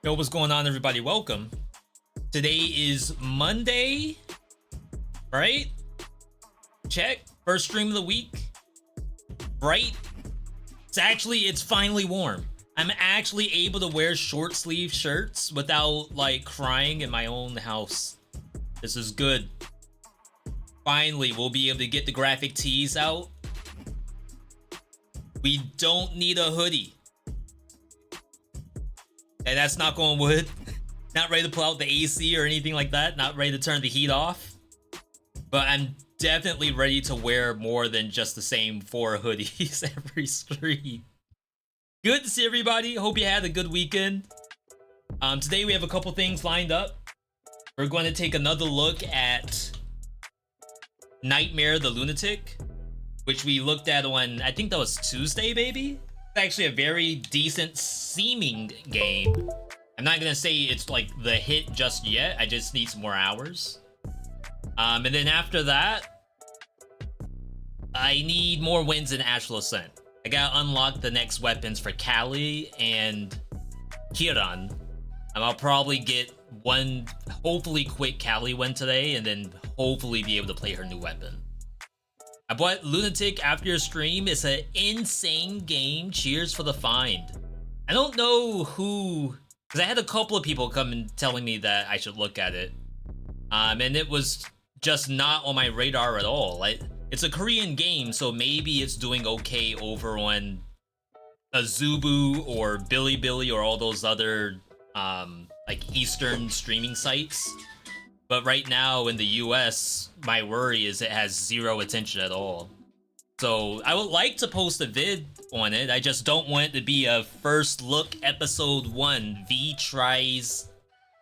Yo, what's going on, everybody? Welcome. Today is Monday, right? Check. First stream of the week. Right? It's finally warm. I'm actually able to wear short sleeve shirts without like crying in my own house. This is good. Finally, we'll be able to get the graphic tees out. We don't need a hoodie. And that's knock on wood. Not ready to pull out the AC or anything like that. Not ready to turn the heat off. But I'm definitely ready to wear more than just the same 4 hoodies every stream. Good to see everybody. Hope you had a good weekend. Today we have a couple things lined up. We're going to take another look at Nightmare the Lunatic, which we looked at on, I think that was Tuesday, baby? It's actually a very decent seeming game. I'm not gonna say it's like the hit just yet. I just need some more hours. And then after that, I need more wins in Astral Ascent. I gotta unlock the next weapons for Kali and Kiran. I'll probably get one, hopefully quick Kali win today, and then hopefully be able to play her new weapon. I bought Lunatic after your stream. It's an insane game. Cheers for the find. I don't know who, because I had a couple of people come and telling me that I should look at it. And it was just not on my radar at all. It's a Korean game, so maybe it's doing okay over on Azubu or Bilibili or all those other like Eastern streaming sites. But right now in the US, my worry is it has zero attention at all. So I would like to post a vid on it. I just don't want it to be a first look episode 1 V tries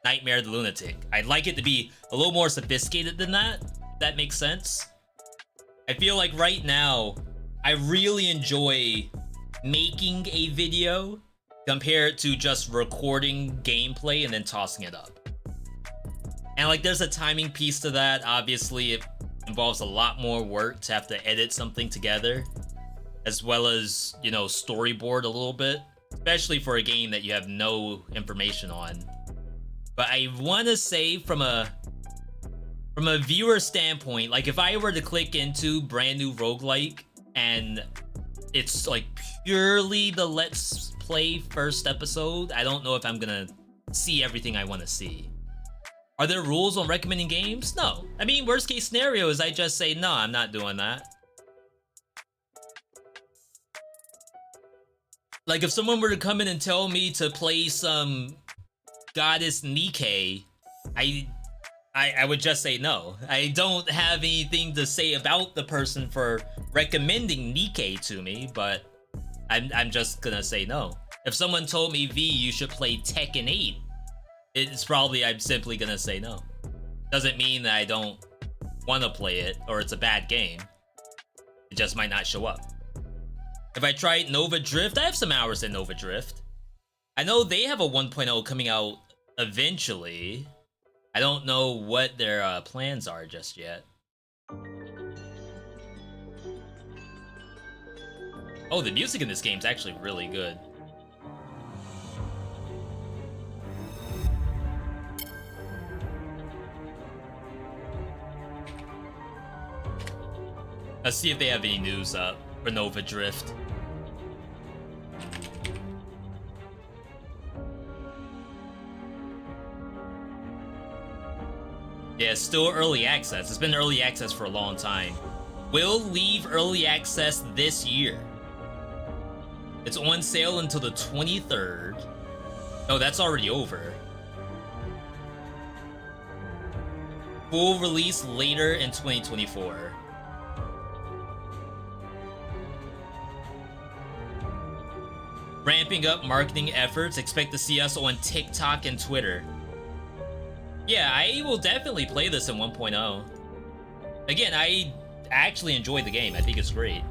Nightmare the Lunatic. I'd like it to be a little more sophisticated than that. If that makes sense. I feel like right now, I really enjoy making a video compared to just recording gameplay and then tossing it up. And like there's a timing piece to that. Obviously it involves a lot more work to have to edit something together, as well as, you know, storyboard a little bit, especially for a game that you have no information on. But I want to say from a viewer standpoint, like if I were to click into brand new roguelike and it's like purely the let's play first episode, I don't know if I'm gonna see everything I want to see. Are there rules on recommending games? No. I mean, worst case scenario is I just say, no, I'm not doing that. Like, if someone were to come in and tell me to play some Goddess Nikkei, I would just say no. I don't have anything to say about the person for recommending Nikkei to me, but I'm just gonna say no. If someone told me, V, you should play Tekken 8, it's probably I'm simply gonna say no. Doesn't mean that I don't want to play it or it's a bad game. It just might not show up. If I tried Nova Drift, I have some hours in Nova Drift. I know they have a 1.0 coming out eventually. I don't know what their plans are just yet. Oh, the music in this game is actually really good. Let's see if they have any news up for Nova Drift. Yeah, it's still early access. It's been early access for a long time. Will leave early access this year. It's on sale until the 23rd. Oh, that's already over. Full release later in 2024. Ramping up marketing efforts. Expect to see us on TikTok and Twitter. Yeah, I will definitely play this in 1.0. Again, I actually enjoyed the game. I think it's great.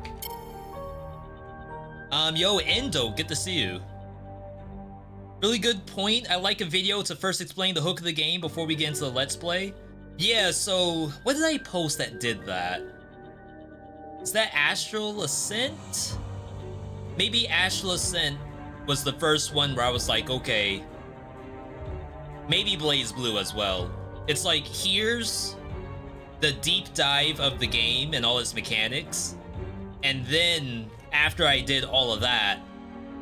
Yo, Endo, good to see you. Really good point. I like a video to first explain the hook of the game before we get into the Let's Play. Yeah, so what did I post that did that? Is that Astral Ascent? Maybe Astral Ascent was the first one where I was like, okay, maybe Blaze Blue as well. It's like, here's the deep dive of the game and all its mechanics. And then after I did all of that,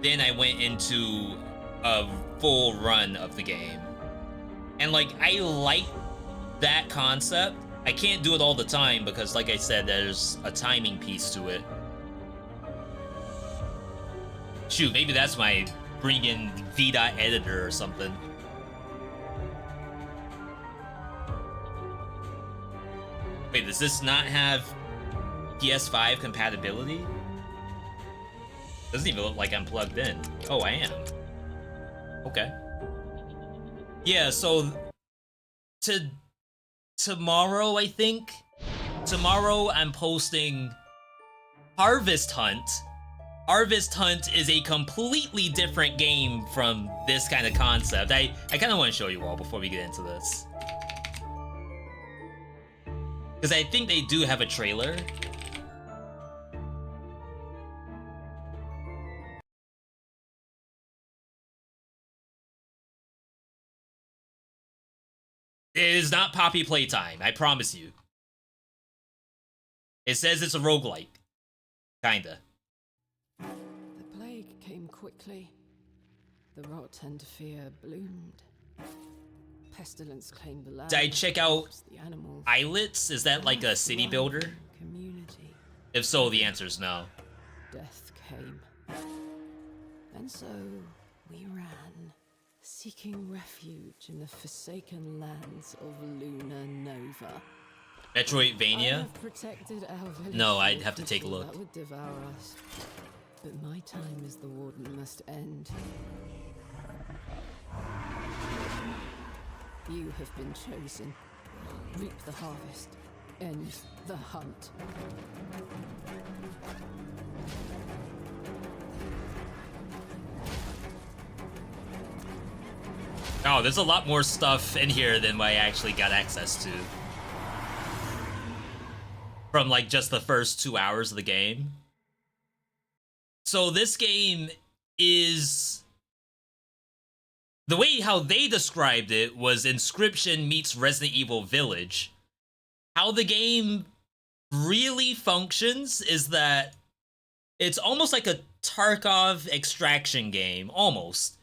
then I went into a full run of the game. And like, I like that concept. I can't do it all the time because, like I said, there's a timing piece to it. Shoot, maybe that's my bring in VeeDotEditor or something. Wait, does this not have PS5 compatibility? Doesn't even look like I'm plugged in. Oh, I am. Okay. Yeah, so tomorrow, I think. Tomorrow I'm posting Harvest Hunt. Harvest Hunt is a completely different game from this kind of concept. I kind of want to show you all before we get into this. Because I think they do have a trailer. It is not Poppy Playtime, I promise you. It says it's a roguelike. Kinda. The plague came quickly. The rot and fear bloomed. Pestilence claimed the land. Did I check out the animals. Islets? Is that like a city builder? Community. If so, the answer is no. Death came. And so we ran, seeking refuge in the forsaken lands of Luna Nova. Metroidvania? No, I'd have to take a look. That would devour us. But my time as the warden must end. You have been chosen. Reap the harvest. End the hunt. Oh, there's a lot more stuff in here than I actually got access to. From like just the first 2 hours of the game. So this game is... The way how they described it was Inscription meets Resident Evil Village. How the game really functions is that it's almost like a Tarkov extraction game, almost.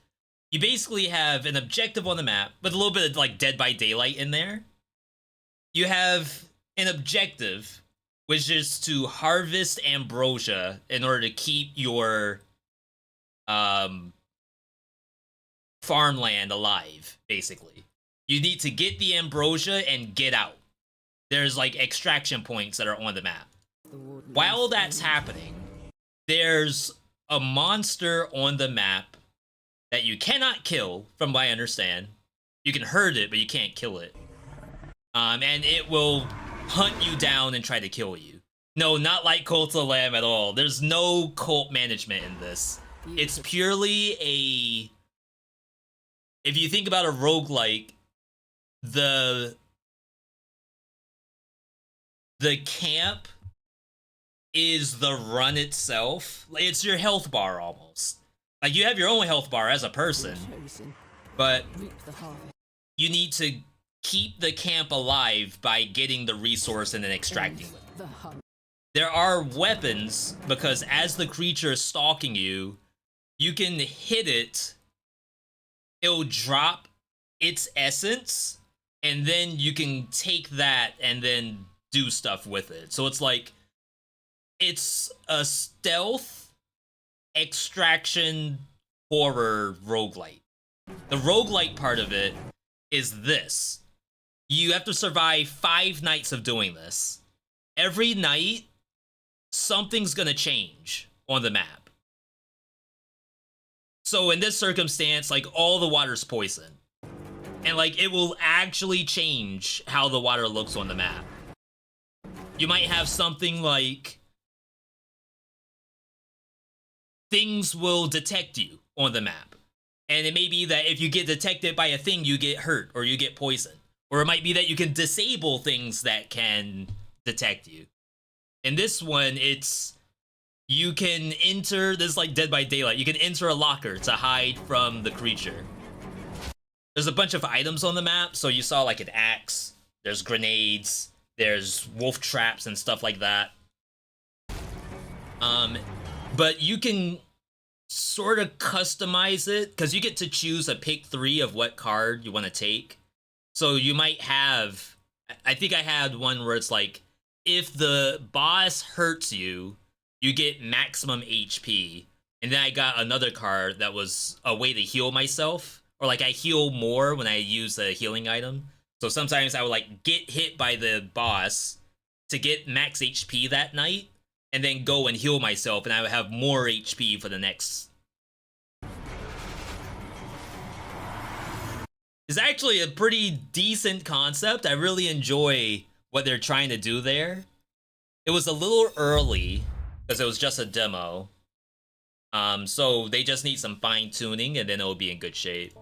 You basically have an objective on the map, with a little bit of like Dead by Daylight in there. You have an objective, which is to harvest ambrosia in order to keep your farmland alive, basically. You need to get the ambrosia and get out. There's like extraction points that are on the map. While that's happening, there's a monster on the map that you cannot kill, from what I understand. You can hurt it, but you can't kill it. And it will hunt you down and try to kill you. No, not like Cult of the Lamb at all. There's no cult management in this. It's purely a... If you think about a roguelike, the camp is the run itself. It's your health bar almost. Like, you have your own health bar as a person, but you need to keep the camp alive by getting the resource and then extracting them. There are weapons, because as the creature is stalking you, you can hit it, it'll drop its essence, and then you can take that and then do stuff with it. So it's like, it's a stealth extraction horror roguelite. The roguelite part of it is this. You have to survive 5 nights of doing this. Every night, something's gonna change on the map. So in this circumstance, like, all the water's poison. And like, it will actually change how the water looks on the map. You might have something like, things will detect you on the map. And it may be that if you get detected by a thing, you get hurt or you get poisoned. Or it might be that you can disable things that can detect you. In this one, it's, you can enter, this is like Dead by Daylight, you can enter a locker to hide from the creature. There's a bunch of items on the map, so you saw like an axe, there's grenades, there's wolf traps and stuff like that. But you can sort of customize it, because you get to choose a pick 3 of what card you want to take. So you might have, I think I had one where it's like, if the boss hurts you, you get maximum HP. And then I got another card that was a way to heal myself. Or like, I heal more when I use a healing item. So sometimes I would like get hit by the boss to get max HP that night, and then go and heal myself, and I would have more HP for the next. It's actually a pretty decent concept. I really enjoy what they're trying to do there. It was a little early, because it was just a demo. So they just need some fine tuning, and then it'll be in good shape.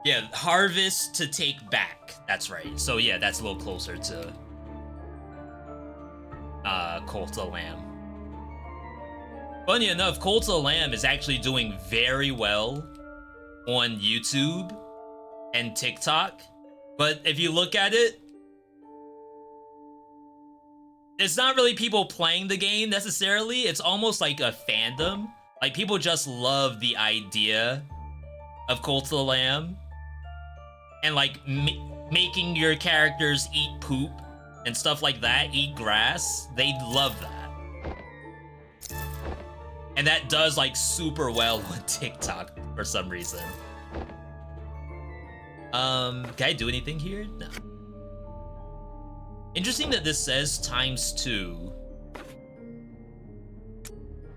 Yeah, harvest to take back. That's right. So yeah, that's a little closer to Cult of the Lamb. Funny enough, Cult of the Lamb is actually doing very well on YouTube and TikTok. But if you look at it, it's not really people playing the game necessarily. It's almost like a fandom. Like, people just love the idea of Cult of the Lamb. And like making your characters eat poop and stuff like that, eat grass. They love that. And that does like super well on TikTok for some reason. Can I do anything here? No. Interesting that this says ×2.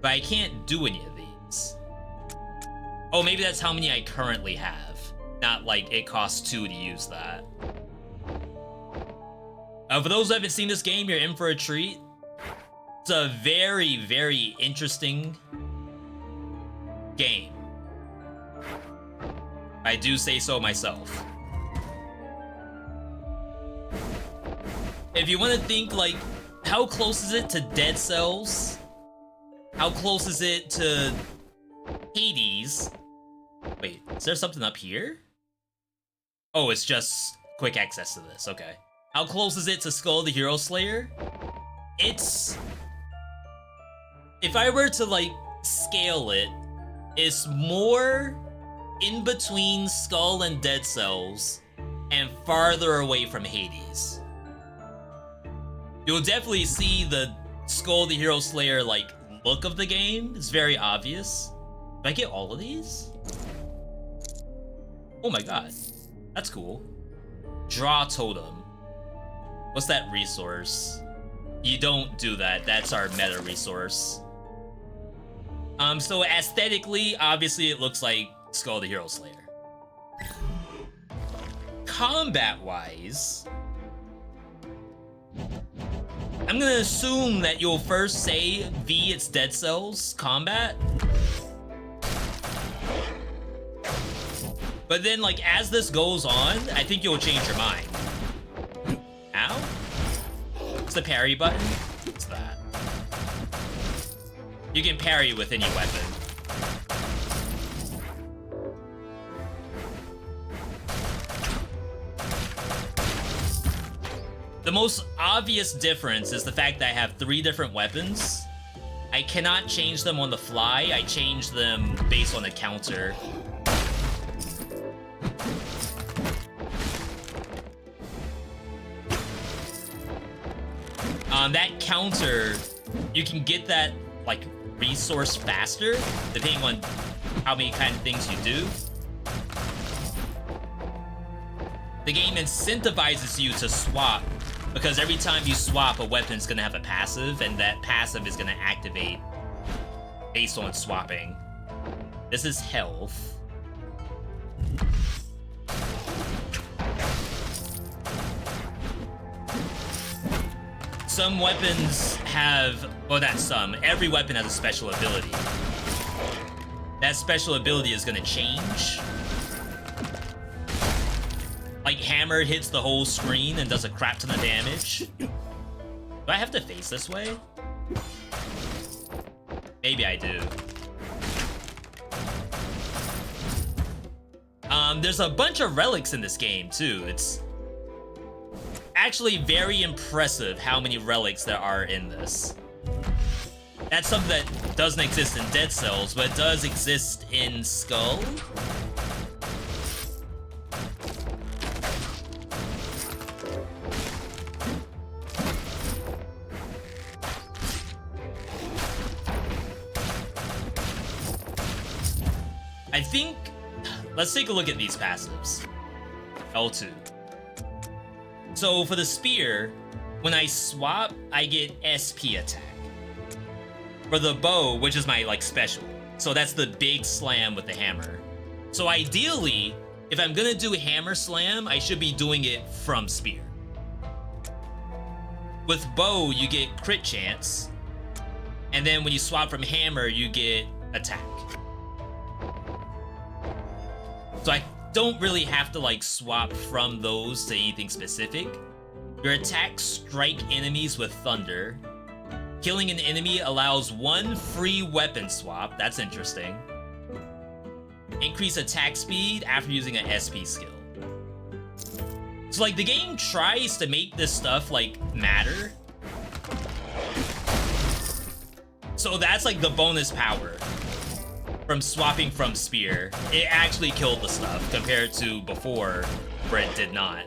But I can't do any of these. Oh, maybe that's how many I currently have. Not like it costs 2 to use that. For those who haven't seen this game, you're in for a treat. It's a very, very interesting game. I do say so myself. If you want to think, like, how close is it to Dead Cells? How close is it to Hades? Wait, is there something up here? Oh, it's just quick access to this, okay. How close is it to Skull the Hero Slayer? It's... If I were to, like, scale it, it's more in between Skull and Dead Cells and farther away from Hades. You'll definitely see the Skull the Hero Slayer, like, look of the game is very obvious. Do I get all of these? Oh my god. That's cool. Draw totem. What's that resource? You don't do that. That's our meta resource. So aesthetically, obviously it looks like Skull the Hero Slayer. Combat-wise, I'm gonna assume that you'll first say V, it's Dead Cells combat. But then, like, as this goes on, I think you'll change your mind. Ow? It's the parry button? What's that? You can parry with any weapon. The most obvious difference is the fact that I have 3 different weapons. I cannot change them on the fly. I change them based on a counter. That counter, you can get that, like, resource faster, depending on how many kind of things you do. The game incentivizes you to swap, because every time you swap, a weapon's gonna have a passive, and that passive is gonna activate based on swapping. This is health. Some weapons have, well, not some, every weapon has a special ability. That special ability is gonna change. Like, hammer hits the whole screen and does a crap ton of damage. Do I have to face this way? Maybe I do. There's a bunch of relics in this game, too. It's actually very impressive how many relics there are in this. That's something that doesn't exist in Dead Cells, but it does exist in Skull. I think, let's take a look at these passives. L2. So for the spear, when I swap, I get SP attack. For the bow, which is my, like, special, so that's the big slam with the hammer. So ideally, if I'm gonna do hammer slam, I should be doing it from spear. With bow, you get crit chance, and then when you swap from hammer, you get attack. So I don't really have to, like, swap from those to anything specific. Your attacks strike enemies with thunder. Killing an enemy allows 1 free weapon swap. That's interesting. Increase attack speed after using an SP skill. So, like, the game tries to make this stuff, like, matter. So that's, like, the bonus power from swapping from spear. It actually killed the stuff compared to before where it did not.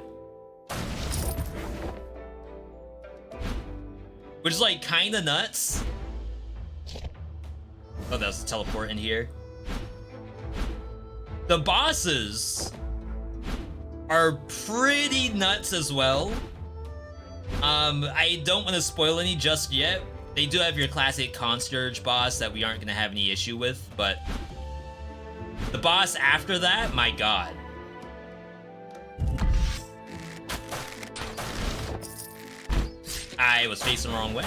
Which is, like, kinda nuts. Oh, that was a teleport in here. The bosses are pretty nuts as well. I don't want to spoil any just yet. They do have your classic concierge boss that we aren't gonna have any issue with, but the boss after that, my god. I was facing the wrong way.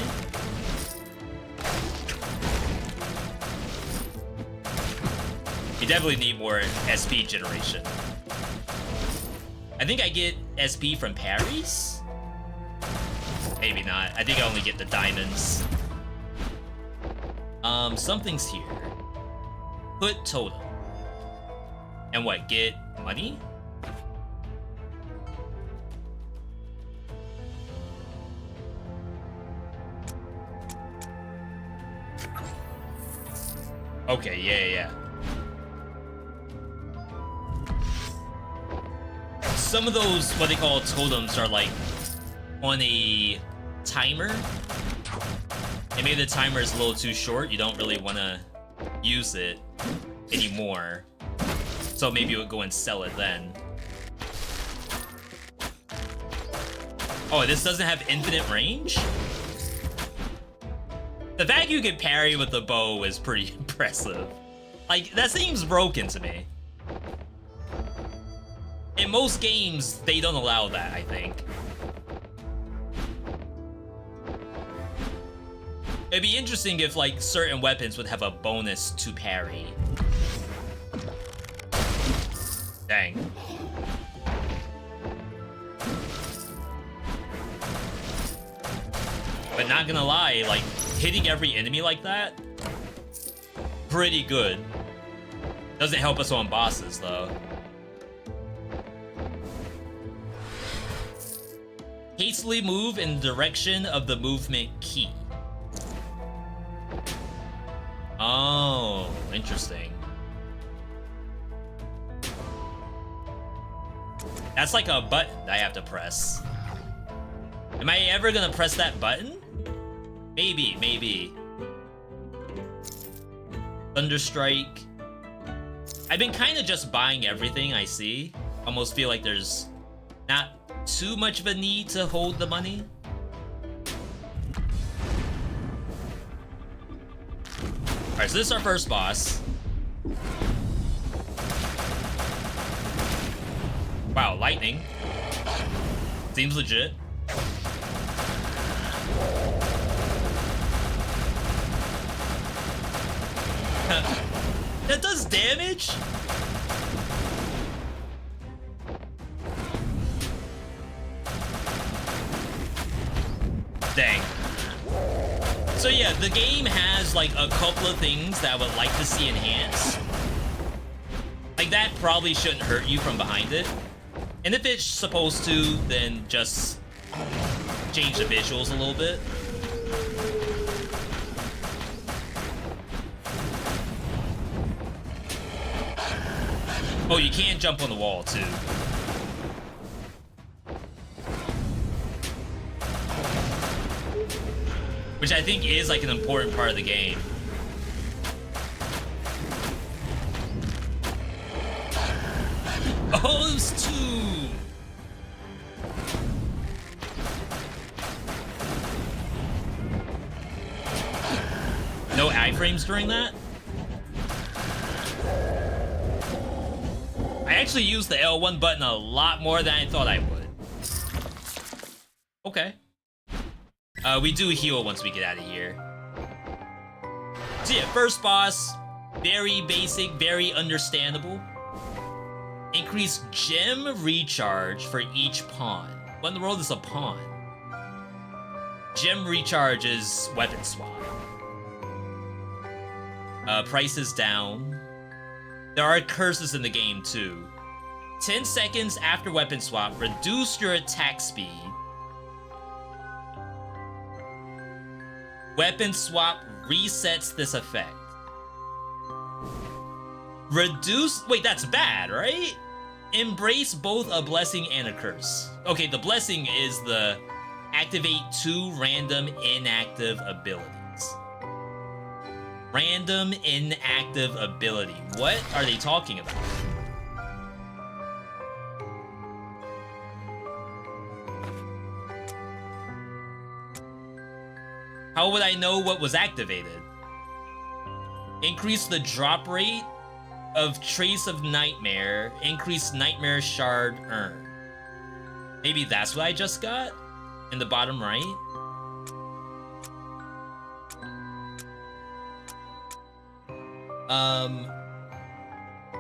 You definitely need more SP generation. I think I get SP from parries? Maybe not. I think I only get the diamonds. Something's here. Put totem. And what, get money? Okay, yeah. Some of those, what they call totems, are like on a timer. And maybe the timer is a little too short. You don't really want to use it anymore. So maybe you would go and sell it then. Oh, this doesn't have infinite range? The fact you can parry with the bow is pretty impressive. Like, that seems broken to me. In most games, they don't allow that, I think. It'd be interesting if, like, certain weapons would have a bonus to parry. Dang. But not gonna lie, like, hitting every enemy like that, pretty good. Doesn't help us on bosses, though. Hastily move in the direction of the movement key. Oh, interesting. That's like a button I have to press. Am I ever gonna press that button? Maybe, maybe. Thunderstrike. I've been kind of just buying everything I see. Almost feel like there's not too much of a need to hold the money. Alright, so this is our first boss. Wow, lightning. Seems legit. That does damage? Dang. So yeah, the game has like a couple of things that I would like to see enhanced. Like that probably shouldn't hurt you from behind it. And if it's supposed to, then just change the visuals a little bit. Oh, you can jump on the wall too. Which I think is like an important part of the game. Oh, it was two. No iframes during that? I actually used the L1 button a lot more than I thought I would. Okay. We do heal once we get out of here. So yeah, first boss, very basic, very understandable. Increase gem recharge for each pawn. What in the world is a pawn? Gem recharge is weapon swap. Price is down. There are curses in the game too. 10 seconds after weapon swap, reduce your attack speed. Weapon swap resets this effect. Reduce... Wait, that's bad, right? Embrace both a blessing and a curse. Okay, the blessing is the activate 2 random inactive abilities. Random inactive ability. What are they talking about? How would I know what was activated? Increase the drop rate of Trace of Nightmare. Increase Nightmare Shard earn. Maybe that's what I just got? In the bottom right?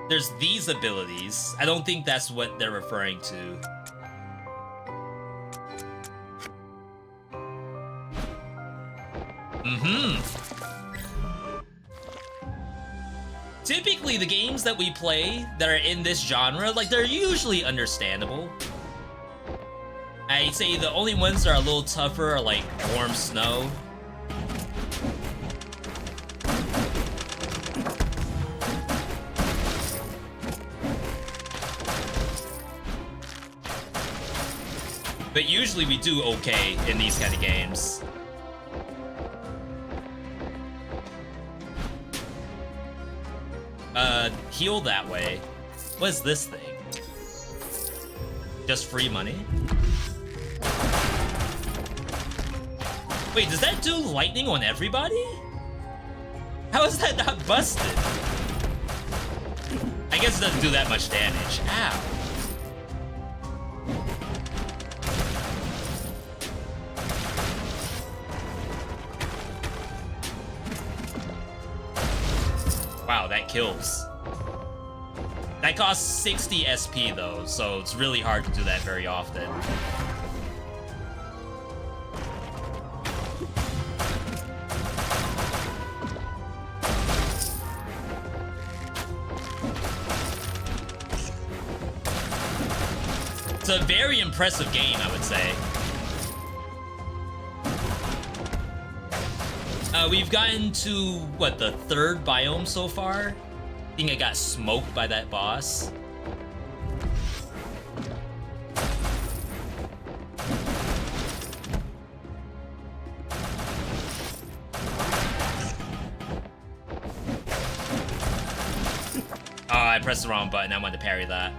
There's these abilities. I don't think that's what they're referring to. Typically, the games that we play that are in this genre, like, they're usually understandable. I'd say the only ones that are a little tougher are, like, Warm Snow. But usually we do okay in these kind of games. Heal that way. What is this thing? Just free money? Wait, does that do lightning on everybody? How is that not busted? I guess it doesn't do that much damage. Ow. Wow, that kills. That costs 60 SP though, so it's really hard to do that very often. It's a very impressive game, I would say. We've gotten to, what, the 3rd biome so far? I think I got smoked by that boss. Oh, I pressed the wrong button. I wanted to parry that.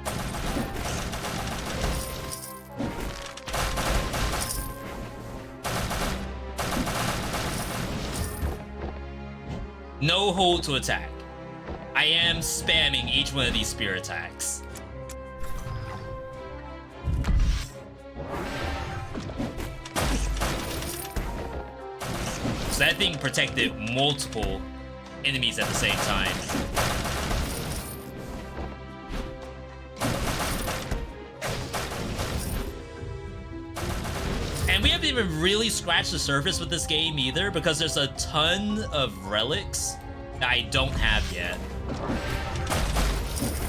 No hold to attack. I am spamming each one of these spear attacks. So that thing protected multiple enemies at the same time. And we haven't even really scratched the surface with this game either, because there's a ton of relics that I don't have yet.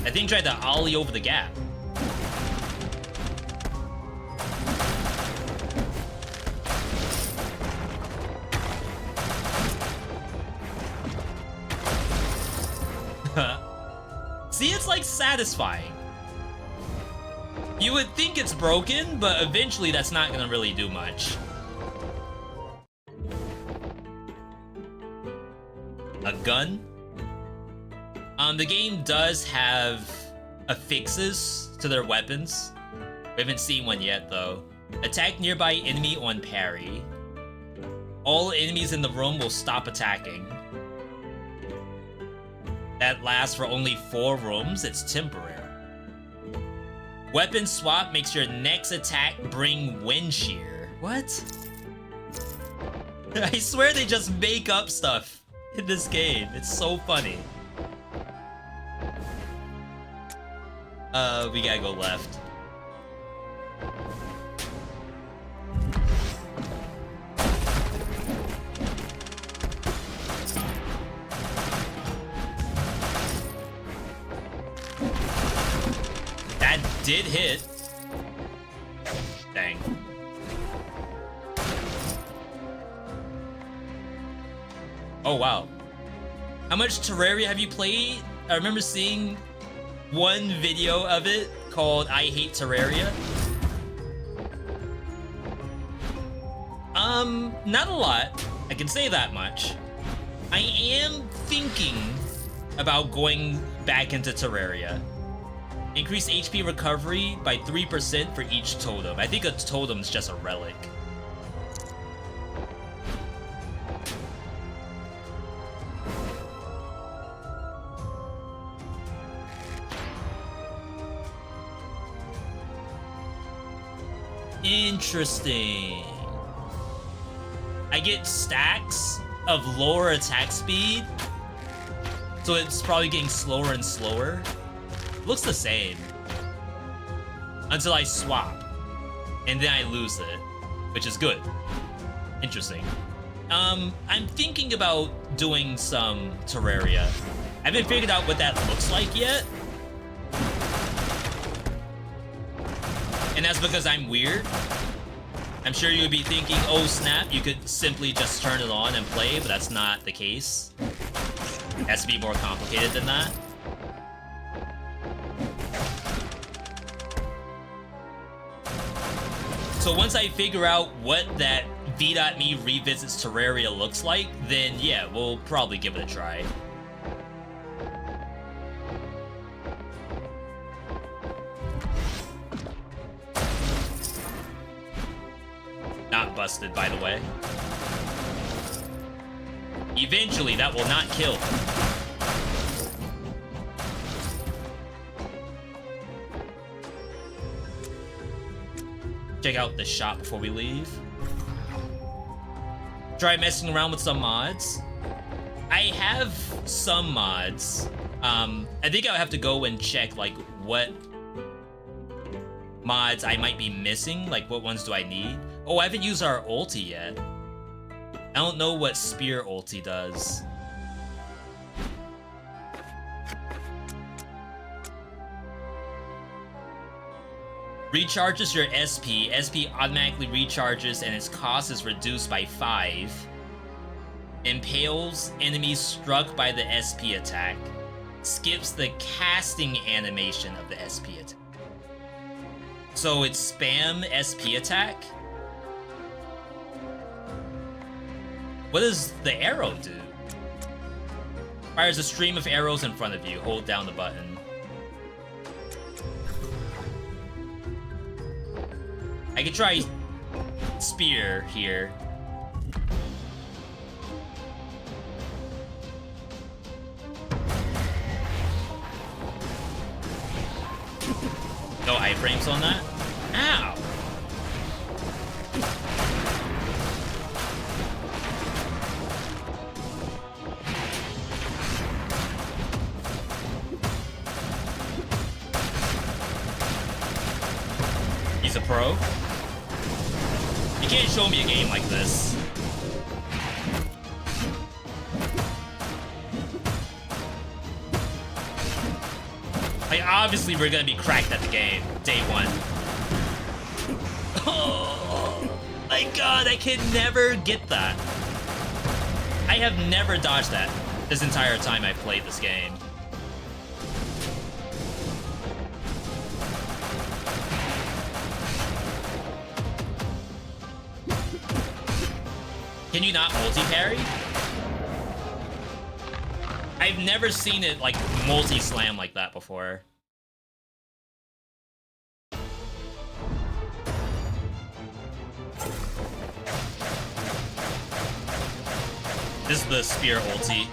That thing tried to ollie over the gap. See, it's like satisfying. You would think it's broken, but eventually that's not gonna really do much. A gun? The game does have affixes to their weapons. We haven't seen one yet, though. Attack nearby enemy on parry. All enemies in the room will stop attacking. That lasts for only 4 rooms. It's temporary. Weapon swap makes your next attack bring wind shear. What? I swear they just make up stuff in this game. It's so funny. We gotta go left. That did hit. Dang. Oh, wow. How much Terraria have you played? I remember seeing one video of it called I Hate Terraria. Not a lot. I can say that much. I am thinking about going back into Terraria. Increase HP recovery by 3% for each totem. I think a totem is just a relic. Interesting. I get stacks of lower attack speed, so it's probably getting slower and slower. Looks the same until I swap, and then I lose it, which is good. Interesting. I'm thinking about doing some Terraria. I haven't figured out what that looks like yet. And that's because I'm weird. I'm sure you would be thinking, oh snap, you could simply just turn it on and play, but that's not the case. It has to be more complicated than that. So once I figure out what that V.Me revisits Terraria looks like, then yeah, we'll probably give it a try. busted, by the way. Eventually, that will not kill. Check out the shop before we leave. Try messing around with some mods. I have some mods. I think I'll have to go and check like what mods I might be missing. Like what ones do I need? Oh, I haven't used our ulti yet. I don't know what spear ulti does. Recharges your SP. SP automatically recharges and its cost is reduced by 5. Impales enemies struck by the SP attack. Skips the casting animation of the SP attack. So it's spam SP attack? What does the arrow do? Fires a stream of arrows in front of you. Hold down the button. I could try spear here. No iframes on that? Ow! He's a pro? You can't show me a game like this. Like, obviously we're gonna be cracked at the game, day 1. Oh my god, I can never get that. I have never dodged that this entire time I've played this game. Can you not multi-parry? I've never seen it like multi-slam like that before. This is the spear ulti.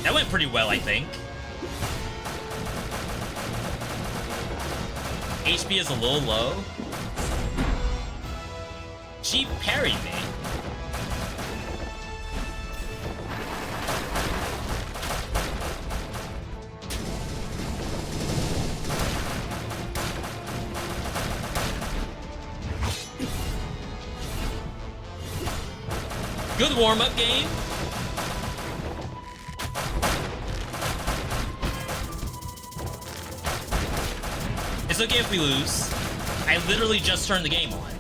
That went pretty well, I think. HP is a little low. She parried me. Good warm-up game. It's okay if we lose. I literally just turned the game on.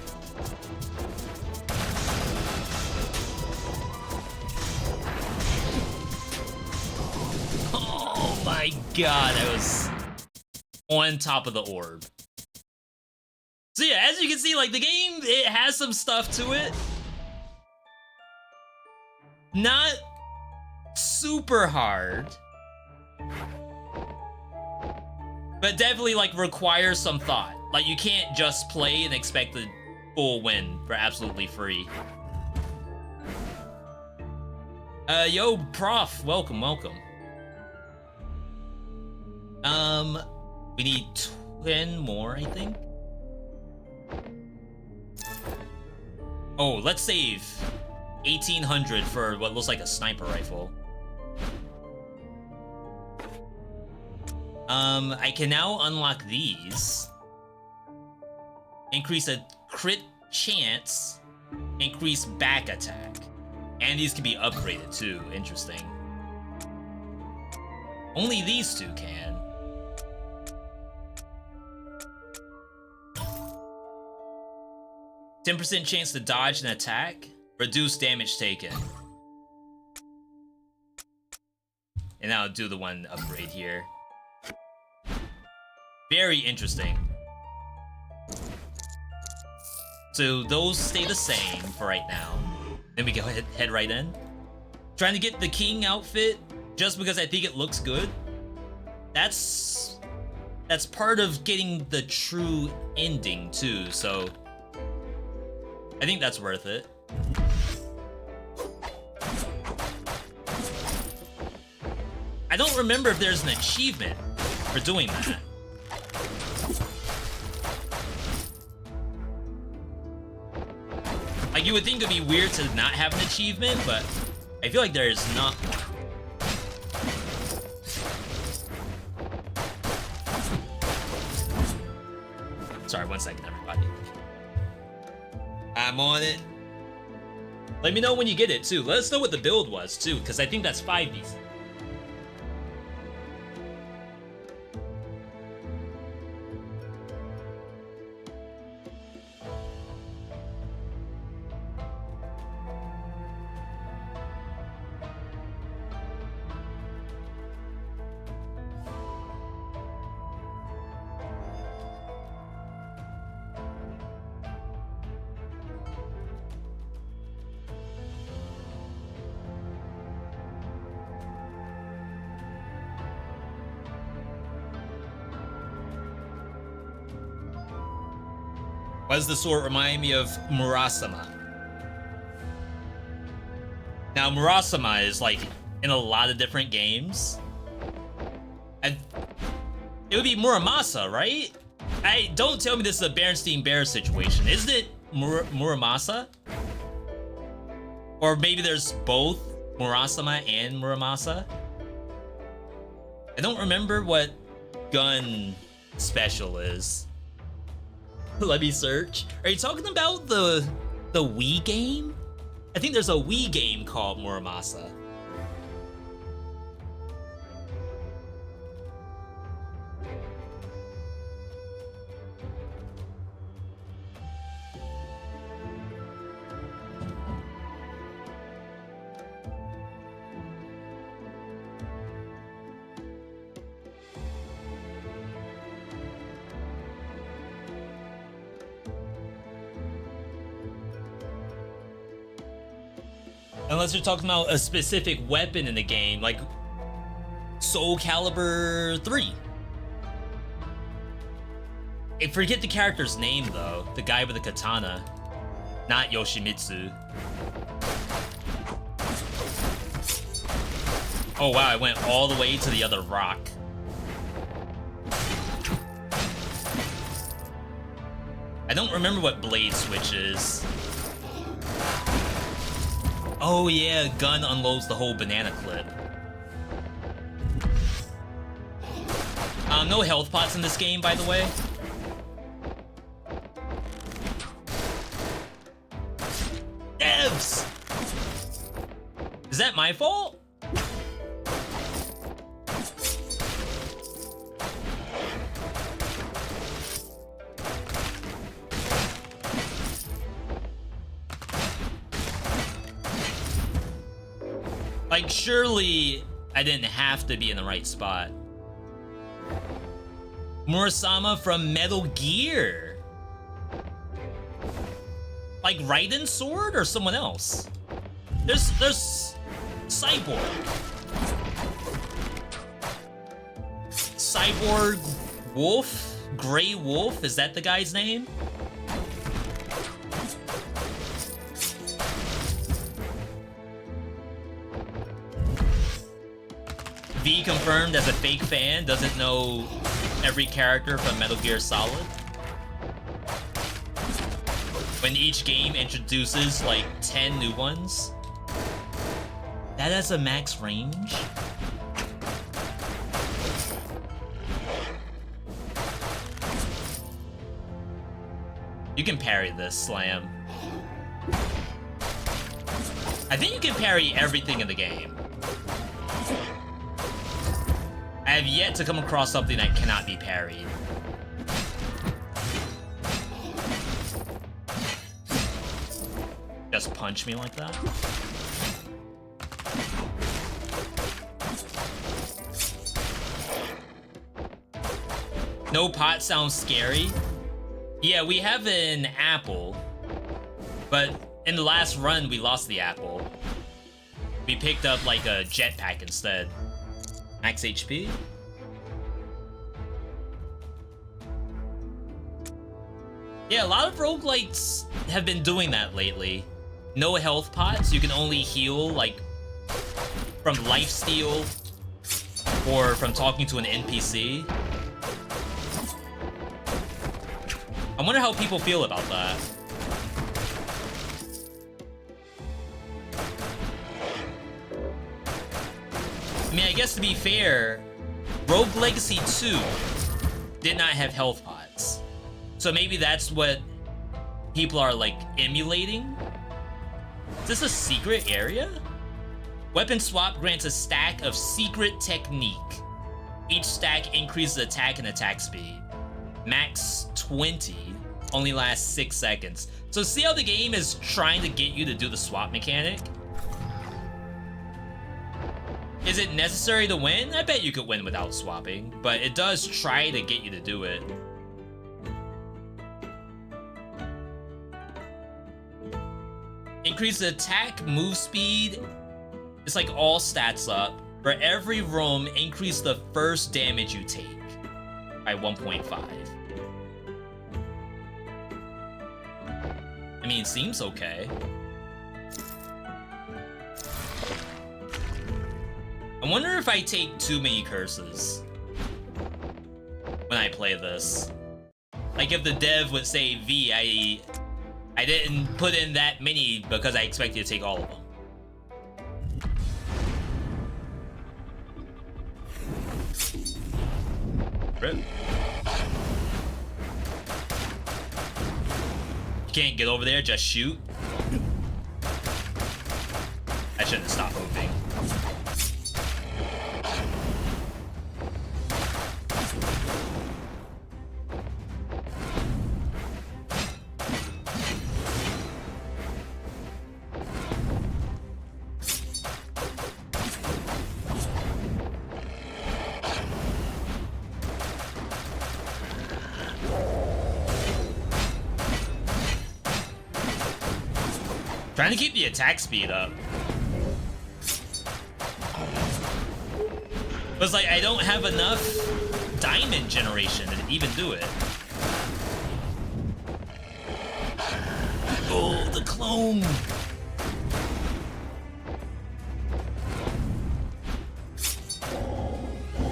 Oh my god, I was on top of the orb. So yeah, as you can see, like the game, it has some stuff to it. Not super hard. But definitely, like, requires some thought. Like, you can't just play and expect a full win for absolutely free. Yo, Prof, welcome, welcome. We need 10 more, I think. Oh, let's save 1,800 for what looks like a sniper rifle. I can now unlock these. Increase a crit chance. Increase back attack. And these can be upgraded too. Interesting. Only these two can. %10 chance to dodge an attack. Reduce damage taken. And I'll do the one upgrade here. Very interesting. So those stay the same for right now. Then we go head right in. trying to get the king outfit just because I think it looks good. That's part of getting the true ending too, so I think that's worth it. I don't remember if there's an achievement for doing that. Like, you would think it'd be weird to not have an achievement, but I feel like there is not one. Sorry, 1 second, everybody. I'm on it. Let me know when you get it, too. Let us know what the build was, too, because I think that's 5D. Why does the sword remind me of Murasama? Now, Murasama is like in a lot of different games. And it would be Muramasa, right? Don't tell me this is a Berenstein Bear situation. Isn't it Muramasa? Or maybe there's both Murasama and Muramasa? I don't remember what gun special is. Let me search. Are you talking about the Wii game? I think there's a Wii game called Muramasa. Unless you're talking about a specific weapon in the game, like Soul Calibur 3. I forget the character's name though, the guy with the katana, not Yoshimitsu. Oh wow, I went all the way to the other rock. I don't remember what blade switch is. Oh yeah, gun unloads the whole banana clip. No health pots in this game, by the way. Devs! Is that my fault? Like, surely I didn't have to be in the right spot. Murasama from Metal Gear. Like Raiden's sword or someone else? There's Cyborg. Cyborg Wolf? Grey Wolf? Is that the guy's name? V confirmed as a fake fan, doesn't know every character from Metal Gear Solid. When each game introduces like 10 new ones. That has a max range? You can parry this, Slam. I think you can parry everything in the game. I have yet to come across something that cannot be parried. Just punch me like that? No pot sounds scary. Yeah, we have an apple, but in the last run we lost the apple. we picked up like a jetpack instead. Max HP? Yeah, a lot of roguelites have been doing that lately. No health pots, you can only heal like from lifesteal or from talking to an NPC. I wonder how people feel about that. I mean, I guess to be fair, Rogue Legacy 2 did not have health pots. So maybe that's what people are like emulating. Is this a secret area? Weapon swap grants a stack of secret technique. Each stack increases attack and attack speed. Max 20, only lasts 6 seconds. So see how the game is trying to get you to do the swap mechanic? Is it necessary to win? I bet you could win without swapping, but it does try to get you to do it. Increase the attack, move speed. It's like all stats up. For every room, increase the first damage you take by 1.5. I mean, it seems okay. I wonder if I take too many curses when I play this. Like if the dev would say, V, I didn't put in that many because I expect you to take all of them. Rip. You can't get over there, just shoot. I shouldn't stop moving. Trying to keep the attack speed up. But it's like I don't have enough diamond generation to even do it. Oh, the clone!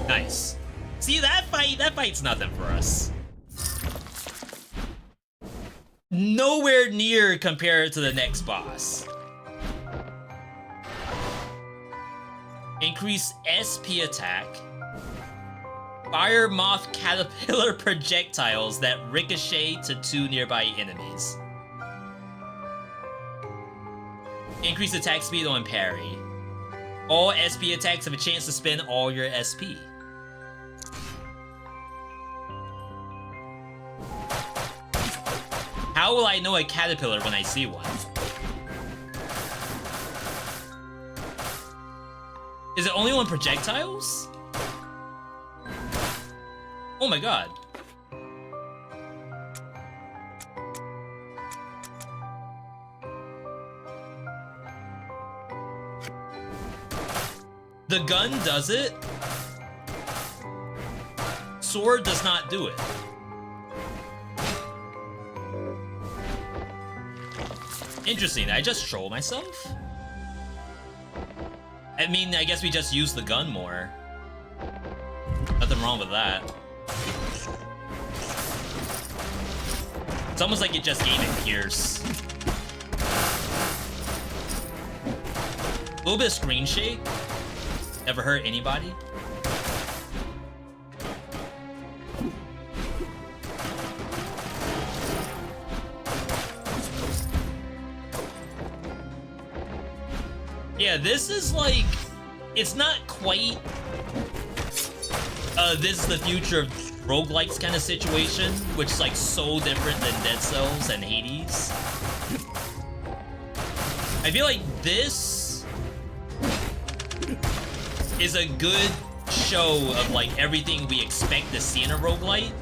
Nice. See, that fight's nothing for us. Nowhere near compared to the next boss. Increase SP attack. Fire moth caterpillar projectiles that ricochet to 2 nearby enemies. Increase attack speed on parry. All SP attacks have a chance to spend all your SP. How will I know a caterpillar when I see one? Is it only on projectiles? Oh my god. The gun does it. Sword does not do it. Interesting, I just troll myself? I mean, I guess we just use the gun more. Nothing wrong with that. It's almost like it just gave it Pierce. A little bit of screen shake. Never hurt anybody. Yeah, this is like, it's not quite this is the future of roguelikes kind of situation, which is like so different than Dead Cells and Hades. I feel like this is a good show of like everything we expect to see in a roguelite,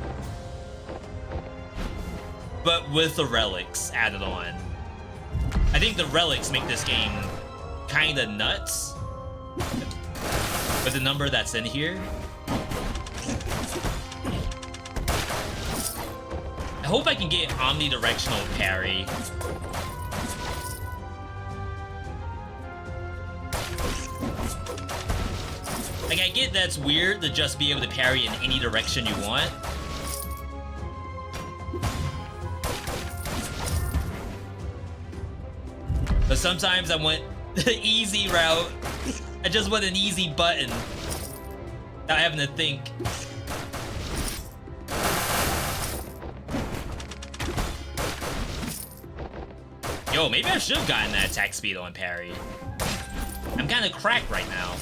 but with the relics added on. I think the relics make this game kinda nuts with the number that's in here. I hope I can get omnidirectional parry. Like, I get that's weird to just be able to parry in any direction you want. But sometimes I want the easy route. I just want an easy button without having to think. Yo, maybe I should have gotten that attack speed on parry. I'm kind of cracked right now.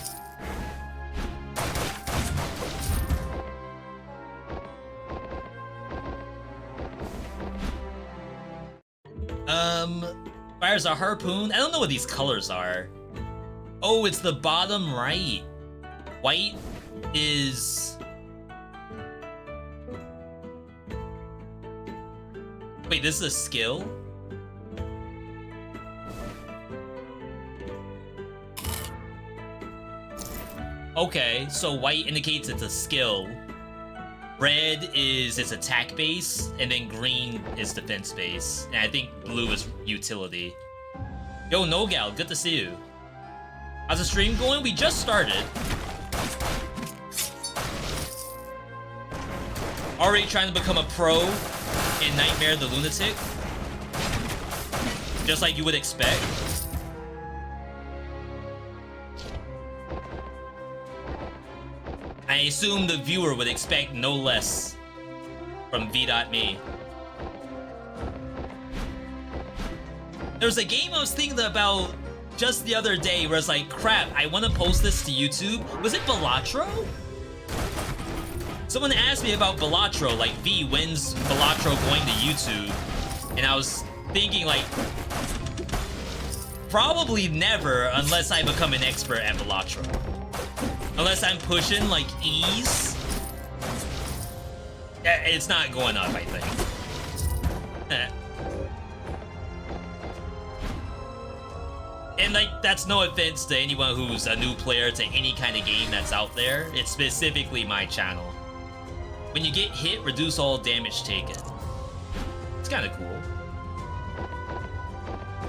Fires a harpoon. I don't know what these colors are. Oh, it's the bottom right. White is... Wait, this is a skill? Okay, so white indicates it's a skill. Red is its attack base, and then green is defense base. And I think blue is utility. Yo, Nogal, good to see you. How's the stream going? We just started. Already trying to become a pro in Nightmare the Lunatic. Just like you would expect. I assume the viewer would expect no less from V.Me. There's a game I was thinking about just the other day where it's like, crap, I want to post this to YouTube. Was it Balatro? Someone asked me about Balatro, like, V, when's Balatro going to YouTube? And I was thinking, like, probably never unless I become an expert at Balatro. Unless I'm pushing, like, ease. It's not going up, I think. And, like, that's no offense to anyone who's a new player to any kind of game that's out there. It's specifically my channel. When you get hit, reduce all damage taken. It's kind of cool.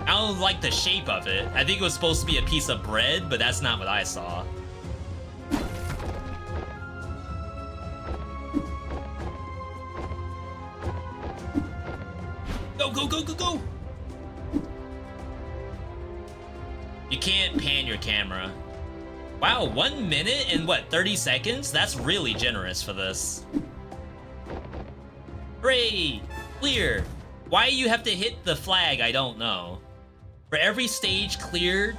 I don't like the shape of it. I think it was supposed to be a piece of bread, but that's not what I saw. Go, go, go, go, go! You can't pan your camera. Wow, 1 minute and what, 30 seconds? That's really generous for this. Hooray! Clear! Why you have to hit the flag, I don't know. For every stage cleared...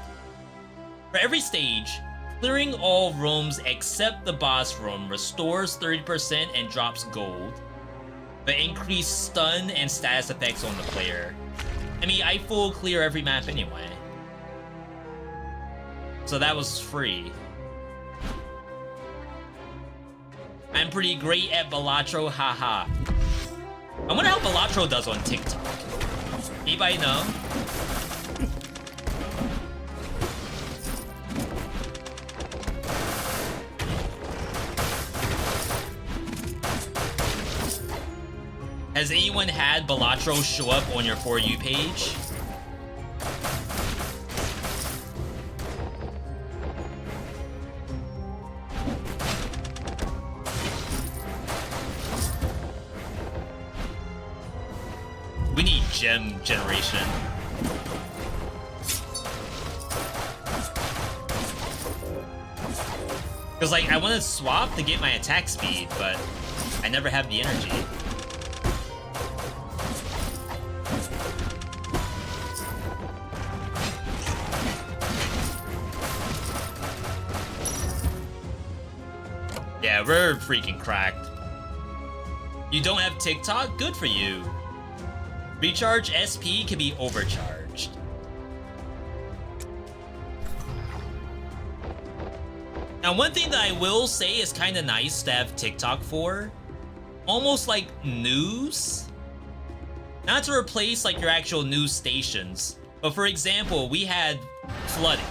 For every stage, clearing all rooms except the boss room restores 30% and drops gold. But increase stun and status effects on the player. I mean, I full clear every map anyway. So that was free. I'm pretty great at Balatro, haha. I wonder how Balatro does on TikTok. Anybody know? Has anyone had Balatro show up on your For You page? We need gem generation. Because, like, I want to swap to get my attack speed, but I never have the energy. Yeah, we're freaking cracked. You don't have TikTok? Good for you. Recharge SP can be overcharged. Now, one thing that I will say is kind of nice to have TikTok for, almost like news. Not to replace like your actual news stations, but for example, we had flooding.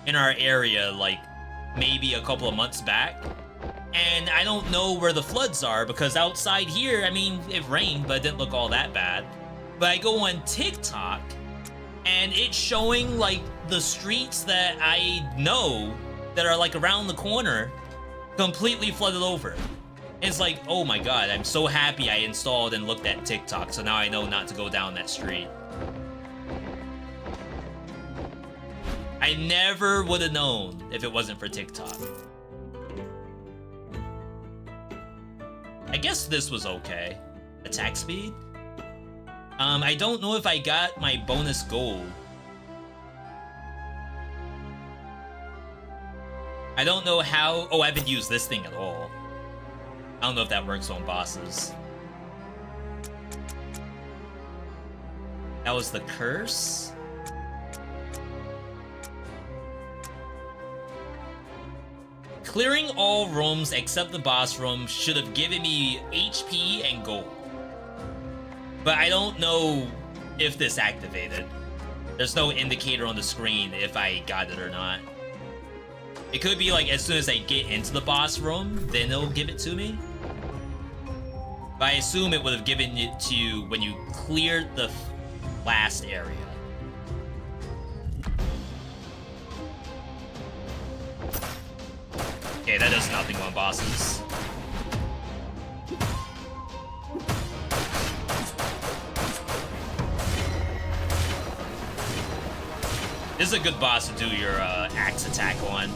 in our area like maybe a couple of months back. And I don't know where the floods are because outside here, I mean, it rained, but it didn't look all that bad. But I go on TikTok and it's showing like the streets that I know that are like around the corner completely flooded over. And it's like, oh my god, I'm so happy I installed and looked at TikTok, so now I know not to go down that street. I never would have known if it wasn't for TikTok. I guess this was okay. Attack speed? I don't know if I got my bonus gold. I don't know how... Oh, I haven't used this thing at all. I don't know if that works on bosses. That was the curse? Clearing all rooms except the boss room should have given me HP and gold. But I don't know if this activated. There's no indicator on the screen if I got it or not. It could be like as soon as I get into the boss room, then it'll give it to me. But I assume it would have given it to you when you cleared the last area. Okay, that does nothing on bosses. This is a good boss to do your axe attack on.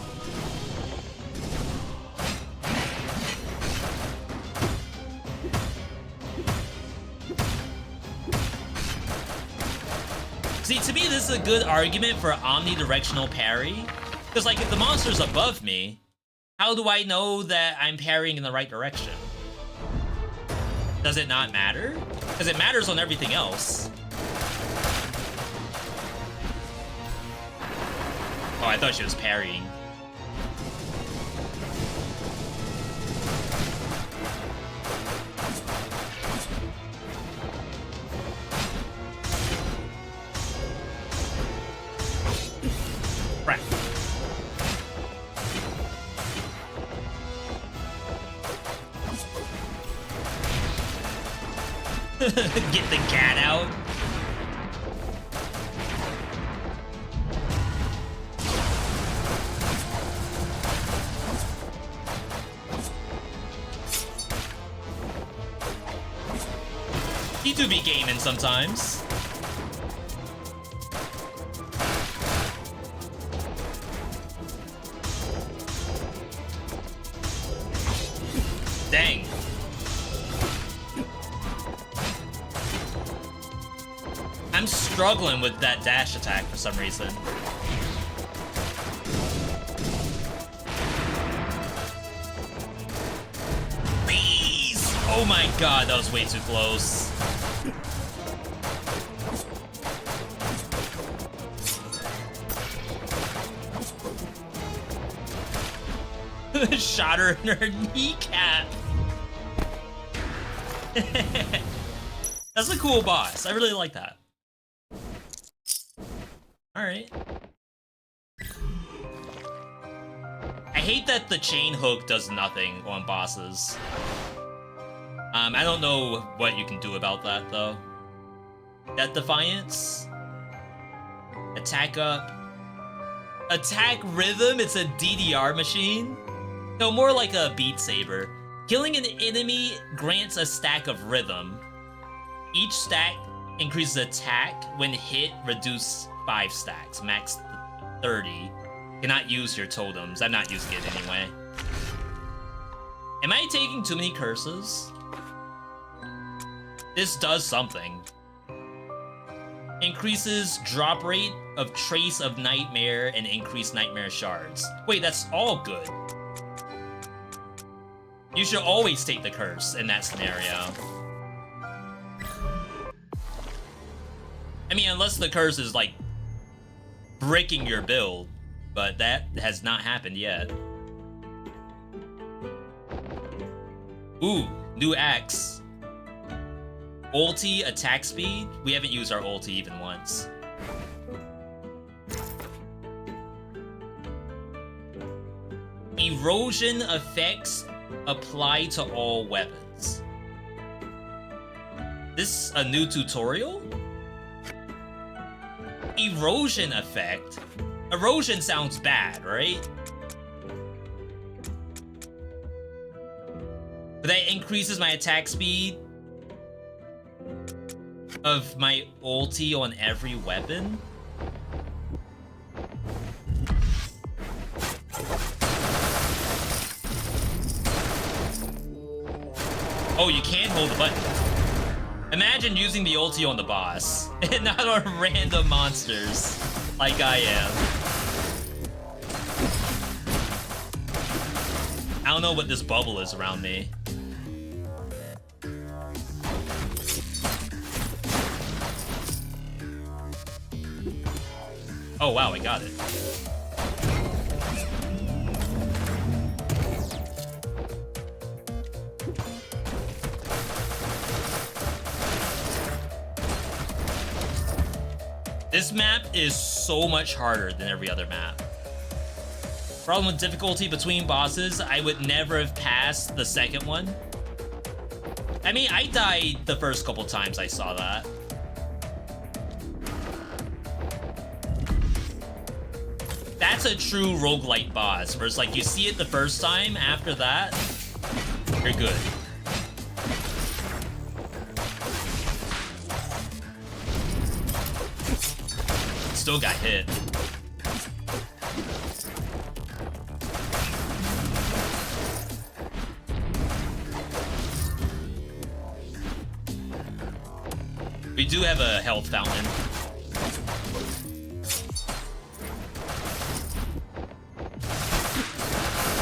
See, to me, this is a good argument for omnidirectional parry. Because, like, if the monster's above me, how do I know that I'm parrying in the right direction? Does it not matter? Because it matters on everything else. Oh, I thought she was parrying. Right. Get the cat out. He do be gaming sometimes. Dang. I'm struggling with that dash attack for some reason. Please! Oh my god, that was way too close. Shot her in her kneecap. That's a cool boss. I really like that. Alright. I hate that the chain hook does nothing on bosses. I don't know what you can do about that, though. Death Defiance. Attack up. Attack rhythm? It's a DDR machine? No, more like a Beat Saber. Killing an enemy grants a stack of rhythm. Each stack increases attack. When hit, reduce 5 stacks, max 30. Cannot use your totems. I'm not using it anyway. Am I taking too many curses? This does something. Increases drop rate of Trace of Nightmare and increased Nightmare Shards. Wait, that's all good. You should always take the curse in that scenario. I mean, unless the curse is, like, breaking your build. But that has not happened yet. Ooh, new axe. Ulti attack speed? We haven't used our ulti even once. Erosion effects apply to all weapons. This a new tutorial? Erosion effect? Erosion sounds bad, right? But that increases my attack speed of my ulti on every weapon? Oh, you can't hold the button. Imagine using the ulti on the boss, and not on random monsters, like I am. I don't know what this bubble is around me. Oh wow, I got it. This map is so much harder than every other map. Problem with difficulty between bosses, I would never have passed the second one. I mean, I died the first couple times I saw that. That's a true roguelite boss, where it's like you see it the first time, after that, you're good. Still got hit. We do have a health fountain.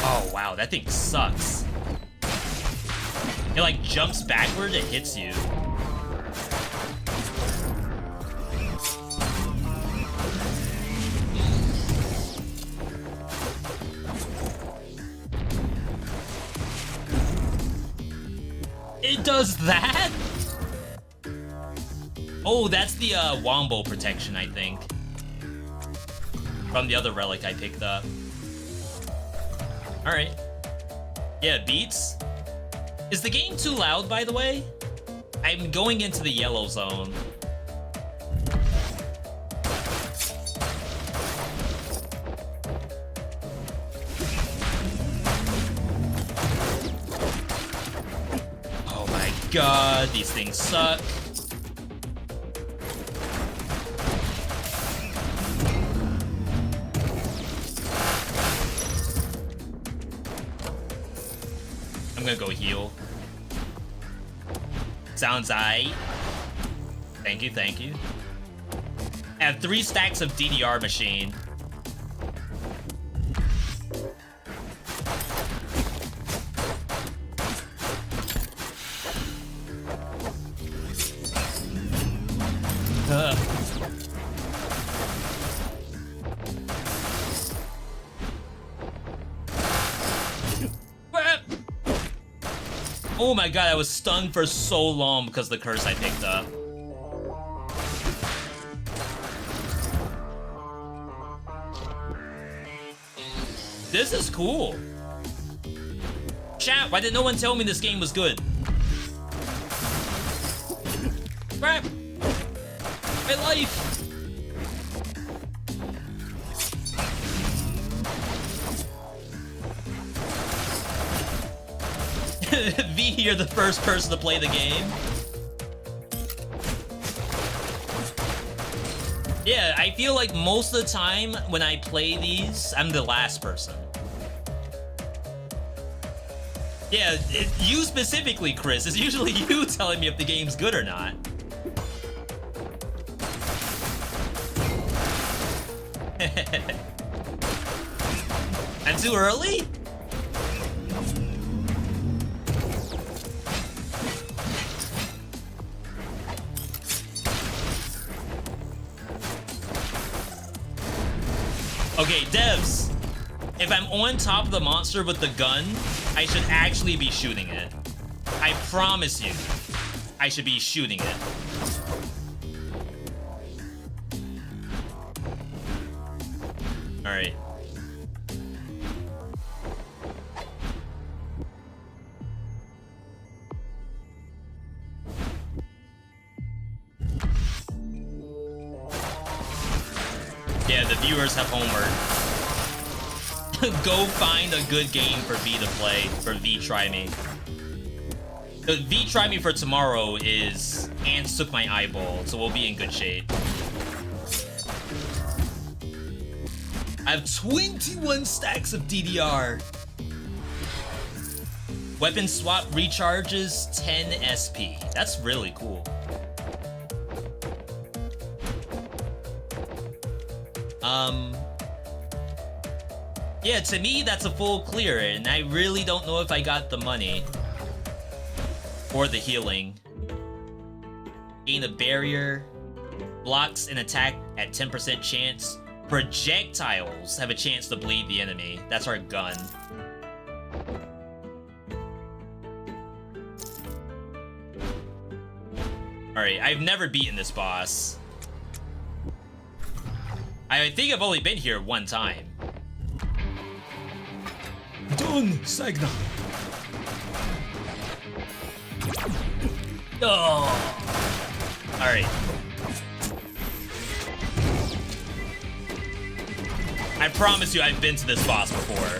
Oh wow, that thing sucks. It like jumps backward, it hits you. It does that? Oh, that's the Wombo protection, I think. From the other relic I picked up. Alright. Yeah, it beats. Is the game too loud, by the way? I'm going into the yellow zone. Oh my god, these things suck. I'm gonna go heal. Sounds aight. Thank you, thank you. I have 3 stacks of DDR machine. Oh my god, I was stunned for so long because of the curse I picked up. This is cool. Chat, why did no one tell me this game was good? Crap! My life! V, you're the first person to play the game. Yeah, I feel like most of the time when I play these, I'm the last person. Yeah, you specifically, Chris. It's usually you telling me if the game's good or not. I'm too early? Okay, devs, if I'm on top of the monster with the gun, I should actually be shooting it. I promise you, I should be shooting it. Alright. Yeah, the viewers have homework. Go find a good game for V to play, for V Try Me. The V Try Me for tomorrow is Ants Took My Eyeball, so we'll be in good shape. I have 21 stacks of DDR. Weapon swap recharges 10 SP. That's really cool. Yeah, to me, that's a full clear, and I really don't know if I got the money. Or the healing. Gain a barrier. Blocks an attack at 10% chance. Projectiles have a chance to bleed the enemy. That's our gun. Alright, I've never beaten this boss. I think I've only been here one time. Done, Sagna. Oh. Alright. I promise you I've been to this boss before.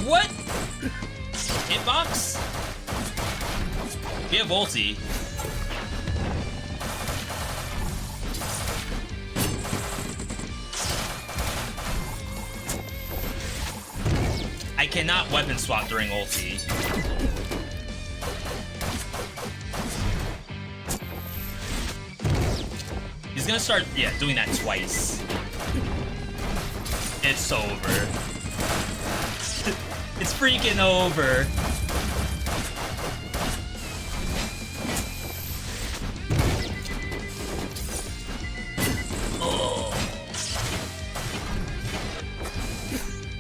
What? Hitbox? We have ulti. I cannot weapon swap during ulti. He's gonna start, yeah, doing that twice. It's over. It's freaking over.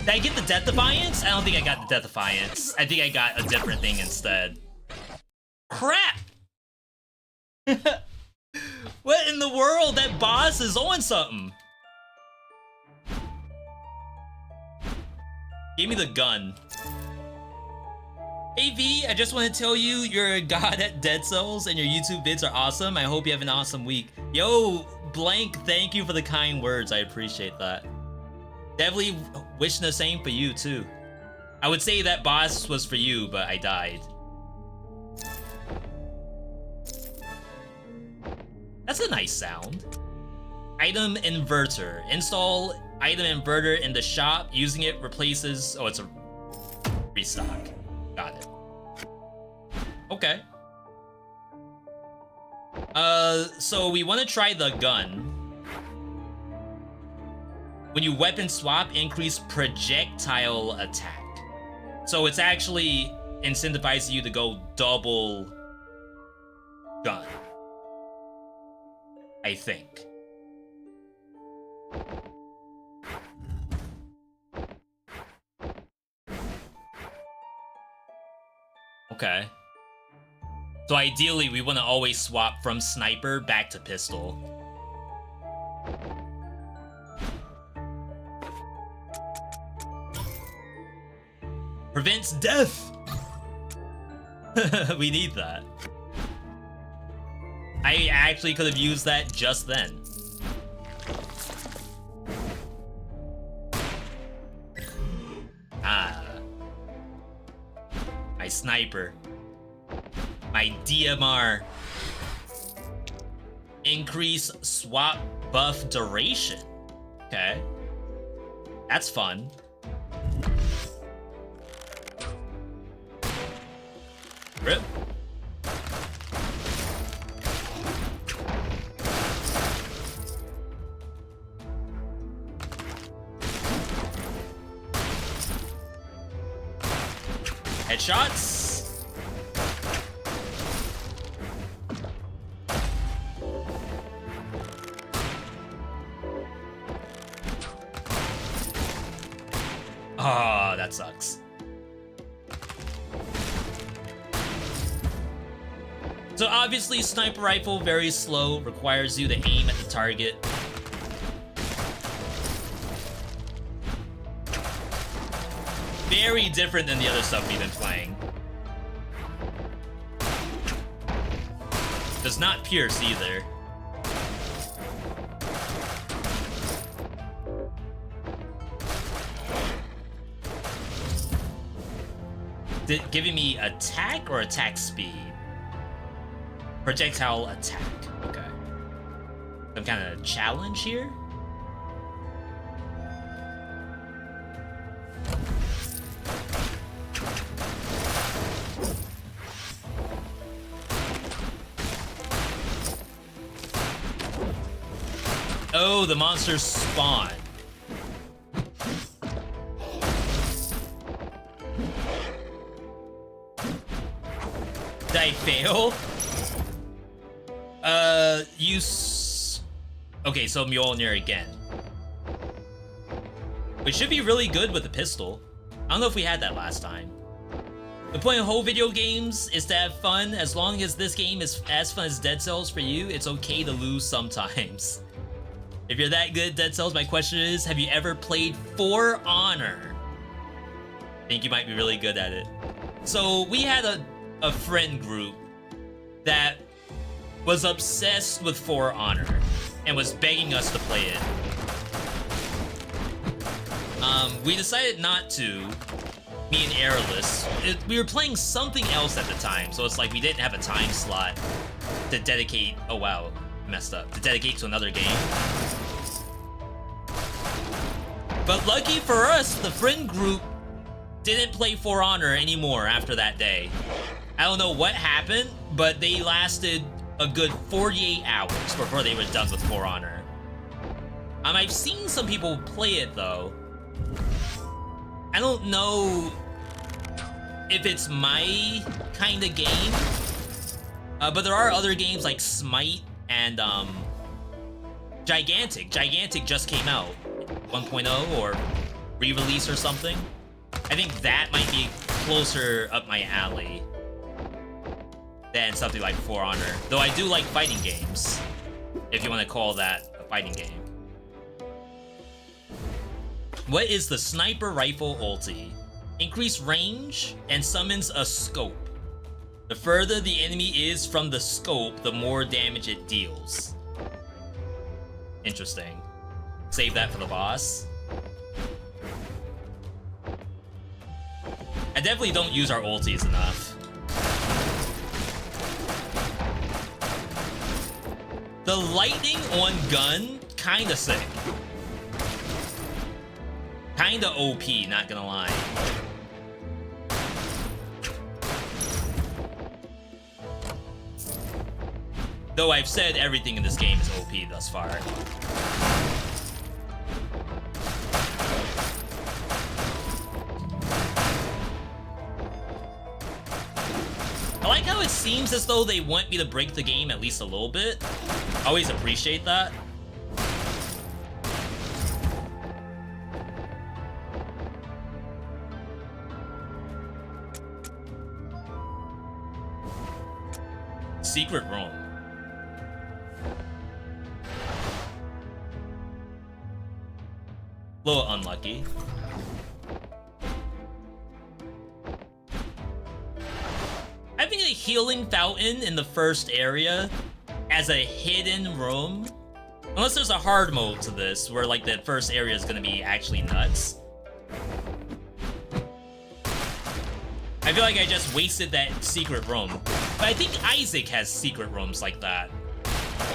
Did I get the Death Defiance? I don't think I got the Death Defiance. I think I got a different thing instead. Crap! What in the world? That boss is on something. Give me the gun. Hey V, I just want to tell you you're a god at Dead Cells and your YouTube vids are awesome. I hope you have an awesome week. Yo, Blank, thank you for the kind words. I appreciate that. Definitely wishing the same for you too. I would say that boss was for you, but I died. That's a nice sound. Item inverter. Install item inverter in the shop. Using it replaces... Oh, it's a restock. Got it. Okay. So we want to try the gun. When you weapon swap, increase projectile attack. So it's actually incentivizing you to go double gun. I think. Okay. So ideally, we want to always swap from sniper back to pistol. Prevents death! We need that. I actually could have used that just then. Ah. My sniper. My DMR. Increase swap buff duration. Okay. That's fun. Rip. Headshots. Ah, that sucks. So obviously, sniper rifle, very slow, requires you to aim at the target. Very different than the other stuff we've been playing. Does not pierce either. Giving me attack or attack speed? Projectile attack. Okay. Some kind of challenge here? Oh, the monsters spawn. Did I fail? Okay, so Mjolnir again. Which should be really good with the pistol. I don't know if we had that last time. The point of whole video games is to have fun. As long as this game is as fun as Dead Cells for you, it's okay to lose sometimes. If you're that good at Dead Cells, my question is, have you ever played For Honor? I think you might be really good at it. So we had a friend group that was obsessed with For Honor and was begging us to play it. We decided not to, me and Airless. We were playing something else at the time, so it's like we didn't have a time slot to dedicate, oh wow, messed up, to dedicate to another game. But lucky for us, the friend group didn't play For Honor anymore after that day. I don't know what happened, but they lasted a good 48 hours before they were done with For Honor. I've seen some people play it though. I don't know if it's my kind of game, but there are other games like Smite and Gigantic. Gigantic just came out, 1.0 or re-release or something. I think that might be closer up my alley than something like For Honor. Though I do like fighting games, if you want to call that a fighting game. What is the sniper rifle ulti? Increase range and summons a scope. The further the enemy is from the scope, the more damage it deals. Interesting. Save that for the boss. I definitely don't use our ultis enough. The lightning on gun, kinda sick. Kinda OP, not gonna lie. Though I've said everything in this game is OP thus far. I like how it seems as though they want me to break the game at least a little bit. I always appreciate that. Secret room. A little unlucky. Having a healing fountain in the first area as a hidden room, unless there's a hard mode to this where like the first area is gonna be actually nuts. I feel like I just wasted that secret room. But I think Isaac has secret rooms like that.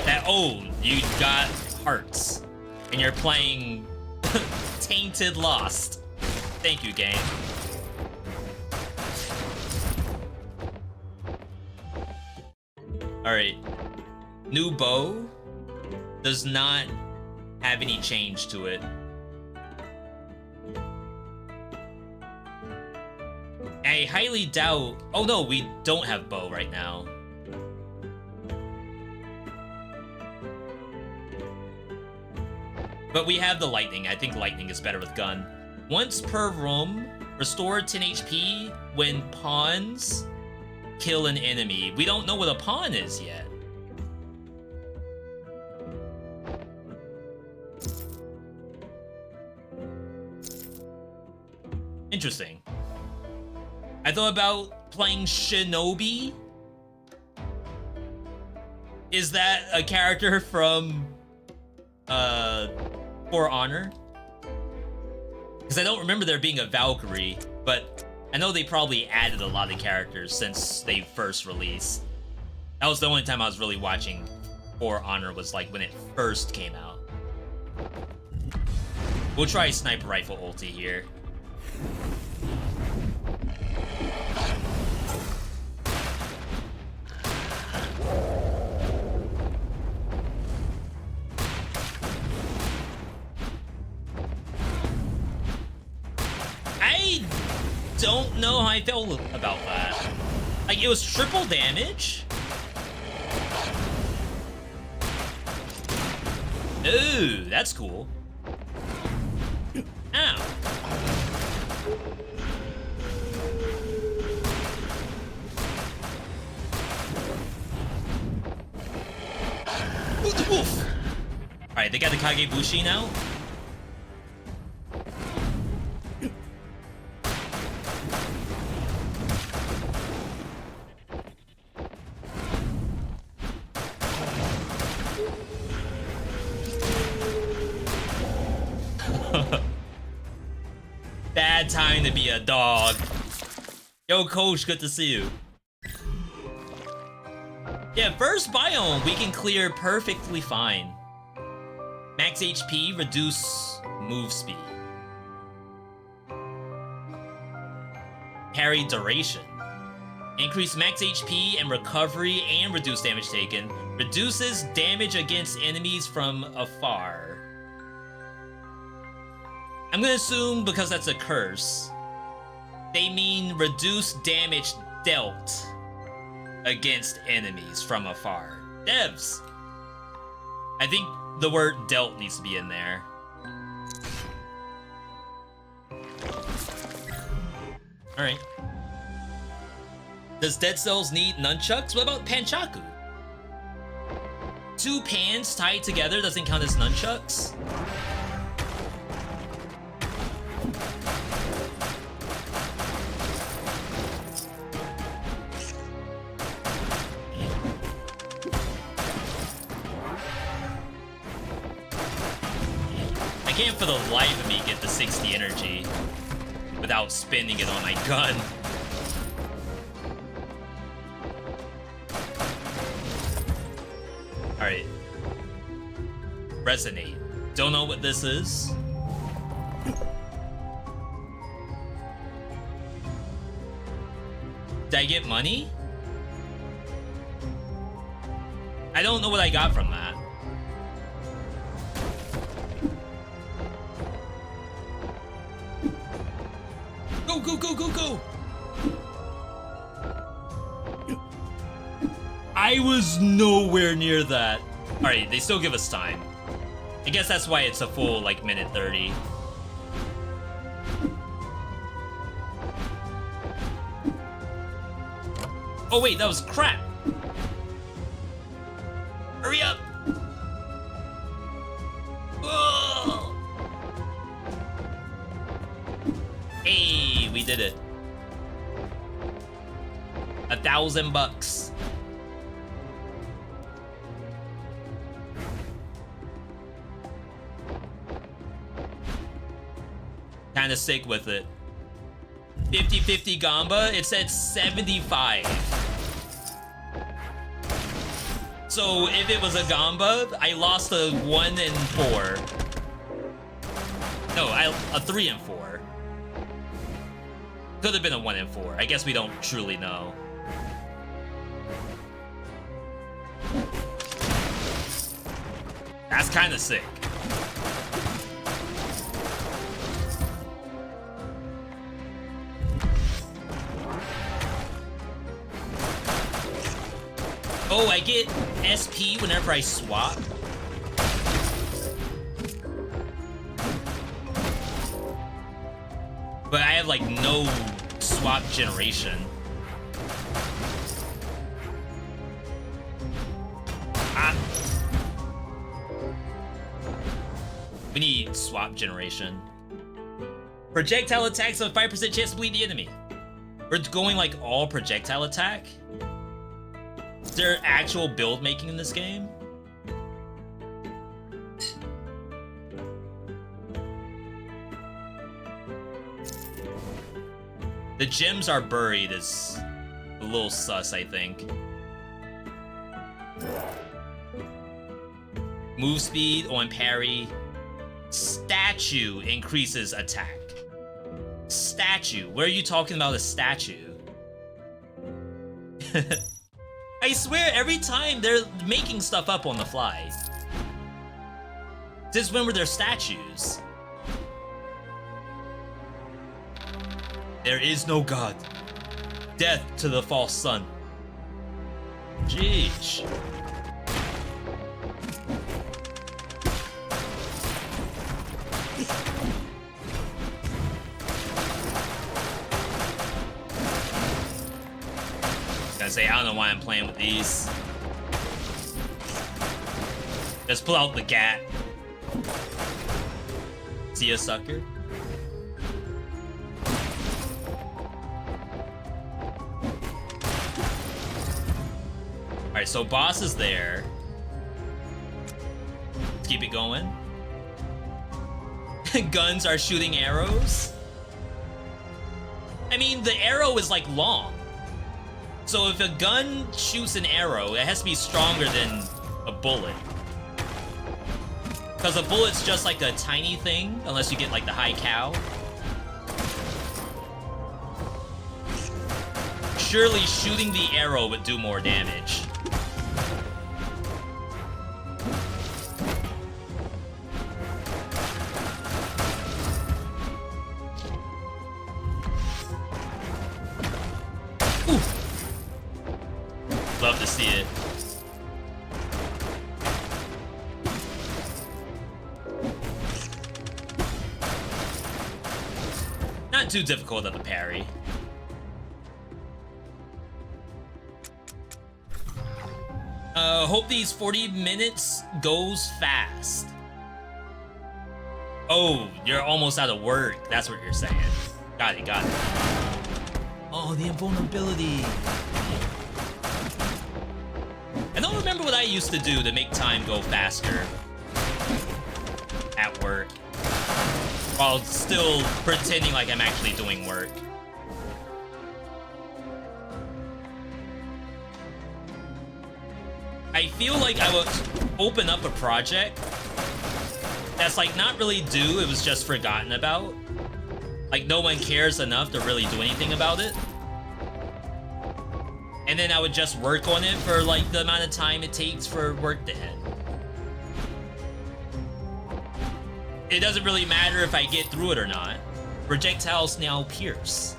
That, oh, you got hearts. And you're playing Tainted Lost. Thank you, game. Alright. New bow does not have any change to it. I highly doubt... Oh no, we don't have bow right now. But we have the lightning. I think lightning is better with gun. Once per room, restore 10 HP when pawns kill an enemy. We don't know what a pawn is yet. Interesting. I thought about playing Shinobi. Is that a character from For Honor? Because I don't remember there being a Valkyrie, but I know they probably added a lot of characters since they first released. That was the only time I was really watching For Honor, was like when it first came out. We'll try sniper rifle ulti here. I don't know how I felt about that. Like, it was triple damage? Ooh, that's cool. Ow. Woof. Alright, they got the Kagebushi now? Bad time to be a dog. Yo, coach, good to see you. Yeah, first biome we can clear perfectly fine. Max HP, reduce move speed. Parry duration. Increase max HP and recovery and reduce damage taken. Reduces damage against enemies from afar. I'm gonna assume, because that's a curse, they mean reduce damage dealt against enemies from afar. Devs! I think the word dealt needs to be in there. Alright. Does Dead Cells need nunchucks? What about Panchaku? Two pans tied together doesn't count as nunchucks? I can't for the life of me get the 60 energy without spending it on my gun. Alright. Resonate. Don't know what this is. Did I get money? I don't know what I got from that. Go, go, go, go, go! I was nowhere near that. Alright, they still give us time. I guess that's why it's a full, like, minute 30. Oh wait, that was crap! Hurry up! Whoa! Hey, we did it. $1,000. Kinda sick with it. 50-50 Gamba, it said 75. So if it was a Gamba, I lost a 1 and 4. No, a 3 and 4. Could have been a 1 and 4. I guess we don't truly know. That's kind of sick. Oh, I get SP whenever I swap. But I have like no swap generation. Ah. We need swap generation. Projectile attacks have a 5% chance to bleed the enemy. We're going like all projectile attack. there actual build making in this game? The gems are buried is a little sus, I think. Move speed on parry. Statue increases attack. Statue? Where are you talking about a statue? I swear every time they're making stuff up on the fly. Since when were there statues? There is no God. Death to the false sun. Jeez. Gotta say, I don't know why I'm playing with these. Just pull out the gat. See ya, sucker. Alright, so boss is there. Let's keep it going. Guns are shooting arrows. I mean, the arrow is like long. So if a gun shoots an arrow, it has to be stronger than a bullet. Because a bullet's just like a tiny thing, unless you get like the high cow. Surely shooting the arrow would do more damage. Love to see it. Not too difficult at the parry. Hope these 40 minutes goes fast. Oh, you're almost out of work. That's what you're saying. Got it, got it. Oh, the invulnerability. I don't remember what I used to do to make time go faster at work while still pretending like I'm actually doing work. I feel like I would open up a project that's like not really due, it was just forgotten about. Like no one cares enough to really do anything about it. And then I would just work on it for like the amount of time it takes for work to end. It doesn't really matter if I get through it or not. Projectiles now pierce.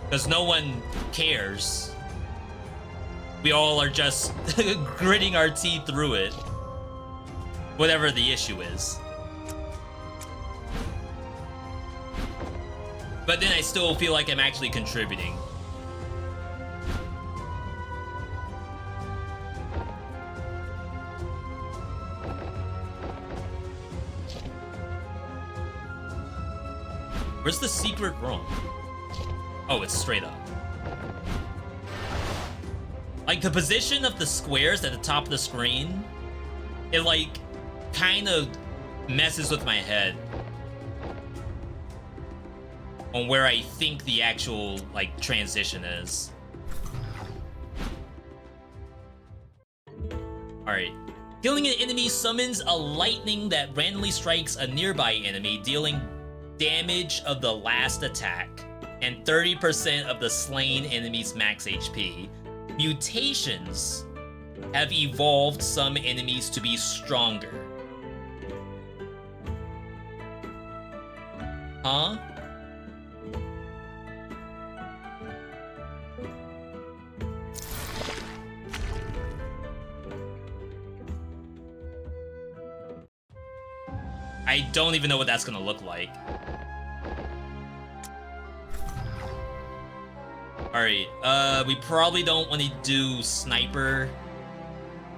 Because no one cares. We all are just gritting our teeth through it. Whatever the issue is. But then I still feel like I'm actually contributing. Where's the secret room? Oh, it's straight up. Like, the position of the squares at the top of the screen, it, like, kind of messes with my head on where I think the actual, like, transition is. Alright. Killing an enemy summons a lightning that randomly strikes a nearby enemy, dealing damage of the last attack and 30% of the slain enemy's max HP. Mutations have evolved some enemies to be stronger. Huh? I don't even know what that's gonna look like. Alright, we probably don't want to do sniper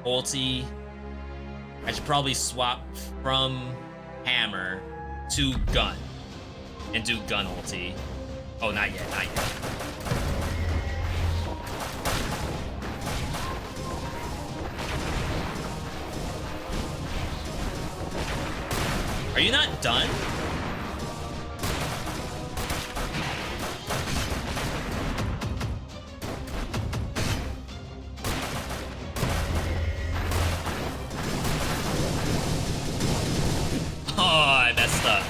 ulti. I should probably swap from hammer to gun and do gun ulti. Oh, not yet, not yet. Are you not done? Oh, I messed up.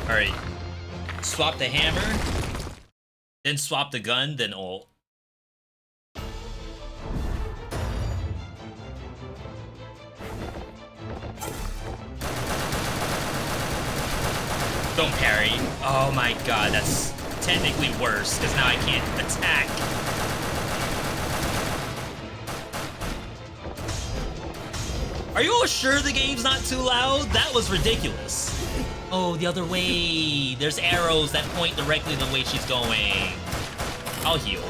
Alright. Swap the hammer. Then swap the gun, then ult. Don't parry. Oh my god, that's technically worse, because now I can't attack. Are you all sure the game's not too loud? That was ridiculous. Oh, the other way. There's arrows that point directly the way she's going. I'll heal.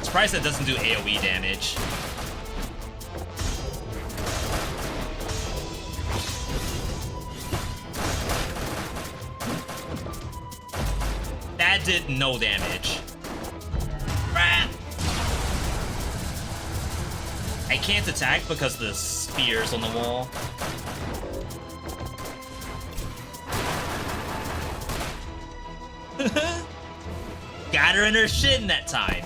Surprised that doesn't do AoE damage. That did no damage. Ah! I can't attack because the spear's on the wall. Got her in her shin that time.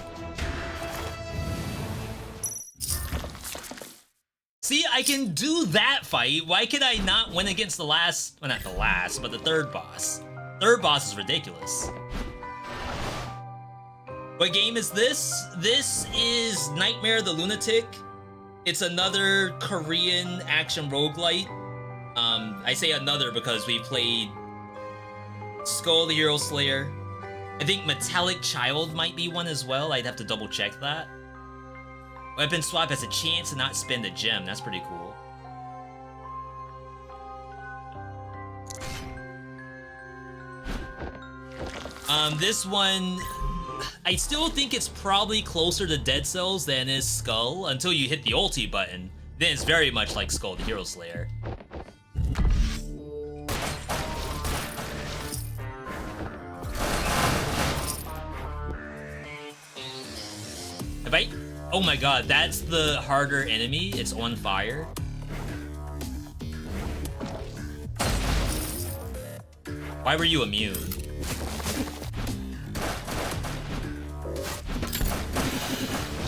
See, I can do that fight. Why could I not win against the last, well, not the last, but the third boss? Third boss is ridiculous. What game is this? This is Nightmare the Lunatic. It's another Korean action roguelite. I say another because we played Skull the Hero Slayer. I think Metallic Child might be one as well. I'd have to double check that. Weapon swap has a chance to not spend a gem. That's pretty cool. This one, I still think it's probably closer to Dead Cells than is Skull until you hit the ulti button. Then it's very much like Skull the Hero Slayer. If I... Oh my god, that's the harder enemy. It's on fire. Why were you immune?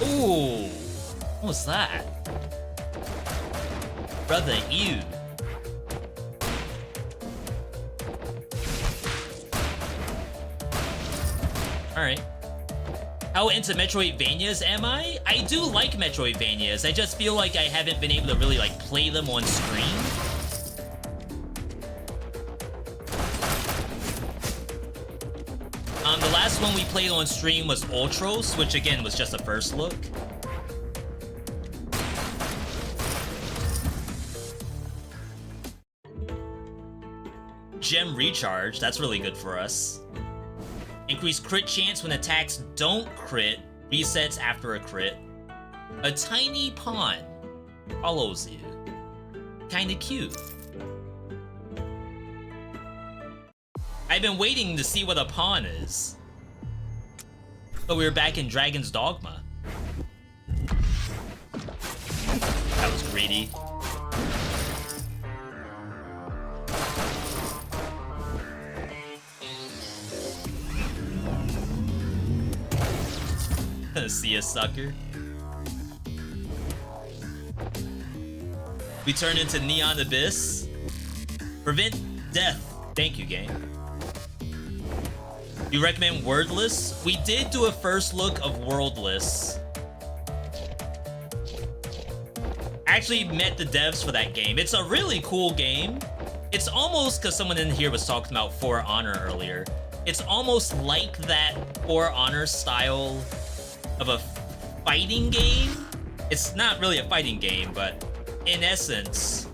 Ooh, what was that? Brother, you. Alright. How into Metroidvanias am I? I do like Metroidvanias. I just feel like I haven't been able to really like play them on screen. The last one we played on stream was Ultros, which again was just a first look. Gem recharge, that's really good for us. Increase crit chance when attacks don't crit, resets after a crit. A tiny pawn follows you. Kinda cute. I've been waiting to see what a pawn is. But we were back in Dragon's Dogma. That was greedy. See a sucker. We turn into Neon Abyss. Prevent death. Thank you, game. You recommend Wordless? We did do a first look of Worldless. Actually met the devs for that game. It's a really cool game. It's almost, because someone in here was talking about For Honor earlier, it's almost like that For Honor style of a fighting game. It's not really a fighting game, but in essence,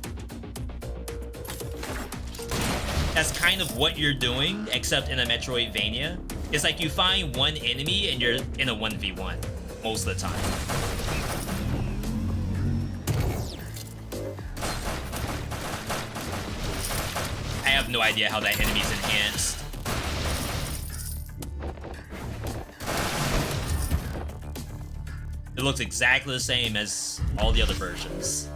that's kind of what you're doing, except in a Metroidvania. It's like you find one enemy and you're in a 1v1 most of the time. I have no idea how that enemy's enhanced. It looks exactly the same as all the other versions.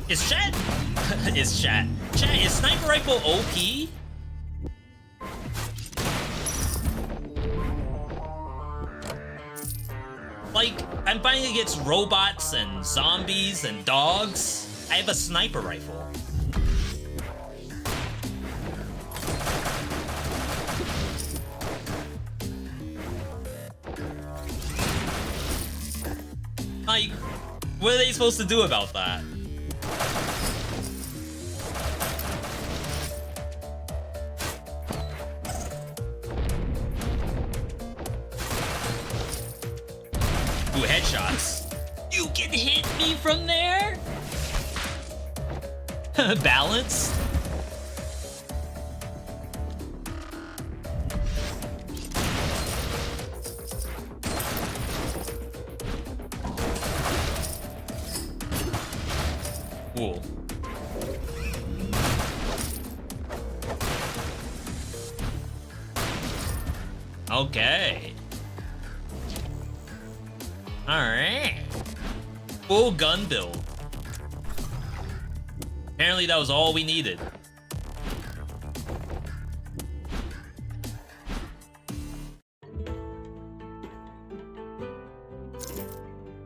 Is chat? Is chat? Chat, is sniper rifle OP? Like, I'm fighting against robots and zombies and dogs. I have a sniper rifle. Like, what are they supposed to do about that? Ooh, headshots. You can hit me from there? Balance? Cool. Okay. Alright. Full gun build. Apparently that was all we needed.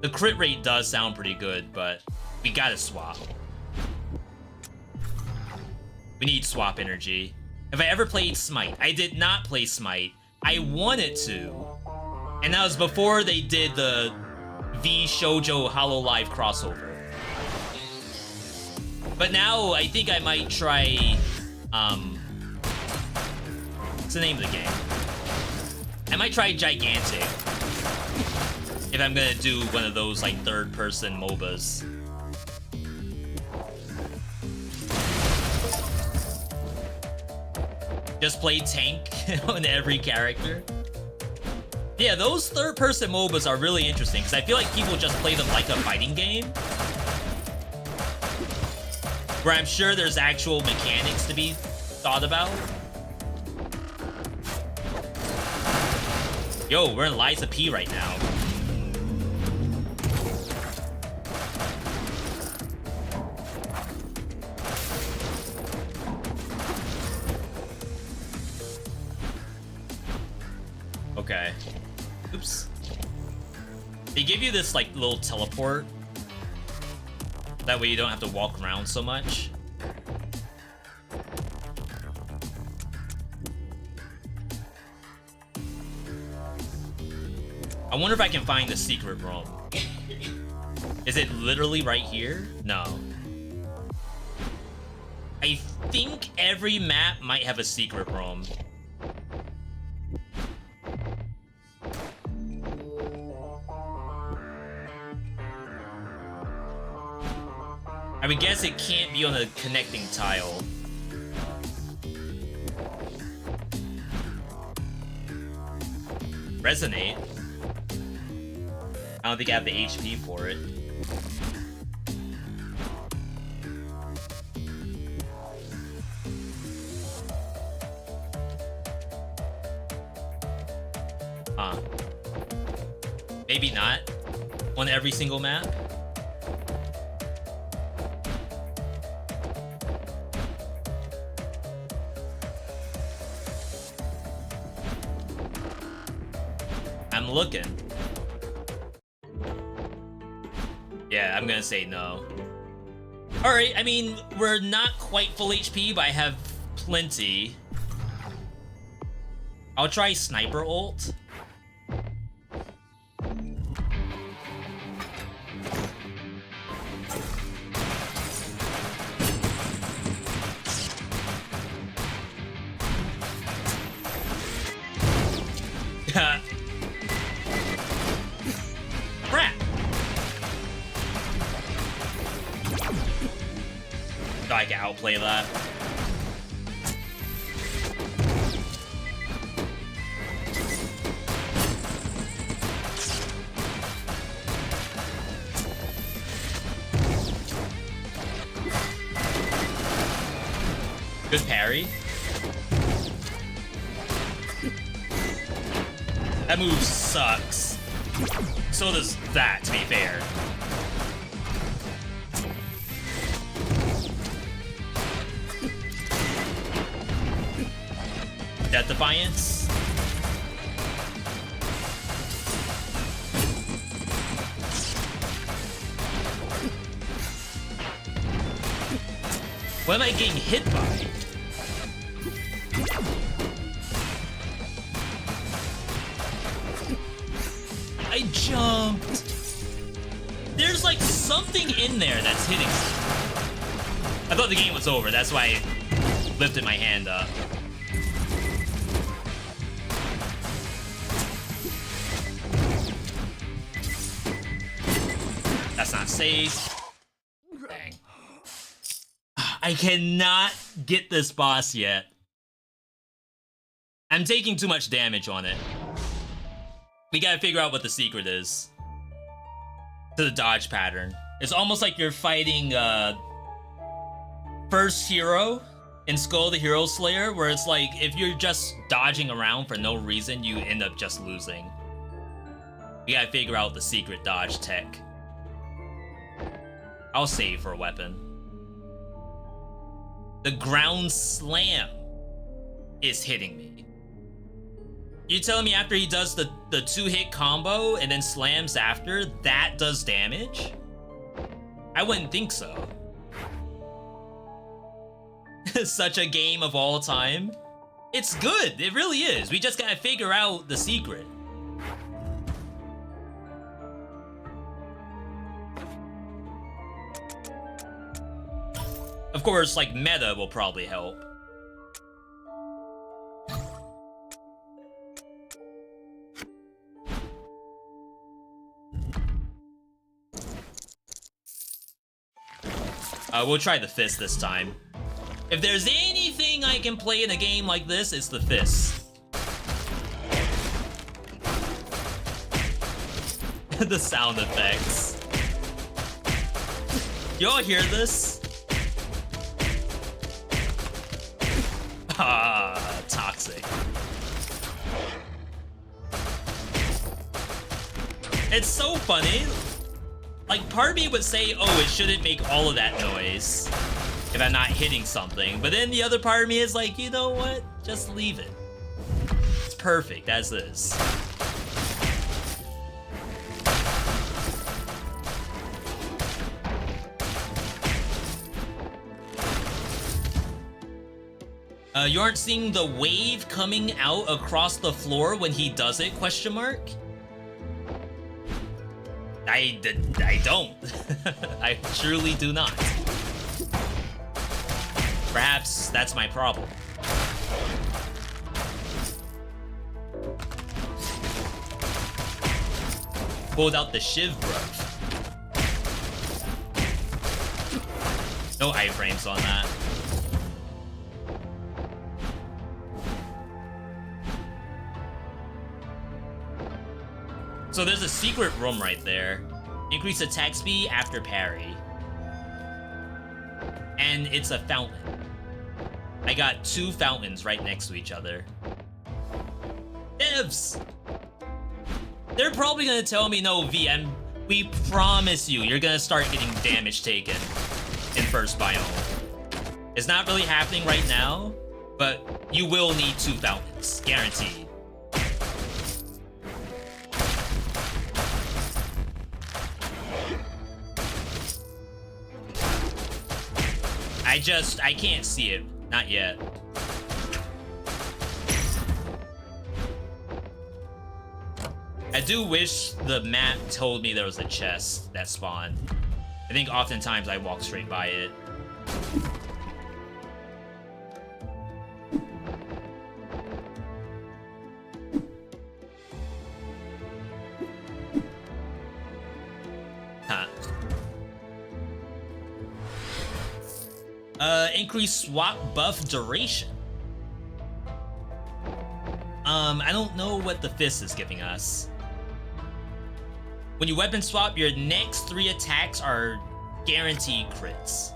The crit rate does sound pretty good, but we gotta swap. We need swap energy. Have I ever played Smite? I did not play Smite. I wanted to. And that was before they did the V-Shoujo Hololive crossover. But now I think I might try, what's the name of the game? I might try Gigantic. If I'm gonna do one of those like third-person MOBAs. Just play tank on every character. Yeah, those third-person MOBAs are really interesting because I feel like people just play them like a fighting game. Where I'm sure there's actual mechanics to be thought about. Yo, we're in Liza P right now. Okay. Oops. They give you this like little teleport. That way you don't have to walk around so much. I wonder if I can find the secret room. Is it literally right here? No. I think every map might have a secret room. I would guess it can't be on a connecting tile. Resonate? I don't think I have the HP for it. Huh. Maybe not. On every single map? I'm looking. Yeah, I'm gonna say no. Alright, I mean, we're not quite full HP, but I have plenty. I'll try Sniper Ult. don't play that. Good parry. That move sucks. So does that, to be fair. Death Defiance. What am I getting hit by? I jumped. There's like something in there that's hitting me. I thought the game was over. That's why I lifted my hand up. That's not safe. Dang. I cannot get this boss yet. I'm taking too much damage on it. We gotta figure out what the secret is to the dodge pattern. It's almost like you're fighting first hero in Skull the Hero Slayer, where it's like if you're just dodging around for no reason, you end up just losing. We gotta figure out the secret dodge tech. I'll save for a weapon. The ground slam is hitting me. You telling me after he does the 2-hit combo and then slams after, that does damage? I wouldn't think so. Such a game of all time. It's good, it really is. We just gotta figure out the secret. Of course, like, meta will probably help. We'll try the fist this time. If there's anything I can play in a game like this, it's the fist. The sound effects. Y'all hear this? Ah, toxic. It's so funny. Like, part of me would say, oh, it shouldn't make all of that noise if I'm not hitting something. But then the other part of me is like, you know what? Just leave it. It's perfect as is. You aren't seeing the wave coming out across the floor when he does it, question mark? I don't. I truly do not. Perhaps that's my problem. Pulled out the Shiv brush. No iframes on that. So there's a secret room right there. Increase attack speed after parry. And it's a fountain. I got 2 fountains right next to each other. Devs! They're probably gonna tell me, no, V, we promise you, you're gonna start getting damage taken in first biome. It's not really happening right now, but you will need 2 fountains, guaranteed. I can't see it. Not yet. I do wish the map told me there was a chest that spawned. I think oftentimes I walk straight by it. increased swap buff duration. I don't know what the fist is giving us. When you weapon swap, your next 3 attacks are guaranteed crits.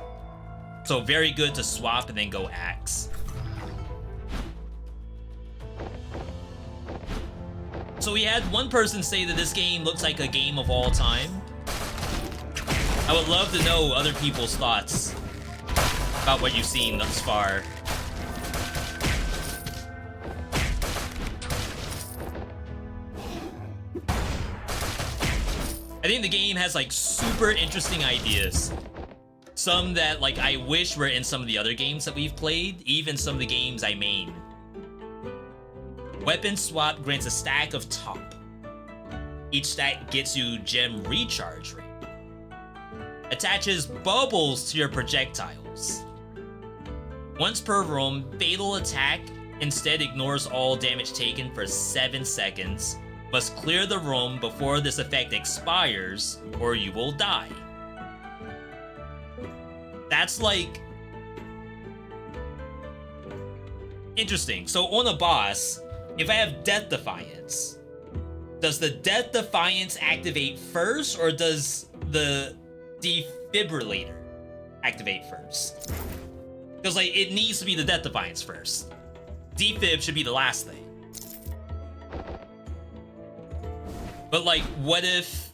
So very good to swap and then go axe. So we had one person say that this game looks like a game of all time. I would love to know other people's thoughts about what you've seen thus far. I think the game has like super interesting ideas. Some that like I wish were in some of the other games that we've played, even some of the games I main. Weapon swap grants a stack of top. Each stack gets you gem recharge rate. Attaches bubbles to your projectiles. Once per room, fatal attack instead ignores all damage taken for 7 seconds. Must clear the room before this effect expires, or you will die. That's like... interesting. So on a boss, if I have Death Defiance, does the Death Defiance activate first, or does the defibrillator activate first? Because like it needs to be the Death Defiance first. Defib should be the last thing. But like, what if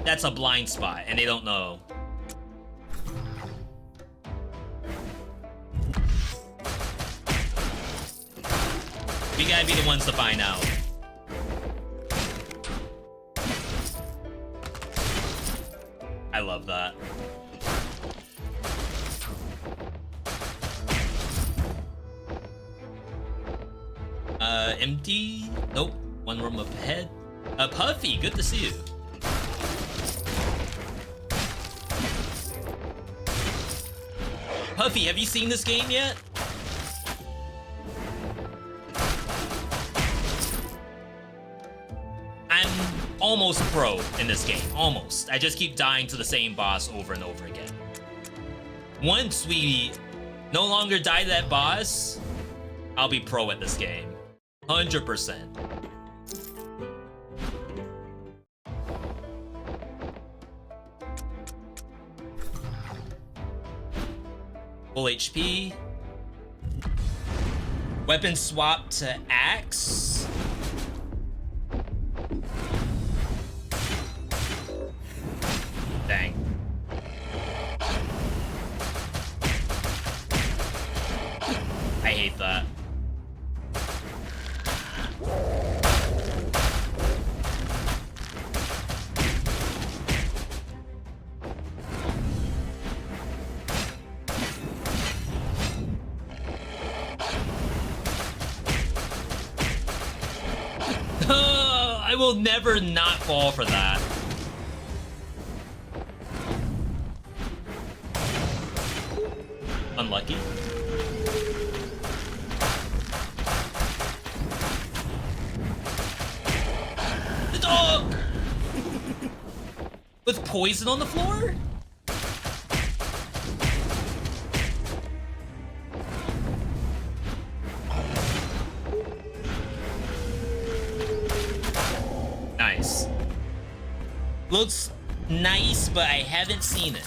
that's a blind spot and they don't know? We gotta be the ones to find out. I love that. Empty? Nope. One room up ahead. Puffy, good to see you. Puffy, have you seen this game yet? I'm almost pro in this game, almost. I just keep dying to the same boss over and over again. Once we no longer die to that boss, I'll be pro at this game. 100%. Full HP. Weapon swap to axe. Dang. I hate that. I will never not fall for that. Unlucky. The dog! With poison on the floor? Nice. Looks nice, but I haven't seen it.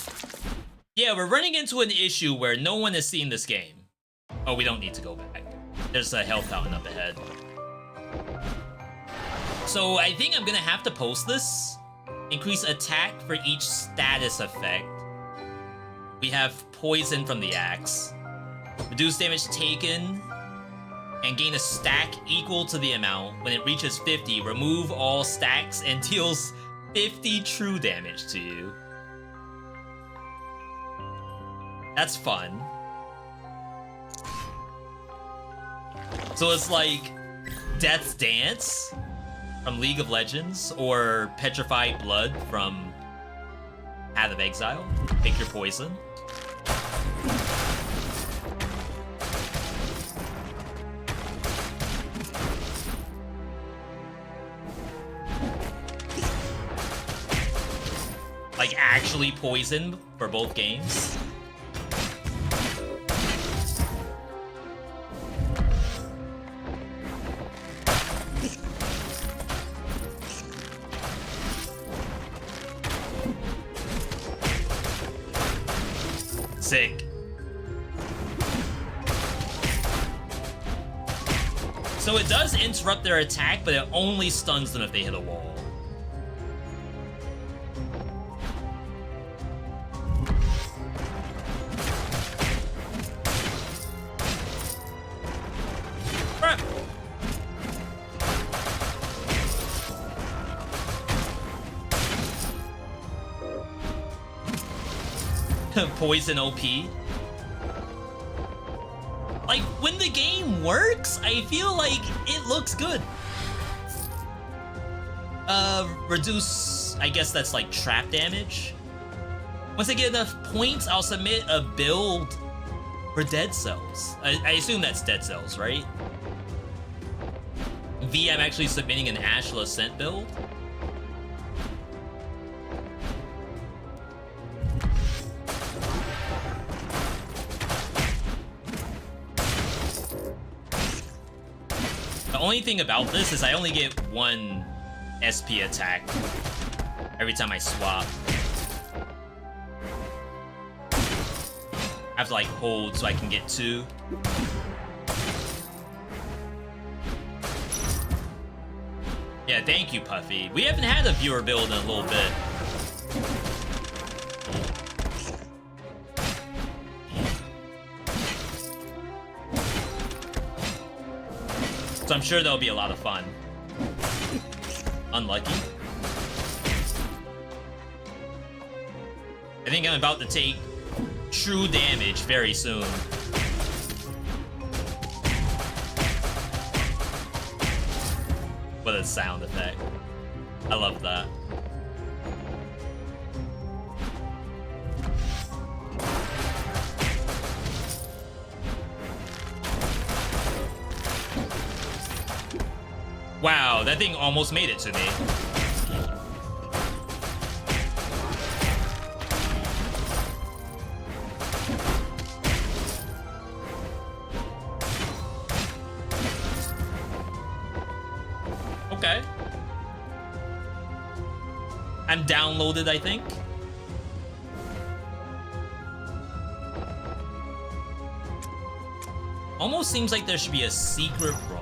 Yeah, we're running into an issue where no one has seen this game. Oh, we don't need to go back. There's a health fountain up ahead. So I think I'm gonna have to post this. Increase attack for each status effect. We have poison from the axe. Reduce damage taken. And gain a stack equal to the amount. When it reaches 50, remove all stacks and deals 50 true damage to you. That's fun. So it's like Death's Dance from League of Legends or Petrified Blood from Path of Exile. Pick your poison. Like actually poison for both games. Sick. So it does interrupt their attack, but it only stuns them if they hit a wall. Poison OP. Like, when the game works, I feel like it looks good. Reduce, I guess that's like trap damage. Once I get enough points, I'll submit a build for dead cells. I assume that's dead cells, right? V, I'm actually submitting an Astral Ascent build. The only thing about this is I only get one SP attack every time I swap. I have to like hold so I can get 2. Yeah, thank you, Puffy. We haven't had a viewer build in a little bit. So I'm sure that'll be a lot of fun. Unlucky. I think I'm about to take true damage very soon. What a sound effect. I love that. Wow, that thing almost made it to me. Okay. I'm downloaded, I think. Almost seems like there should be a secret room.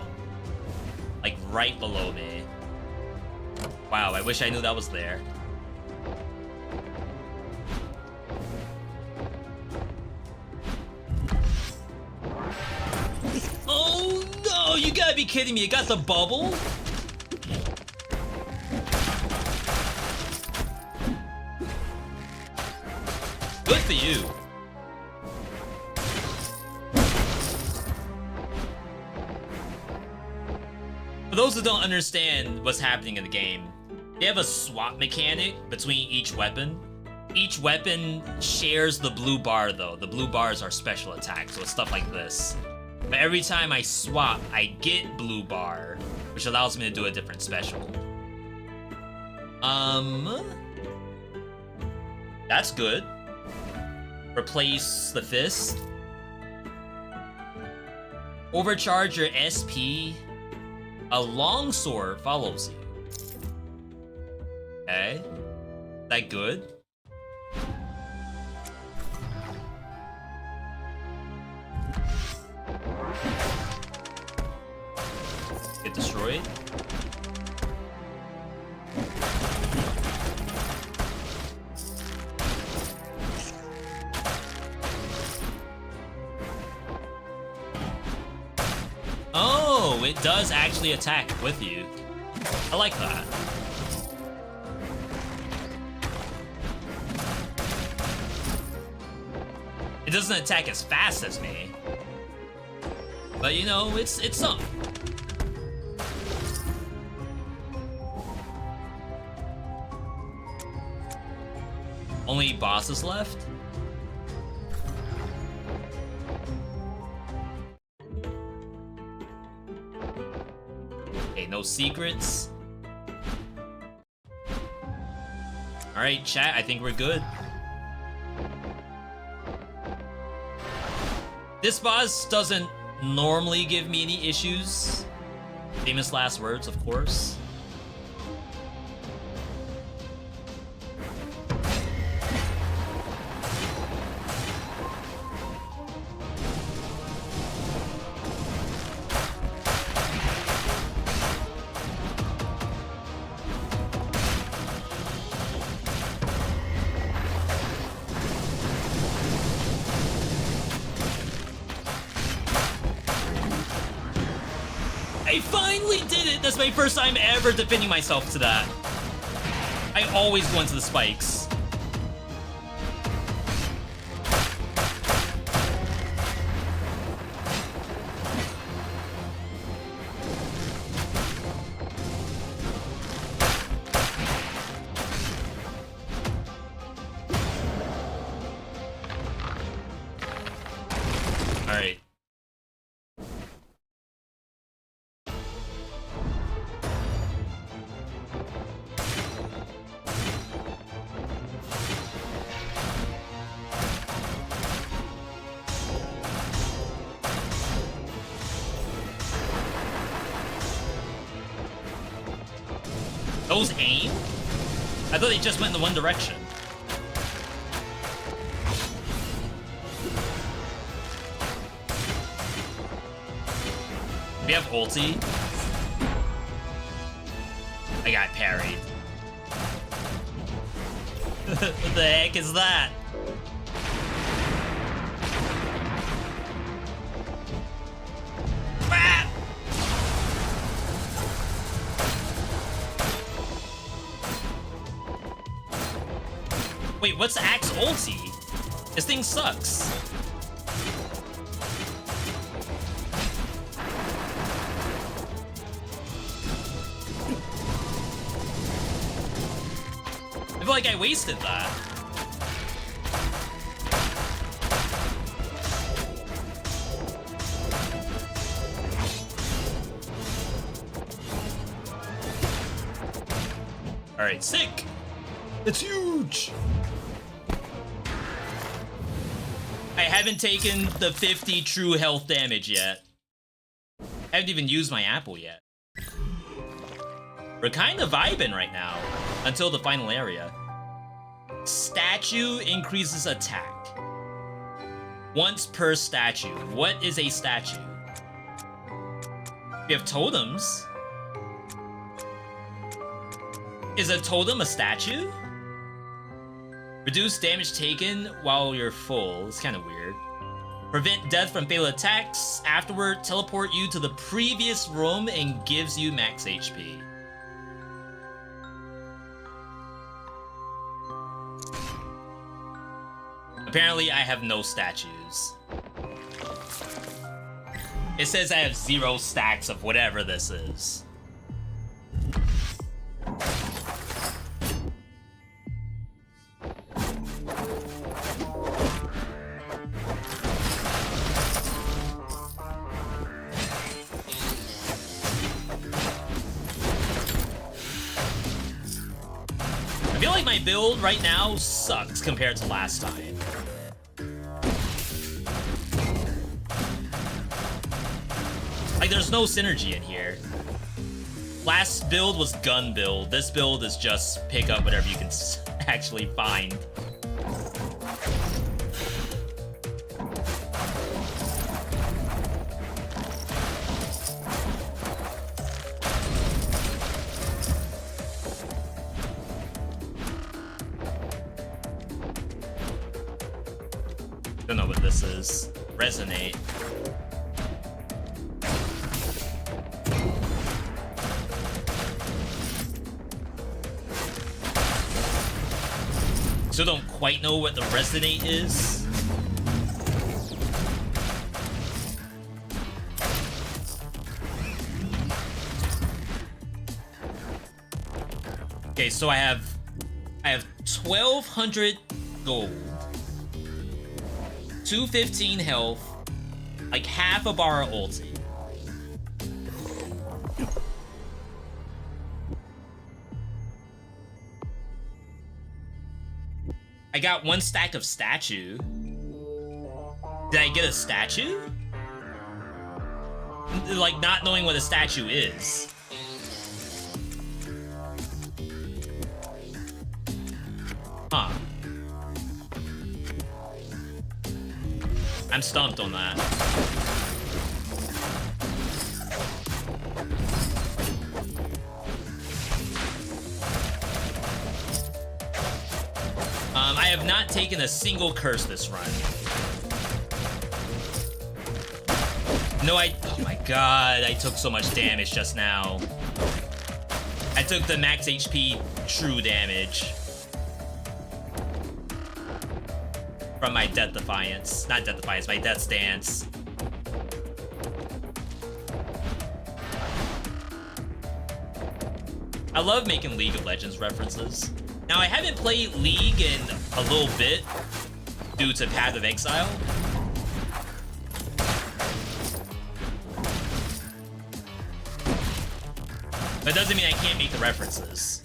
Like right below me. Wow, I wish I knew that was there. Oh no, you gotta be kidding me. It got the bubble? Good for you. For those who don't understand what's happening in the game, they have a swap mechanic between each weapon. Each weapon shares the blue bar though. The blue bars are special attacks, so it's stuff like this. But every time I swap, I get blue bar, which allows me to do a different special. That's good. Replace the fist. Overcharge your SP. A longsword follows you. Okay. Is that good? Get destroyed. Oh, it does actually attack with you. I like that. It doesn't attack as fast as me. But you know, it's something. Only bosses left? Okay, no secrets. Alright, chat, I think we're good. This boss doesn't normally give me any issues. Famous last words, of course. I finally did it! That's my first time ever defending myself to that. I always go into the spikes. Alright. Those aim? I thought they just went in the one direction. We have ulti. I got parried. What the heck is that? Ah! Wait, what's Axe ulti? This thing sucks. I feel like I wasted that. Alright, sick! It's huge! I haven't taken the 50 true health damage yet. I haven't even used my apple yet. We're kind of vibing right now, until the final area. Statue increases attack. Once per statue. What is a statue? We have totems. Is a totem a statue? Reduce damage taken while you're full. It's kind of weird. Prevent death from fatal attacks. Afterward, teleport you to the previous room and gives you max HP. Apparently, I have no statues. It says I have 0 stacks of whatever this is. I feel like my build right now sucks compared to last time. Like, there's no synergy in here. Last build was gun build. This build is just pick up whatever you can actually find. Don't know what this is. Resonate. Still don't quite know what the resonate is. Okay, so I have 1,200 gold, 215 health, like half a bar of ulti. I got 1 stack of statue. Did I get a statue? Like, not knowing what a statue is. Huh. I'm stumped on that. I have not taken a single curse this run. No, oh my god, I took so much damage just now. I took the max HP true damage from my Death Defiance. Not Death Defiance, my Death Stance. I love making League of Legends references. Now, I haven't played League in a little bit due to Path of Exile. That doesn't mean I can't make the references.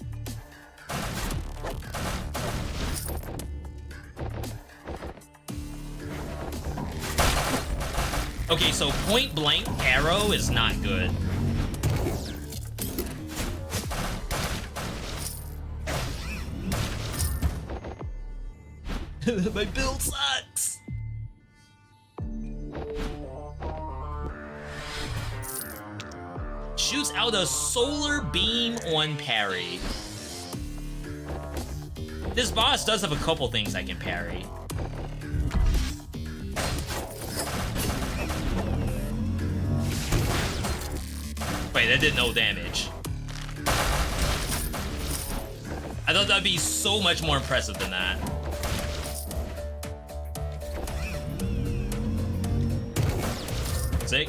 Okay, so point blank arrow is not good. My build sucks. Shoots out a solar beam on parry. This boss does have a couple things I can parry. Wait, that did no damage. I thought that'd be so much more impressive than that. See?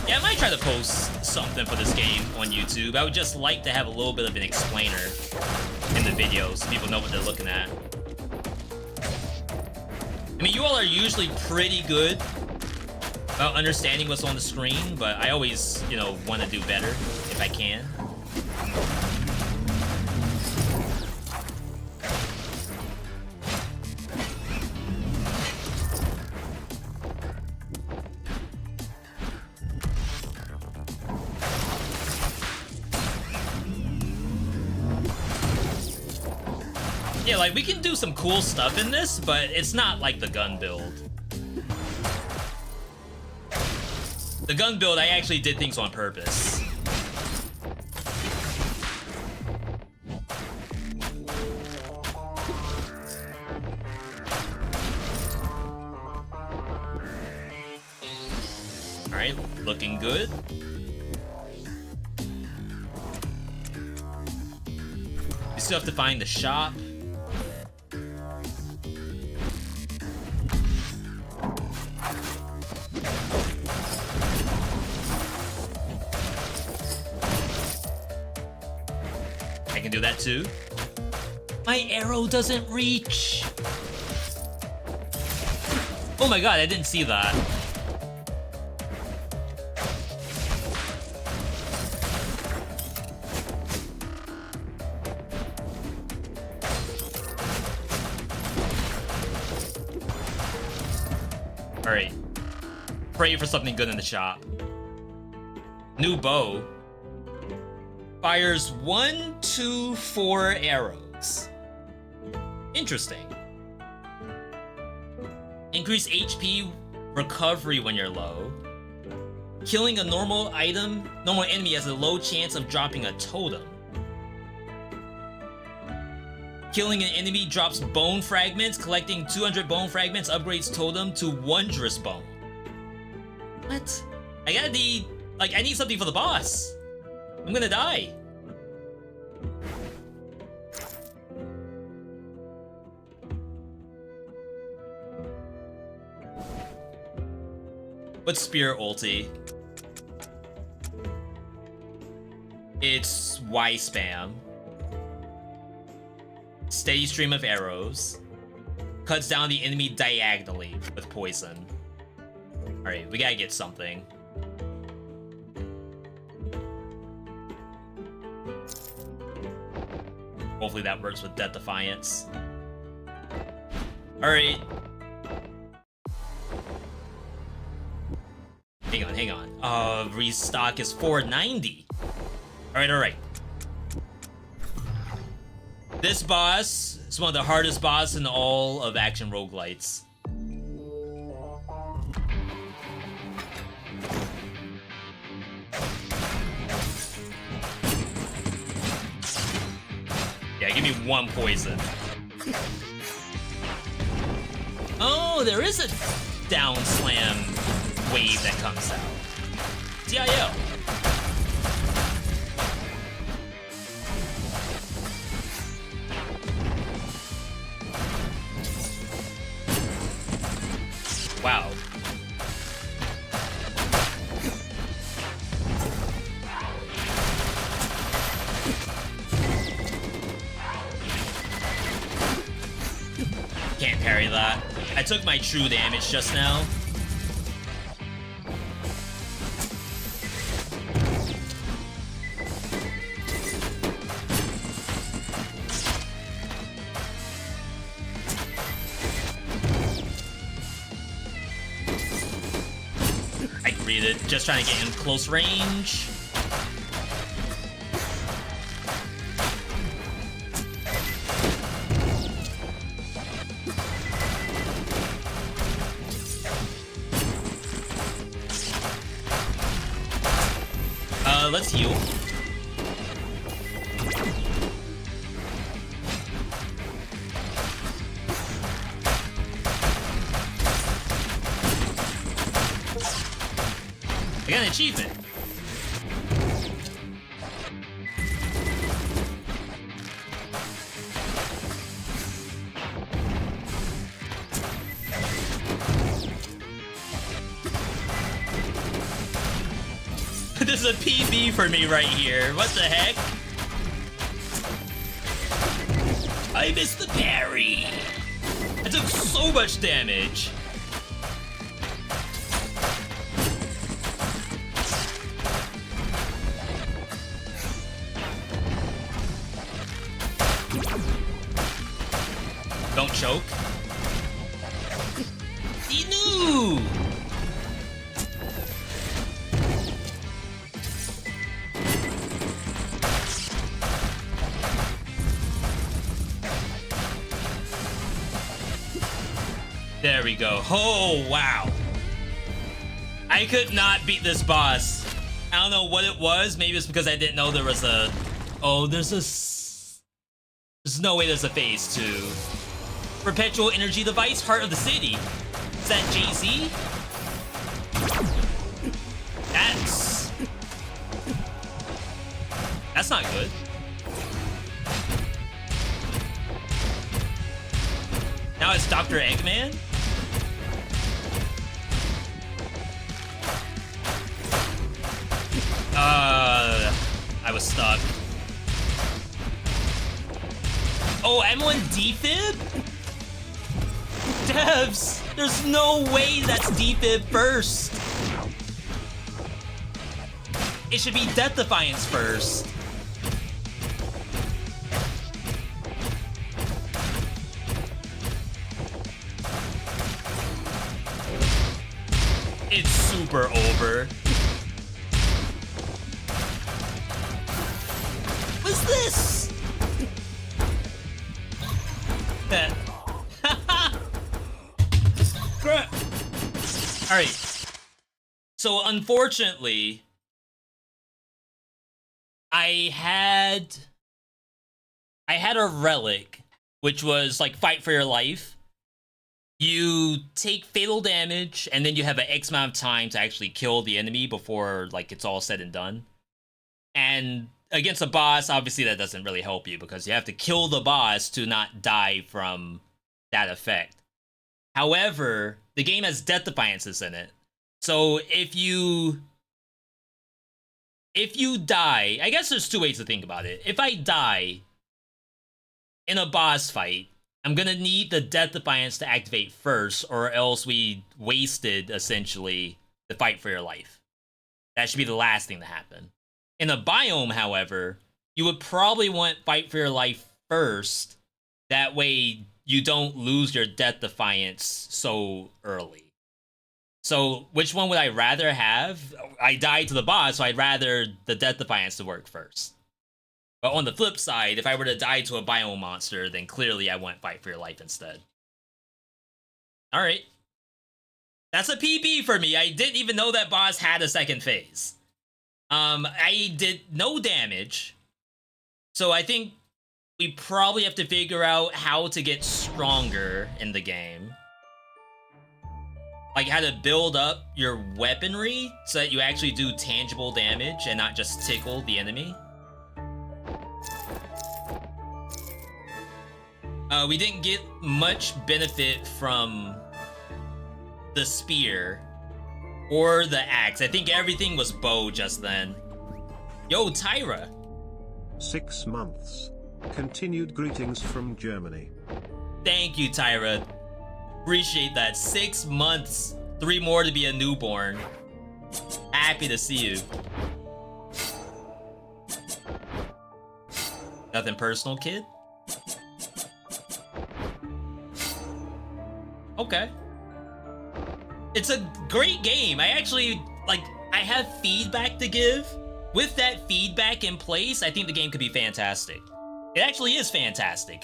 Yeah, I might try to post something for this game on YouTube. I would just like to have a little bit of an explainer in the video so people know what they're looking at. I mean, you all are usually pretty good about understanding what's on the screen, but I always, you know, want to do better if I can. Yeah, like, we can do some cool stuff in this, but it's not like the gun build. The gun build, I actually did things on purpose. Alright, looking good. We still have to find the shop. I can do that too. My arrow doesn't reach. Oh my god, I didn't see that. Alright. Pray for something good in the shop. New bow. Fires 1, 2, 4 arrows. Interesting. Increase HP recovery when you're low. Killing a normal enemy has a low chance of dropping a totem. Killing an enemy drops bone fragments. Collecting 200 bone fragments upgrades totem to wondrous bone. What? I need something for the boss. I'm gonna die. What's spear ulti? It's Y spam. Steady stream of arrows. Cuts down the enemy diagonally with poison. Alright, we gotta get something. Hopefully that works with Death Defiance. Alright. Hang on. Restock is 490. Alright. This boss is one of the hardest bosses in all of action roguelites. Yeah, give me 1 poison. Oh, there is a down slam wave that comes out. TIL. Wow. Can't parry that. I took my true damage just now. I greeted, just trying to get in close range. Let's heal. I got an achievement. This is a PB for me right here. What the heck? I missed the parry. I took so much damage. Don't choke. Inu! There we go. Oh, wow. I could not beat this boss. I don't know what it was. Maybe it's because I didn't know there was a... Oh, there's no way there's a phase 2. Perpetual energy device, heart of the city. Is that Jay-Z? That's not good. Now it's Dr. Eggman? I was stuck. Oh, M1 defib? Devs, there's no way that's defib first. It should be Death Defiance first. It's super over. What's this? Alright. So unfortunately, I had a relic, which was like fight for your life. You take fatal damage, and then you have an X amount of time to actually kill the enemy before like it's all said and done. And against a boss, obviously that doesn't really help you because you have to kill the boss to not die from that effect. However, the game has Death Defiances in it. So if you die, I guess there's two ways to think about it. If I die in a boss fight, I'm gonna need the Death Defiance to activate first, or else we wasted, essentially, the fight for your life. That should be the last thing to happen. In a biome, however, you would probably want fight for your life first. That way, you don't lose your Death Defiance so early. So, which one would I rather have? I died to the boss, so I'd rather the Death Defiance to work first. But on the flip side, if I were to die to a biome monster, then clearly I want fight for your life instead. Alright. That's a PB for me. I didn't even know that boss had a second phase. I did no damage. So I think we probably have to figure out how to get stronger in the game. Like how to build up your weaponry so that you actually do tangible damage and not just tickle the enemy. We didn't get much benefit from the spear or the axe. I think everything was bow just then. Yo, Tyra. 6 months. Continued greetings from Germany. Thank you, Tyra. Appreciate that. 6 months. 3 more to be a newborn. Happy to see you. Nothing personal, kid? Okay. It's a great game. I actually, I have feedback to give. With that feedback in place, I think the game could be fantastic. It actually is fantastic.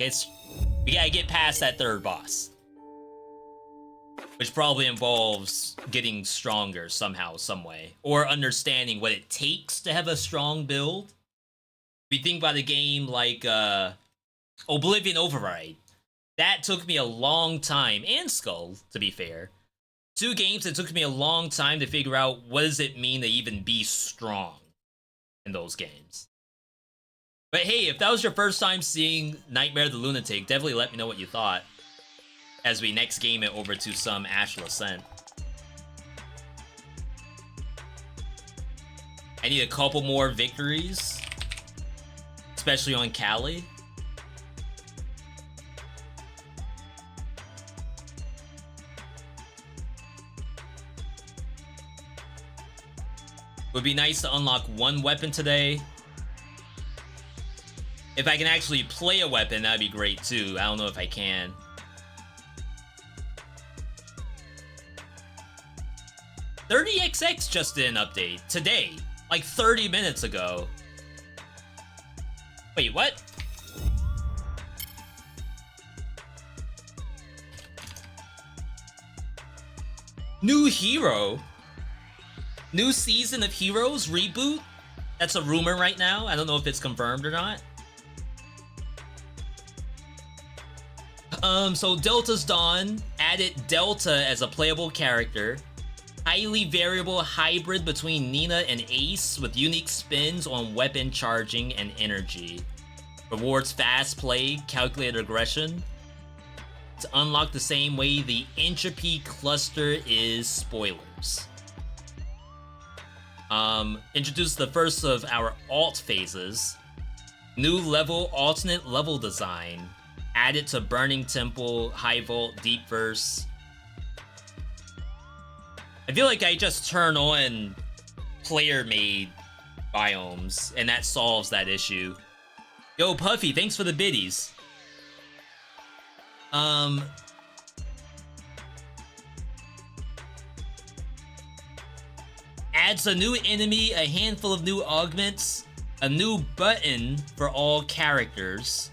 We gotta get past that 3rd boss. Which probably involves getting stronger somehow, some way. Or understanding what it takes to have a strong build. If you think about a game like Oblivion Override, that took me a long time, and Skull, to be fair. 2 games that took me a long time to figure out what does it mean to even be strong in those games. But hey, if that was your first time seeing Nightmare the Lunatic, definitely let me know what you thought as we next game it over to some Astral Ascent. I need a couple more victories, especially on Cali. Would be nice to unlock 1 weapon today. If I can actually play a weapon, that'd be great too. I don't know if I can. $30XX just did an update today, like 30 minutes ago. Wait, what? New hero? New season of Heroes reboot? That's a rumor right now. I don't know if it's confirmed or not. So Delta's Dawn added Delta as a playable character. Highly variable hybrid between Nina and Ace with unique spins on weapon charging and energy. Rewards fast play, calculated aggression. To unlock the same way the entropy cluster is spoilers. Introduce the first of our alt phases. New level, alternate level design. Added to Burning Temple, High Vault, Deep Verse. I feel like I just turn on player-made biomes, and that solves that issue. Yo, Puffy, thanks for the biddies. Adds a new enemy, a handful of new augments, a new button for all characters,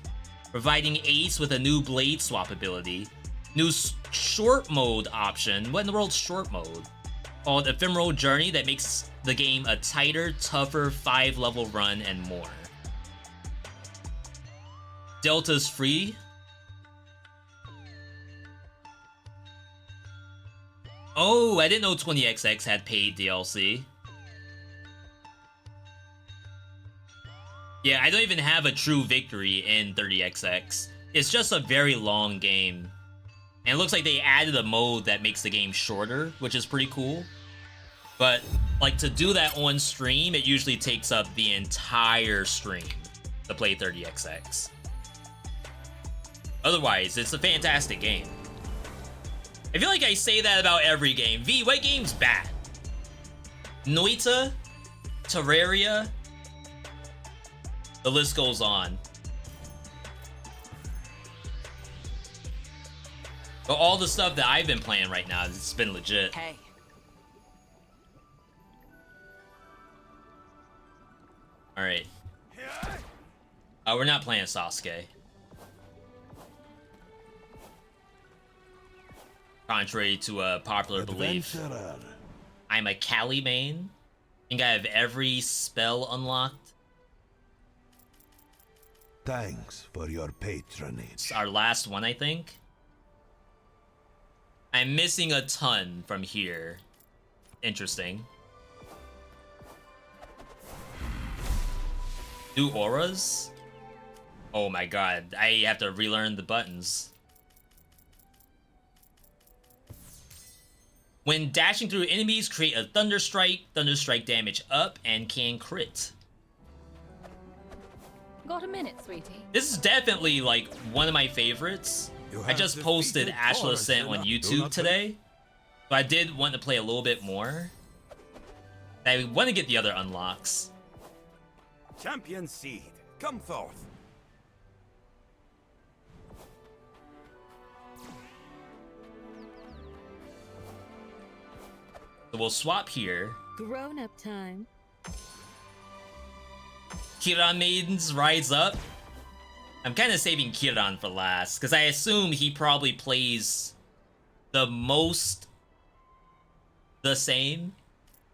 providing Ace with a new blade swap ability, new short mode option. What in the world's short mode? Called Ephemeral Journey that makes the game a tighter, tougher 5-level run and more. Delta's free. Oh, I didn't know 20XX had paid DLC. Yeah, I don't even have a true victory in 30XX. It's just a very long game. And it looks like they added a mode that makes the game shorter, which is pretty cool. But, like, to do that on stream, it usually takes up the entire stream to play 30XX. Otherwise, it's a fantastic game. I feel like I say that about every game. V, what game's bad? Noita? Terraria? The list goes on. But all the stuff that I've been playing right now, it's been legit. Hey. Alright. We're not playing Sasuke. Contrary to a popular belief, I'm a Kali main. I think I have every spell unlocked. Thanks for your patronage. It's our last one, I think. I'm missing a ton from here. Interesting. New auras? Oh my god, I have to relearn the buttons. When dashing through enemies, create a Thunder Strike. Thunder Strike damage up and can crit. Got a minute, sweetie? This is definitely like one of my favorites. I just posted Astral Ascent on YouTube today. So I did want to play a little bit more. I want to get the other unlocks. Champion Seed, come forth. So we'll swap here. Grown-up time. Kiran Maidens rise up. I'm kind of saving Kiran for last, because I assume he probably plays the most the same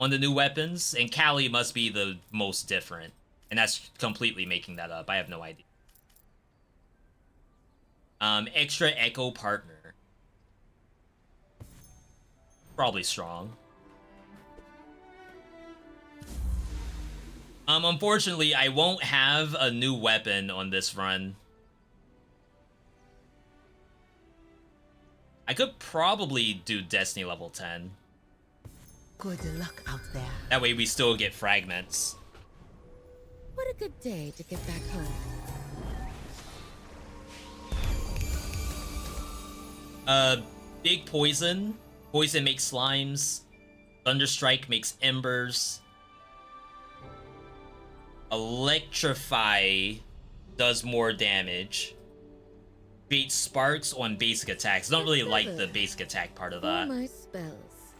on the new weapons, and Callie must be the most different. And that's completely making that up. I have no idea. Extra Echo Partner. Probably strong. Unfortunately, I won't have a new weapon on this run. I could probably do Destiny level 10. Good luck out there. That way we still get fragments. What a good day to get back home. Big Poison. Poison makes slimes. Thunderstrike makes embers. Electrify does more damage. Creates sparks on basic attacks. Don't really like the basic attack part of that. My spells.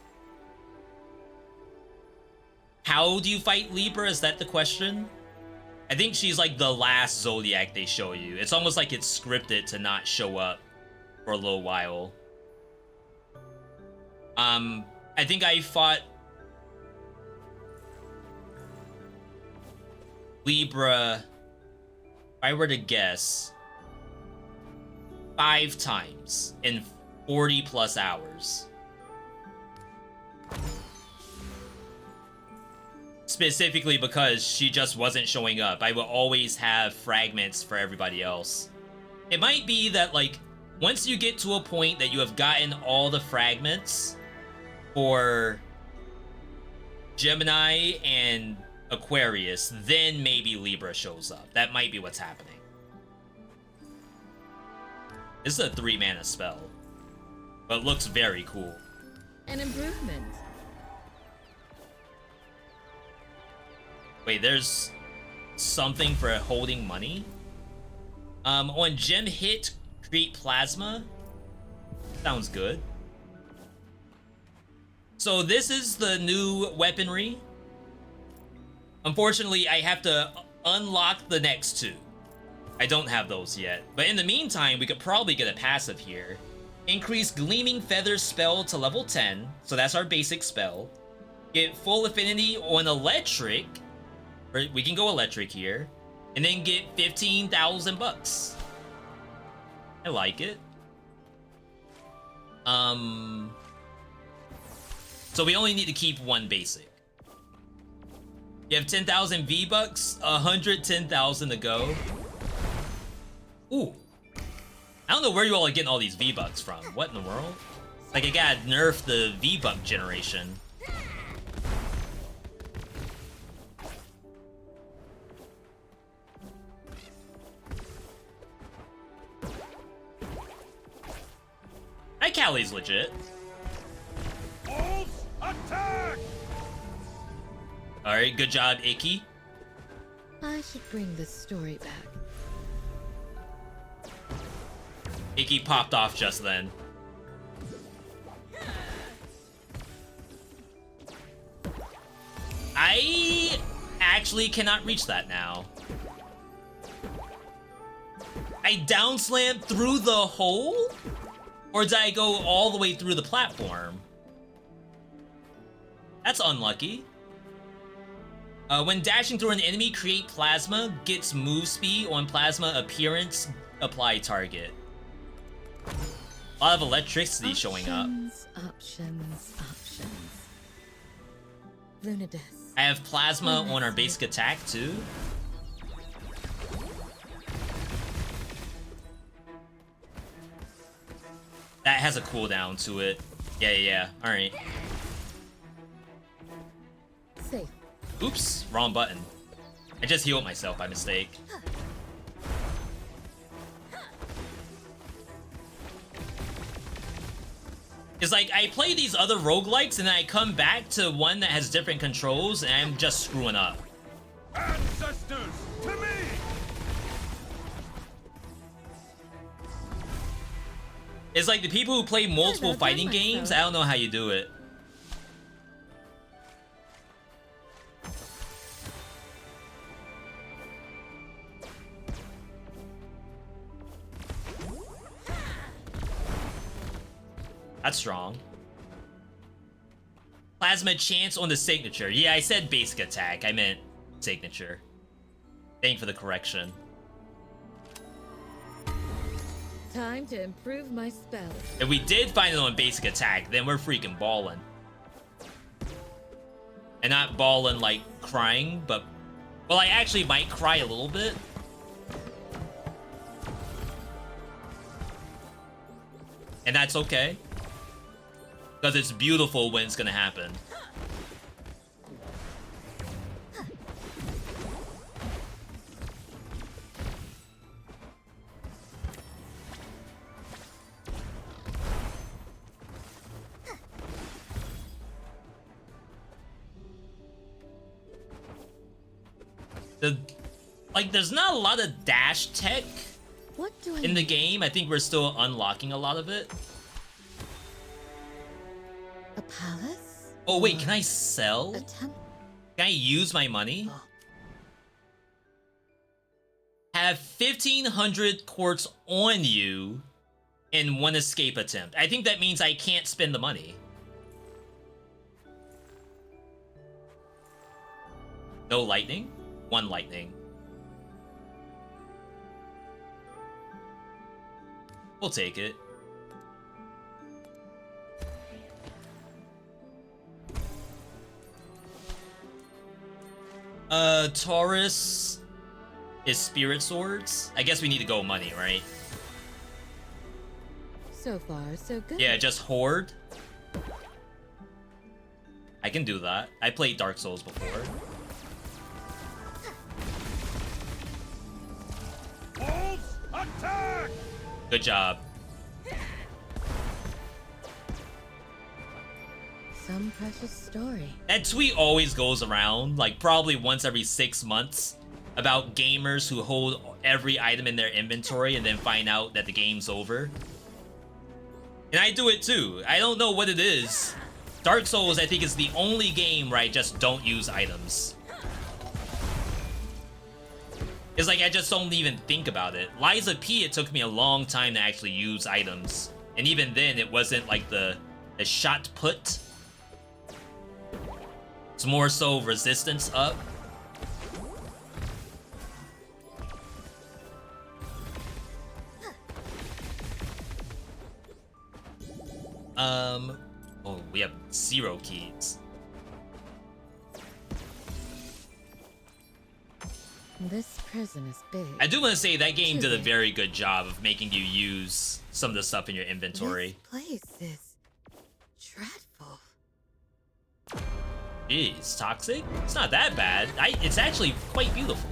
How do you fight Libra? Is that the question? I think she's like the last Zodiac they show you. It's almost like it's scripted to not show up for a little while. I think I fought Libra, if I were to guess, 5 times in 40 plus hours. Specifically because she just wasn't showing up. I would always have fragments for everybody else. It might be that, like, once you get to a point that you have gotten all the fragments for Gemini and Aquarius, then maybe Libra shows up. That might be what's happening. This is a 3-mana spell, but looks very cool. An improvement. Wait, there's something for holding money? On gem hit, create plasma. Sounds good. So this is the new weaponry. Unfortunately, I have to unlock the next 2. I don't have those yet. But in the meantime, we could probably get a passive here. Increase Gleaming Feathers spell to level 10. So that's our basic spell. Get full affinity on electric. We can go electric here. And then get 15,000 bucks. I like it. So we only need to keep 1 basic. You have 10,000 V-Bucks, 110,000 to go. Ooh. I don't know where you all are getting all these V-Bucks from. What in the world? Like, I gotta nerf the V-Buck generation. That Callie's legit. Wolves, attack! Alright, good job, Icky. I should bring this story back. Icky popped off just then. I actually cannot reach that now. I down slammed through the hole? Or did I go all the way through the platform? That's unlucky. When dashing through an enemy, create plasma, gets move speed on plasma appearance, apply target. A lot of electricity showing up. Options. Lunatic. I have plasma on our basic attack too. That has a cooldown to it. Yeah. Alright. Safe. Oops, wrong button. I just healed myself by mistake. It's like, I play these other roguelikes and then I come back to one that has different controls and I'm just screwing up. Ancestors, to me! It's like the people who play multiple fighting games, I don't know how you do it. That's strong. Plasma chance on the signature. Yeah, I said basic attack. I meant signature. Thank you for the correction. Time to improve my spell. If we did find it on basic attack, then we're freaking ballin'. And not ballin' like crying, but... Well, I actually might cry a little bit. And that's okay. Because it's beautiful when it's gonna happen. There's not a lot of dash tech in the game. I think we're still unlocking a lot of it. A palace? Oh wait, can I sell? A temple? Can I use my money? Have 1,500 quartz on you in one escape attempt. I think that means I can't spend the money. No lightning? One lightning. We'll take it. Taurus is spirit swords. I guess we need to go money, right? So far, so good. Yeah, just horde. I can do that. I played Dark Souls before. Wolves, attack! Good job. Some precious story. That tweet always goes around, like probably once every 6 months, about gamers who hold every item in their inventory and then find out that the game's over. And I do it too. I don't know what it is. Dark Souls, I think, is the only game where I just don't use items. It's like I just don't even think about it. Liza P, it took me a long time to actually use items. And even then, it wasn't like the shot put. It's more so resistance up. Oh, we have 0 keys. This prison is big. I do want to say that game did a very good job of making you use some of the stuff in your inventory. This place is dreadful. Jeez, toxic? It's not that bad. It's actually quite beautiful.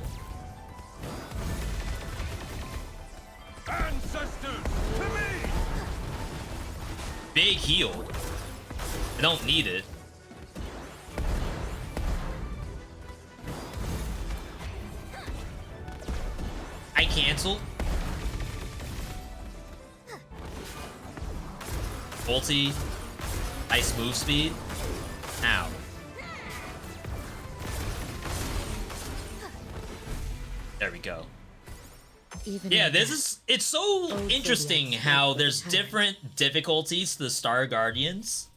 Ancestors, to me! Big heal. I don't need it. I cancel. Ulti. Nice move speed. Ow. There we go. Yeah, it's so interesting how there's different difficulties to the Star Guardians,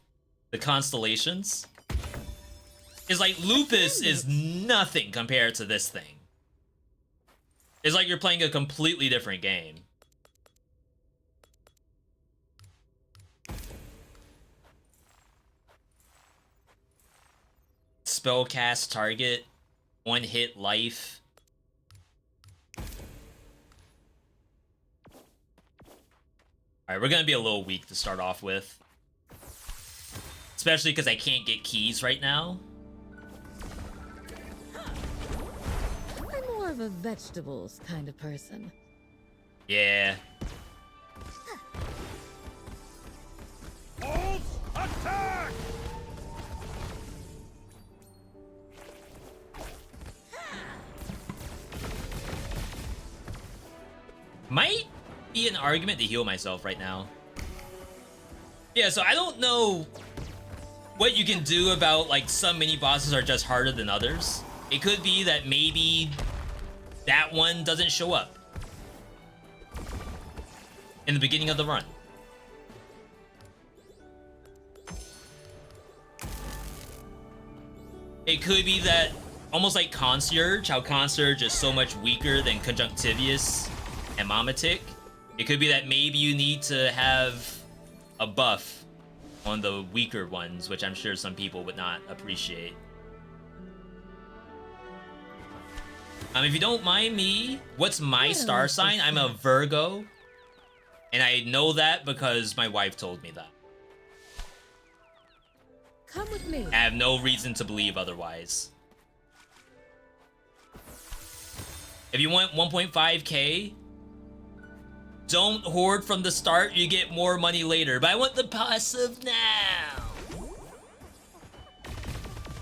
the constellations. is like Lupus is nothing compared to this thing. It's like you're playing a completely different game. Spellcast target, 1 hit life. Alright, we're gonna be a little weak to start off with. Especially because I can't get keys right now. I'm more of a vegetables kind of person. Yeah. Wolves, attack! Might be an argument to heal myself right now. Yeah, so I don't know what you can do about, like, some mini bosses are just harder than others. It could be that maybe that one doesn't show up in the beginning of the run. It could be that, almost like Concierge, how Concierge is so much weaker than Conjunctivius and Mamatic. It could be that maybe you need to have a buff on the weaker ones, which I'm sure some people would not appreciate. If you don't mind me, what's my star sign? I'm a Virgo. And I know that because my wife told me that. Come with me. I have no reason to believe otherwise. If you want 1.5k, don't hoard from the start, you get more money later. But I want the passive now.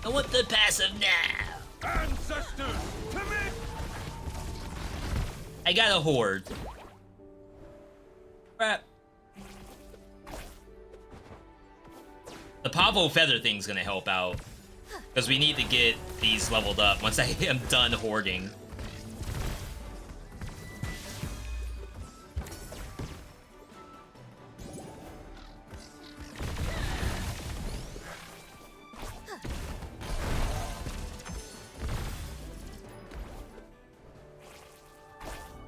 I want the passive now. Ancestors, to me! I got a hoard. Crap. The Pavo Feather thing's gonna help out. Because we need to get these leveled up once I am done hoarding.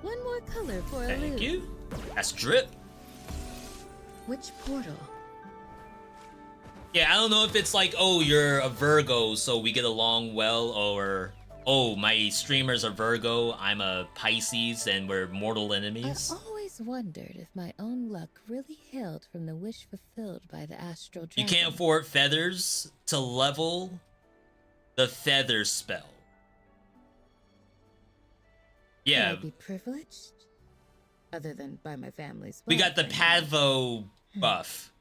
One more color for a Thank loot. you. That's drip. Which portal? Yeah, I don't know if it's like, oh, you're a Virgo, so we get along well, or, oh, my streamers are Virgo, I'm a Pisces, and we're mortal enemies. I've always wondered if my own luck really hailed from the wish fulfilled by the Astral Dragon. You can't afford feathers to level the feather spell. Yeah, Would I be privileged? Other than by my family's we got the wealth, I mean. Pavo buff.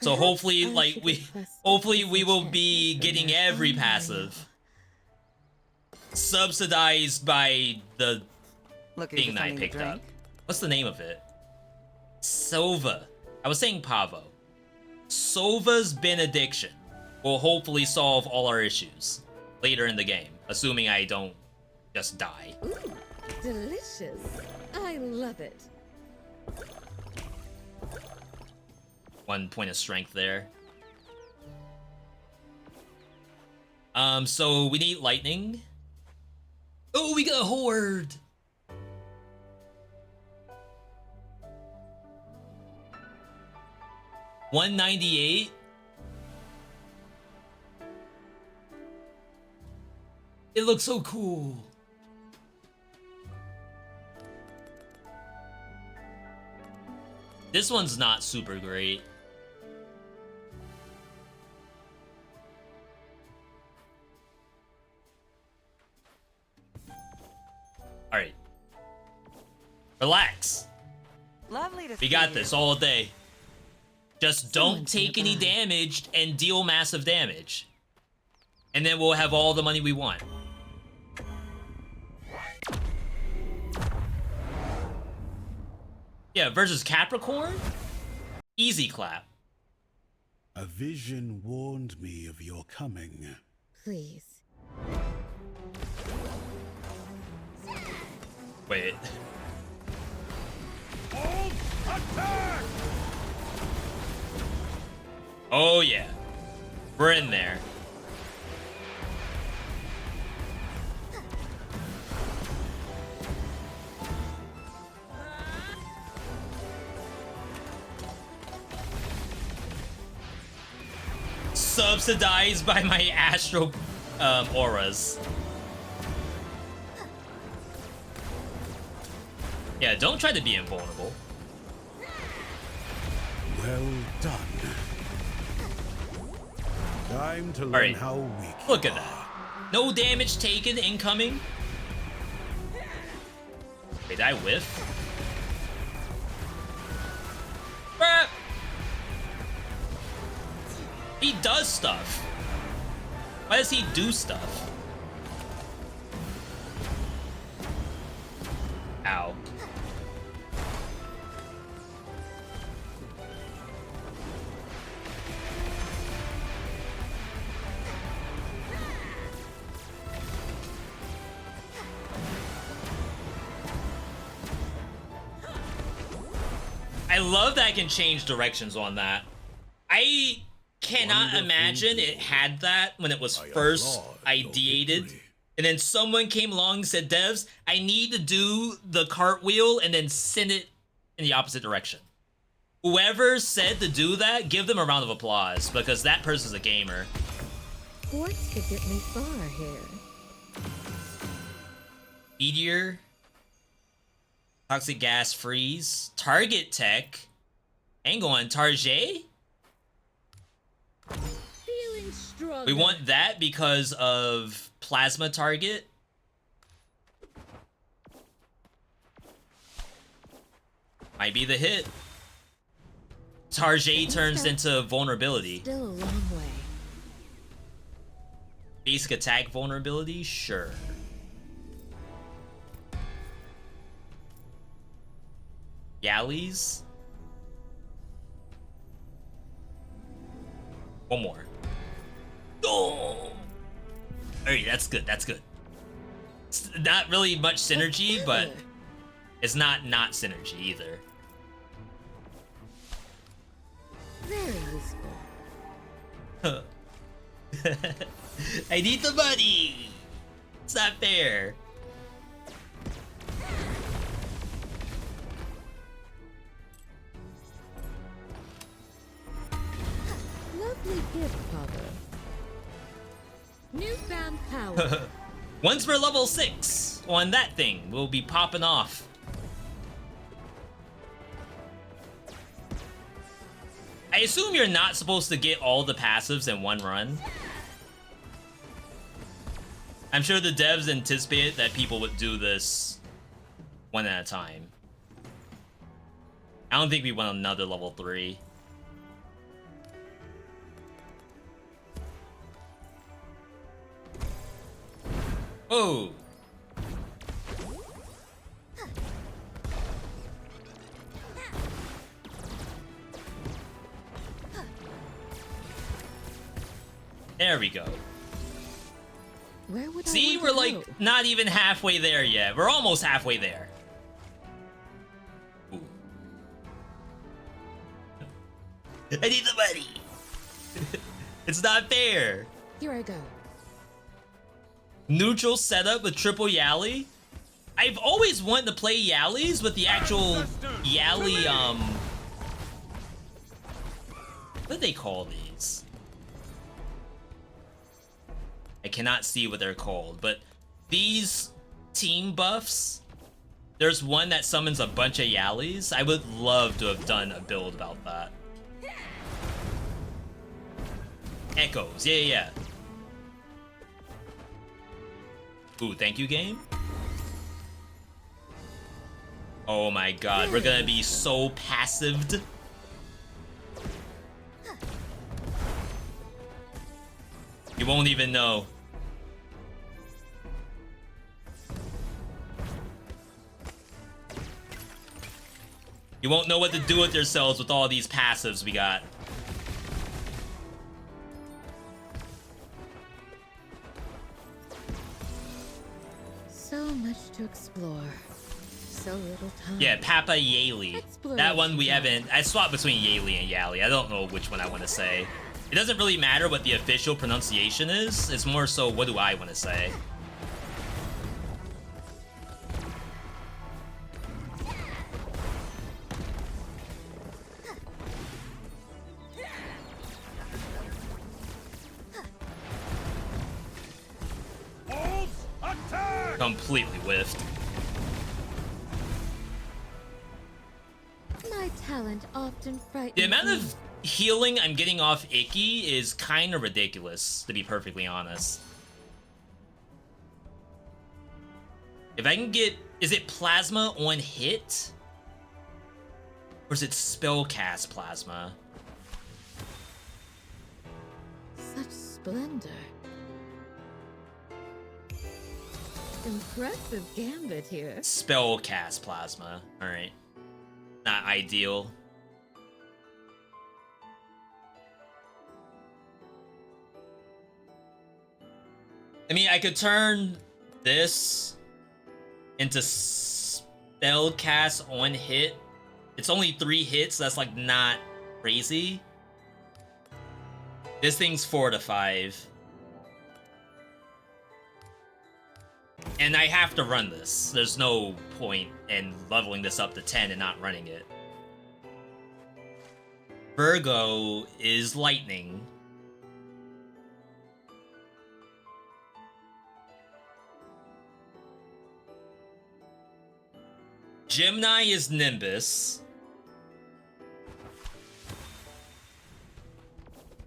So Perhaps hopefully, I like, should we, request hopefully this we will be enchantment from getting my every own passive subsidized by the Looking thing for that I something to picked up. drink? What's the name of it? Sova. I was saying Pavo. Sova's Benediction will hopefully solve all our issues later in the game, assuming I don't just die. Ooh, delicious. I love it. 1 point of strength there. So we need lightning. Oh, we got a horde. $198. It looks so cool. This one's not super great. All right. Relax. Lovely to see We got you. this all day. Just don't Someone's take gonna any die. damage and deal massive damage. And then we'll have all the money we want. Yeah, versus Capricorn? Easy clap. A vision warned me of your coming. Please. Wait. Wolves, attack! Oh yeah. We're in there. subsidized by my astral auras. Yeah, don't try to be invulnerable. Well done. Time to learn Alright, how weak look you at that. are. No damage taken incoming. Wait, did I whiff? Bruh. He does stuff. Why does he do stuff? Ow. I love that I can change directions on that. I cannot imagine it had that when it was first ideated. And then someone came along and said, devs, I need to do the cartwheel and then send it in the opposite direction. Whoever said to do that, give them a round of applause, because that person's a gamer. Quartz could get me far here. Meteor. Toxic gas freeze. Target tech. Angle on Target? Feeling strong. We want that because of plasma target. Might be the hit. Target turns into vulnerability. Still a long way. Basic attack vulnerability? Sure. Galleys? One more. Oh! Alright, that's good, that's good. It's not really much synergy, but it's not synergy either. Very useful. I need the money! It's not fair. Lovely gift, Father. Newfound power. Once we're level 6 on that thing, we'll be popping off. I assume you're not supposed to get all the passives in one run. I'm sure the devs anticipated that people would do this one at a time. I don't think we want another level 3. Oh! There we go. Where would See, I we're want to like go? not even halfway there yet. We're almost halfway there. Ooh. I need the money. It's not fair. Here I go. Neutral setup with triple Yali. I've always wanted to play Yallies with the actual Yali, what do they call these? I cannot see what they're called, but these team buffs, there's one that summons a bunch of Yallies. I would love to have done a build about that. Echoes, yeah. Ooh, thank you, game. Oh my god, we're gonna be so passived. You won't even know. You won't know what to do with yourselves with all these passives we got. So much to explore. So little time. Yeah, Papa Yali. That one we haven't... I swapped between Yali and Yali. I don't know which one I want to say. It doesn't really matter what the official pronunciation is. It's more so, what do I want to say? completely whiffed. My talent often frightens The amount me. of healing I'm getting off Icky is kind of ridiculous, to be perfectly honest. If I can get... Is it Plasma on hit? Or is it Spellcast Plasma? Such splendor. Impressive gambit here. Spellcast Plasma. Alright. Not ideal. I mean, I could turn this into Spellcast on hit. It's only 3 hits, that's like not crazy. This thing's 4 to 5. And I have to run this. There's no point in leveling this up to 10 and not running it. Virgo is lightning. Gemini is Nimbus.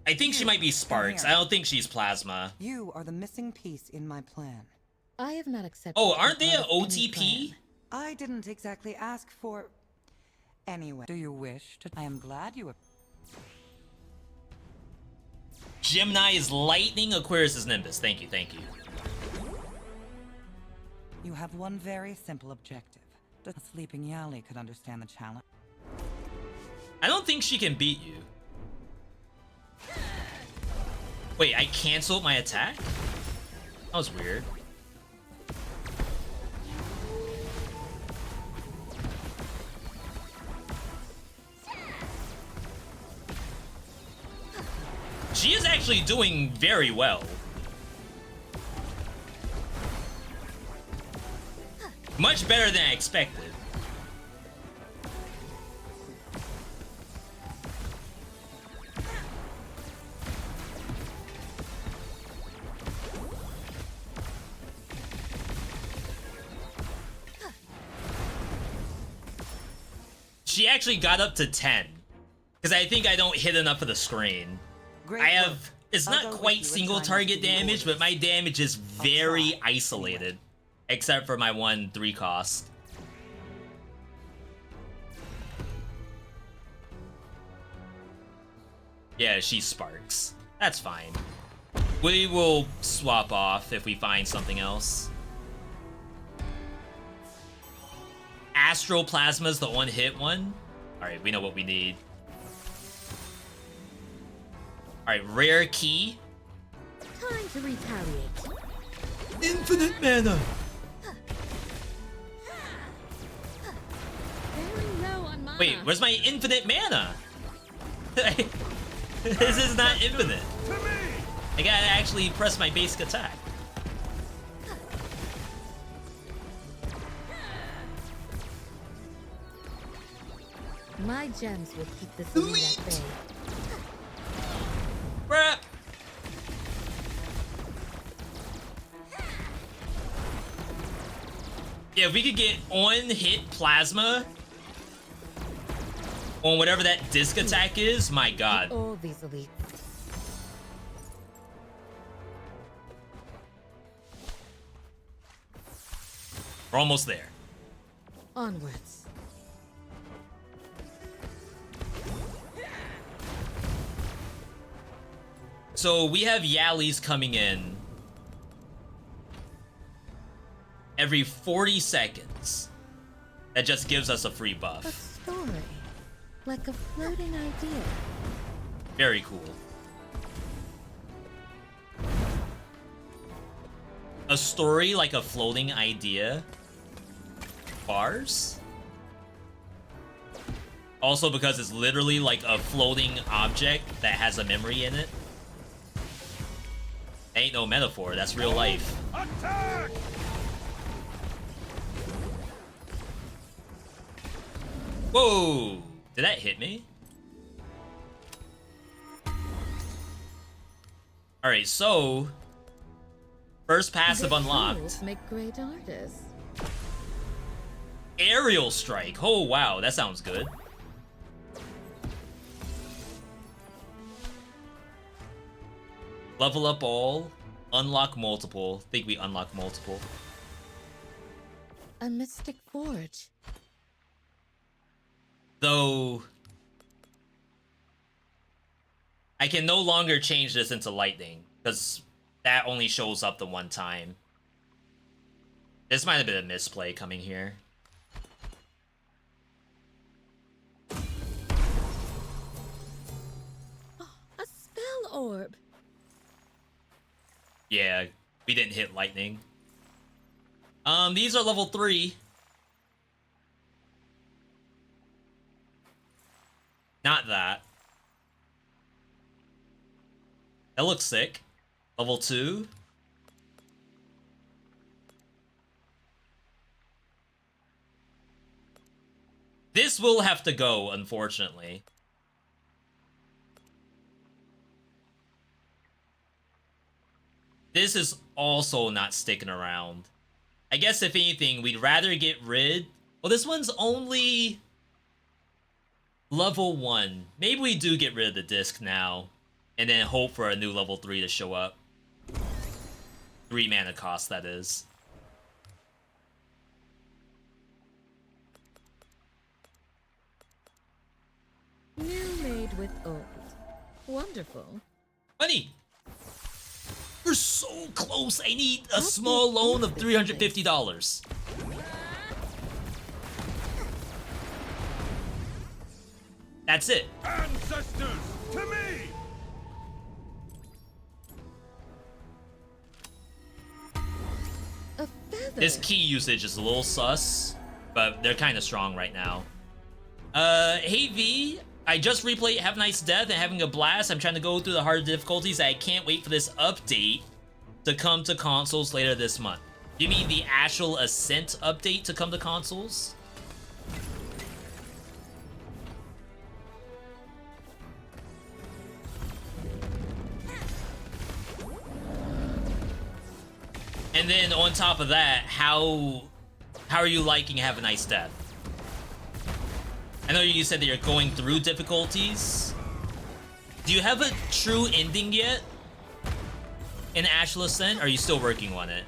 I think she might be Sparks. I don't think she's Plasma. You are the missing piece in my plan. I have not accepted. Oh, aren't they part an of any OTP? plan. I didn't exactly ask for... Anyway, do you wish to... I am glad you... Gemini is Lightning, Aquarius is Nimbus. Thank you, thank you. You have one very simple objective. The sleeping Yali could understand the challenge. I don't think she can beat you. Wait, I canceled my attack? That was weird. She is actually doing very well. Much better than I expected. She actually got up to 10. Because I think I don't hit enough of the screen. Great I have... work. It's I'll not go with quite you in single time to target give you damage, but orders. my damage is very try, isolated. Except for my 1/3 cost. Yeah, she sparks. That's fine. We will swap off if we find something else. Astral Plasma's the one-hit one. Alright, we know what we need. Alright, rare key. Time to retaliate. Infinite mana. Very low on mana. Wait, where's my infinite mana? This is not infinite. To me! I gotta actually press my basic attack. My gems will keep this elite at bay. Bruh. Yeah, if we could get on-hit plasma on whatever that disc attack is, my god. All these elites. We're almost there. Onwards. So we have Yallies coming in every 40 seconds. That just gives us a free A buff. story. Like a floating idea. Very cool. A story like a floating idea. Bars? Also because it's literally like a floating object that has a memory in it. Ain't no metaphor, that's real life. Attack! Whoa! Did that hit me? Alright, so... First passive Good unlocked. tools make great artists. Aerial strike. Oh wow, that sounds good. Level up all. Unlock multiple. Think we unlock multiple. A mystic forge. Though I can no longer change this into lightning, because that only shows up the one time. This might have been a misplay coming here. A spell orb. Yeah, we didn't hit lightning. These are level 3. Not that. That looks sick. Level 2. This will have to go, unfortunately. This is also not sticking around. I guess if anything, we'd rather get rid... Well, this one's only... level 1. Maybe we do get rid of the disc now. And then hope for a new level 3 to show up. 3 mana cost, that is. New made with old. Wonderful. Money! We're so close! I need a small loan of $350. That's it. Ancestors, to me! A feather. This key usage is a little sus, but they're kind of strong right now. Hey V, I just replayed Have a Nice Death and having a blast. I'm trying to go through the harder difficulties. I can't wait for this update to come to consoles later this month. You mean the actual Ascent update to come to consoles? And then on top of that, how are you liking Have a Nice Death? I know you said that you're going through difficulties. Do you have a true ending yet in Astral Ascent? Or are you still working on it?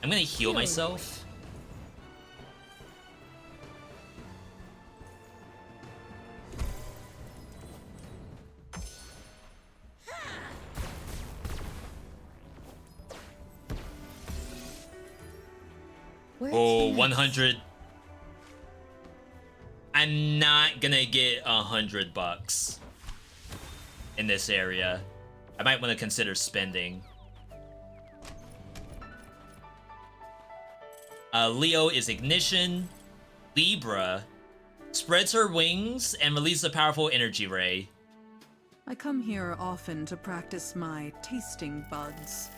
I'm gonna heal myself. Where's Oh, next? 100. I'm not gonna get $100 in this area. I might want to consider spending. Leo is Ignition. Libra spreads her wings and releases a powerful energy ray. I come here often to practice my tasting buds.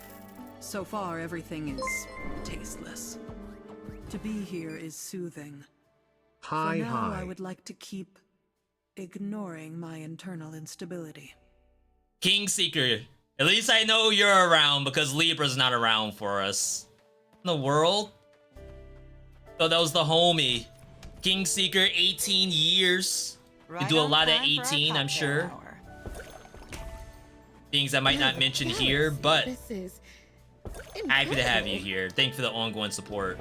So far, everything is tasteless. To be here is soothing. Hi, For now, I hi. would like to keep ignoring my internal instability. Kingseeker, at least I know you're around because Libra's not around for us. In the world? Oh, that was the homie. Kingseeker, 18 years. You do a lot at 18, I'm sure. Things I might not mention here, but This is happy to have you incredible. here. Thank you for the ongoing support.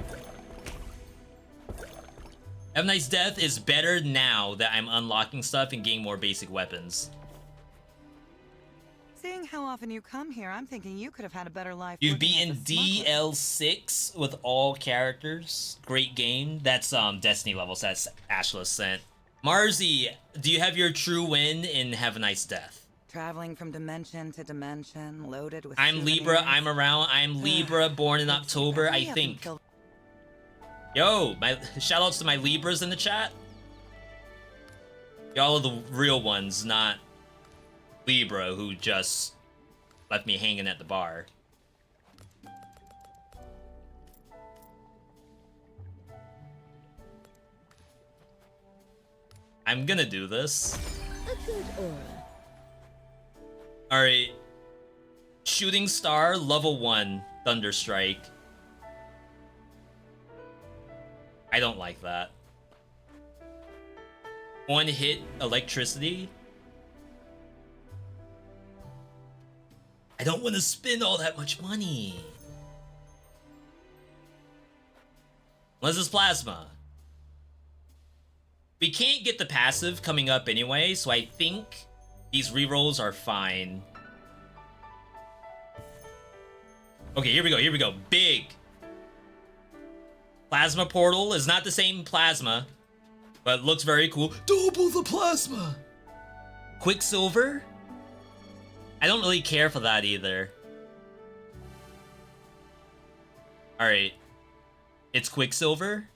Have a Nice Death is better now that I'm unlocking stuff and getting more basic weapons. Seeing how often you come here, I'm thinking you could have had a better life. You've working beaten as a smuggler. DL6 with all characters. Great game. That's Destiny levels. That's Astral Ascent. Marzi, do you have your true win in Have a Nice Death? Traveling from dimension to dimension, loaded with I'm Libra. souvenirs. I'm around. I'm Libra, born in Let's see, October, I hurry up and think. kill- Yo, my shoutouts to my Libras in the chat. Y'all are the real ones, not Libra who just left me hanging at the bar. I'm gonna do this. A good aura. Alright. Shooting Star, level 1. Thunderstrike. I don't like that. One hit electricity. I don't want to spend all that much money. Unless it's plasma. We can't get the passive coming up anyway, so I think these rerolls are fine. Okay, here we go, here we go. Big. Plasma portal is not the same plasma, but looks very cool. Double the plasma. Quicksilver? I don't really care for that either. Alright. It's Quicksilver.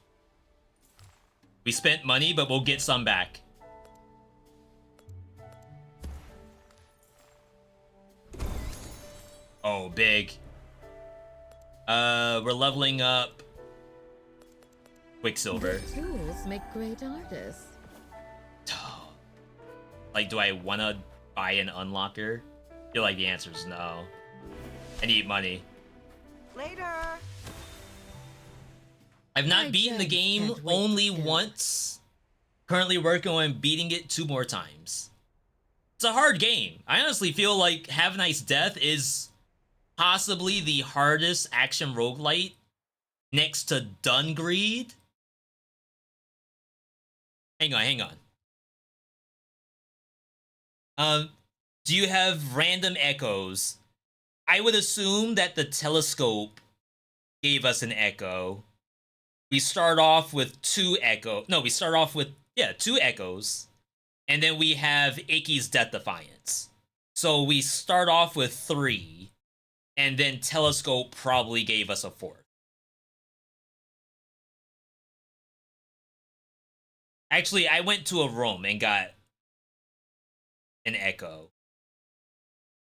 We spent money, but we'll get some back. Oh, big. We're leveling up Quicksilver. Good tools make great artists. Like, do I want to buy an unlocker? I feel like the answer is no. I need money. Later. I've not beaten the game only once. Currently working on beating it 2 more times. It's a hard game. I honestly feel like Have a Nice Death is possibly the hardest action roguelite next to Dungreed. Hang on. Do you have random echoes? I would assume that the telescope gave us an echo. We start off with 2 echo. No, we start off with 2 echoes. And then we have Icky's Death Defiance. So we start off with 3. And then Telescope probably gave us a 4th. Actually, I went to a room and got an echo.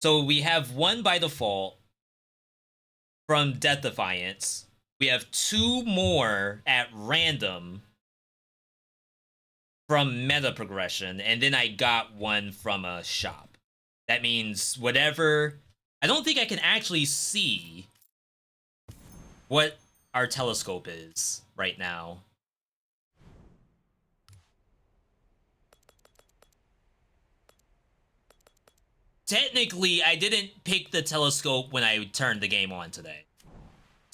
So we have 1 by default from Death Defiance. We have 2 more at random from meta progression, and then I got 1 from a shop. That means whatever... I don't think I can actually see what our telescope is right now. Technically, I didn't pick the telescope when I turned the game on today.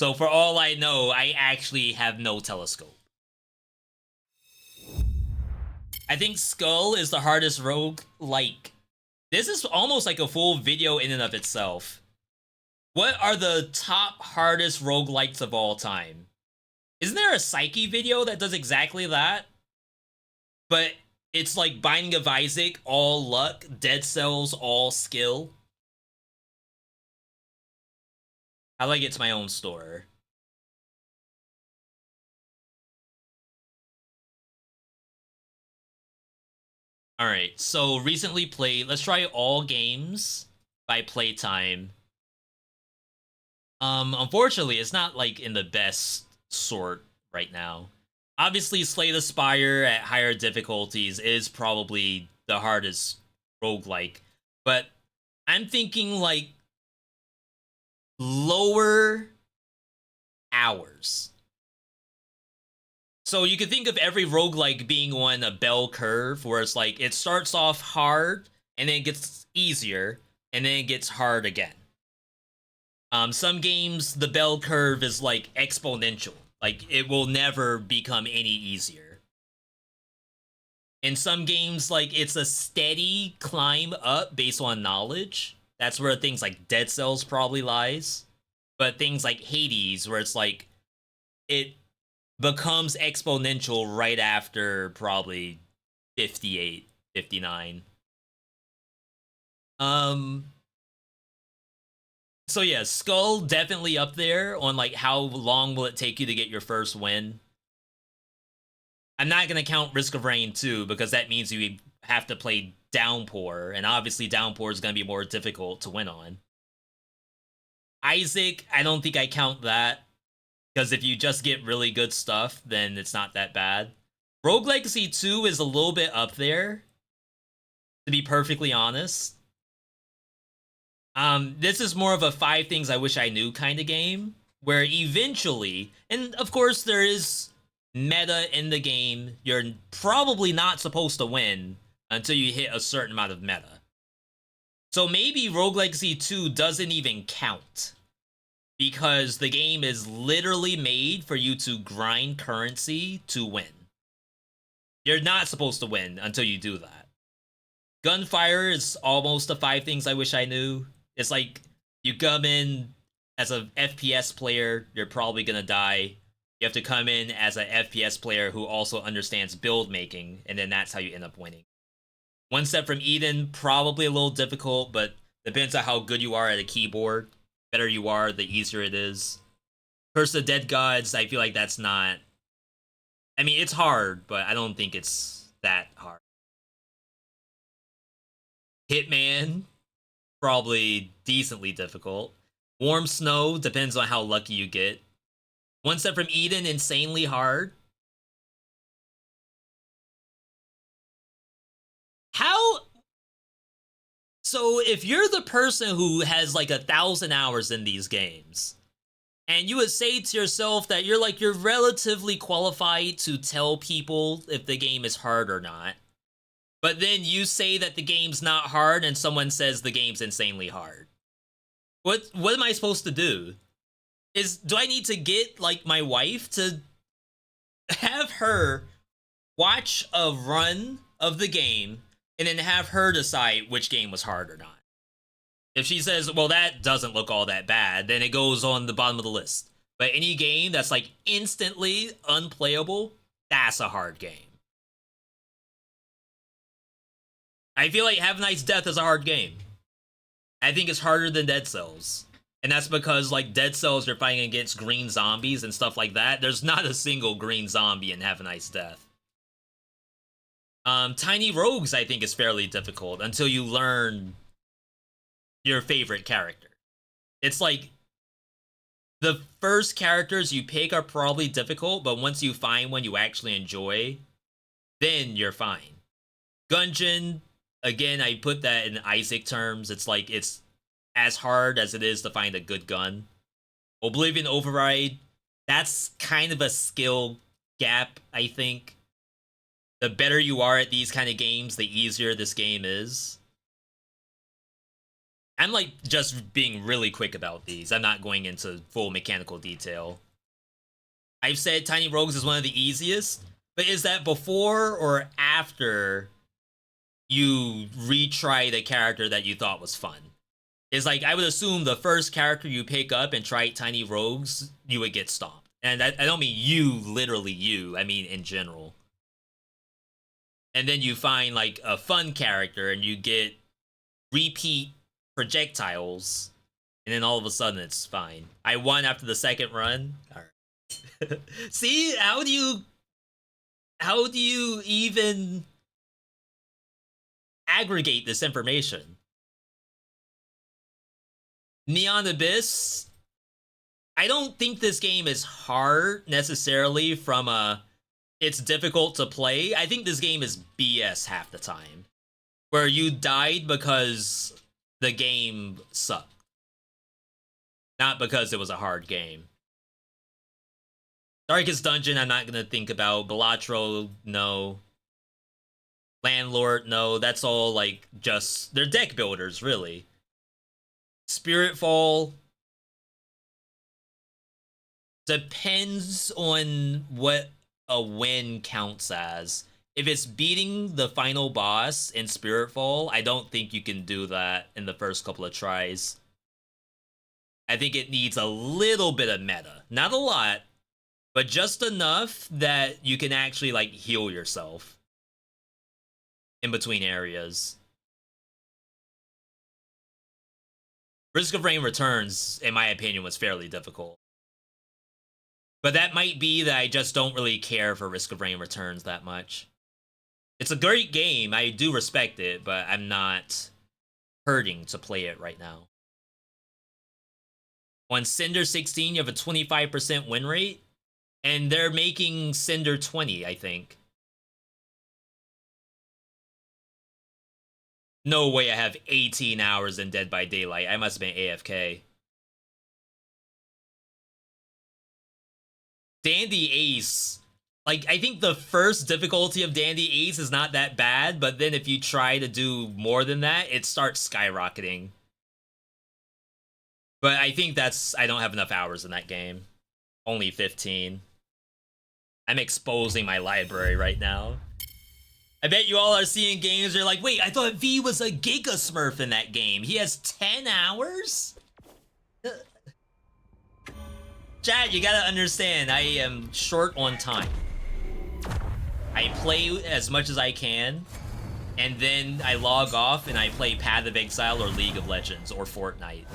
So for all I know, I actually have no telescope. I think Skull is the hardest roguelike. This is almost like a full video in and of itself. What are the top hardest roguelikes of all time? Isn't there a Psyche video that does exactly that? But it's like Binding of Isaac, all luck, Dead Cells, all skill. How do I get to my own store? Alright, so recently played, let's try all games by playtime. Unfortunately, it's not like in the best sort right now. Obviously, Slay the Spire at higher difficulties is probably the hardest roguelike, but I'm thinking like lower hours. So you could think of every roguelike being on a bell curve where it's like it starts off hard and then it gets easier and then it gets hard again. Some games, the bell curve is like exponential. Like it will never become any easier. In some games, like it's a steady climb up based on knowledge. That's where things like Dead Cells probably lies. But things like Hades, where it's like it becomes exponential right after probably 58, 59. So yeah, Skull definitely up there on like how long will it take you to get your first win. I'm not gonna count Risk of Rain 2 because that means you have to play Downpour, and obviously Downpour is gonna be more difficult to win on. Isaac, I don't think I count that. Because if you just get really good stuff, then it's not that bad. Rogue Legacy 2 is a little bit up there, to be perfectly honest. This is more of a 5 things I wish I knew kind of game, where eventually, and of course there is meta in the game, you're probably not supposed to win until you hit a certain amount of meta. So maybe Rogue Legacy 2 doesn't even count, because the game is literally made for you to grind currency to win. You're not supposed to win until you do that. Gunfire is almost the 5 things I wish I knew. It's like, you come in as a FPS player, you're probably gonna die. You have to come in as an FPS player who also understands build making, and then that's how you end up winning. One Step from Eden, probably a little difficult, but depends on how good you are at a keyboard. Better you are, the easier it is. Curse of the Dead Gods, I feel like that's not... I mean, it's hard, but I don't think it's that hard. Hitman, probably decently difficult. Warm Snow, depends on how lucky you get. One Step from Eden, insanely hard. How... So if you're the person who has like 1,000 hours in these games, and you would say to yourself that you're relatively qualified to tell people if the game is hard or not, but then you say that the game's not hard and someone says the game's insanely hard. What am I supposed to do? Do I need to get like my wife to have her watch a run of the game and then have her decide which game was hard or not? If she says, well, that doesn't look all that bad, then it goes on the bottom of the list. But any game that's like instantly unplayable, that's a hard game. I feel like Have a Nice Death is a hard game. I think it's harder than Dead Cells. And that's because, like, Dead Cells, you're fighting against green zombies and stuff like that. There's not a single green zombie in Have a Nice Death. Tiny Rogues, I think, is fairly difficult until you learn your favorite character. It's like, the first characters you pick are probably difficult, but once you find one you actually enjoy, then you're fine. Gungeon, again, I put that in Isaac terms. It's like, it's as hard as it is to find a good gun. Oblivion Override, that's kind of a skill gap, I think. The better you are at these kind of games, the easier this game is. I'm like just being really quick about these. I'm not going into full mechanical detail. I've said Tiny Rogues is one of the easiest, but is that before or after you retry the character that you thought was fun? It's like, I would assume the first character you pick up and try Tiny Rogues, you would get stomped. And I don't mean you, literally you, I mean in general. And then you find like a fun character and you get repeat projectiles, and then all of a sudden it's fine. I won after the second run. All right. See, how do you even aggregate this information? Neon Abyss, I don't think this game is hard necessarily from a it's difficult to play. I think this game is BS half the time, where you died because the game sucked, not because it was a hard game. Darkest Dungeon, I'm not gonna think about. Balatro, no. Landlord, no. That's all like just, they're deck builders, really. Spiritfall depends on what a win counts as. If it's beating the final boss in Spiritfall, I don't think you can do that in the first couple of tries. I think it needs a little bit of meta. Not a lot, but just enough that you can actually like heal yourself in between areas. Risk of Rain Returns, in my opinion, was fairly difficult. But that might be that I just don't really care for Risk of Rain Returns that much. It's a great game, I do respect it, but I'm not hurting to play it right now. On Cinder 16, you have a 25% win rate, and they're making Cinder 20, I think. No way I have 18 hours in Dead by Daylight. I must have been AFK. Dandy Ace. Like, I think the first difficulty of Dandy Ace is not that bad, but then if you try to do more than that, it starts skyrocketing. But I think I don't have enough hours in that game. Only 15. I'm exposing my library right now. I bet you all are seeing games where you're like, wait, I thought V was a Giga Smurf in that game. He has 10 hours? Chat, you gotta understand, I am short on time. I play as much as I can, and then I log off and I play Path of Exile or League of Legends or Fortnite.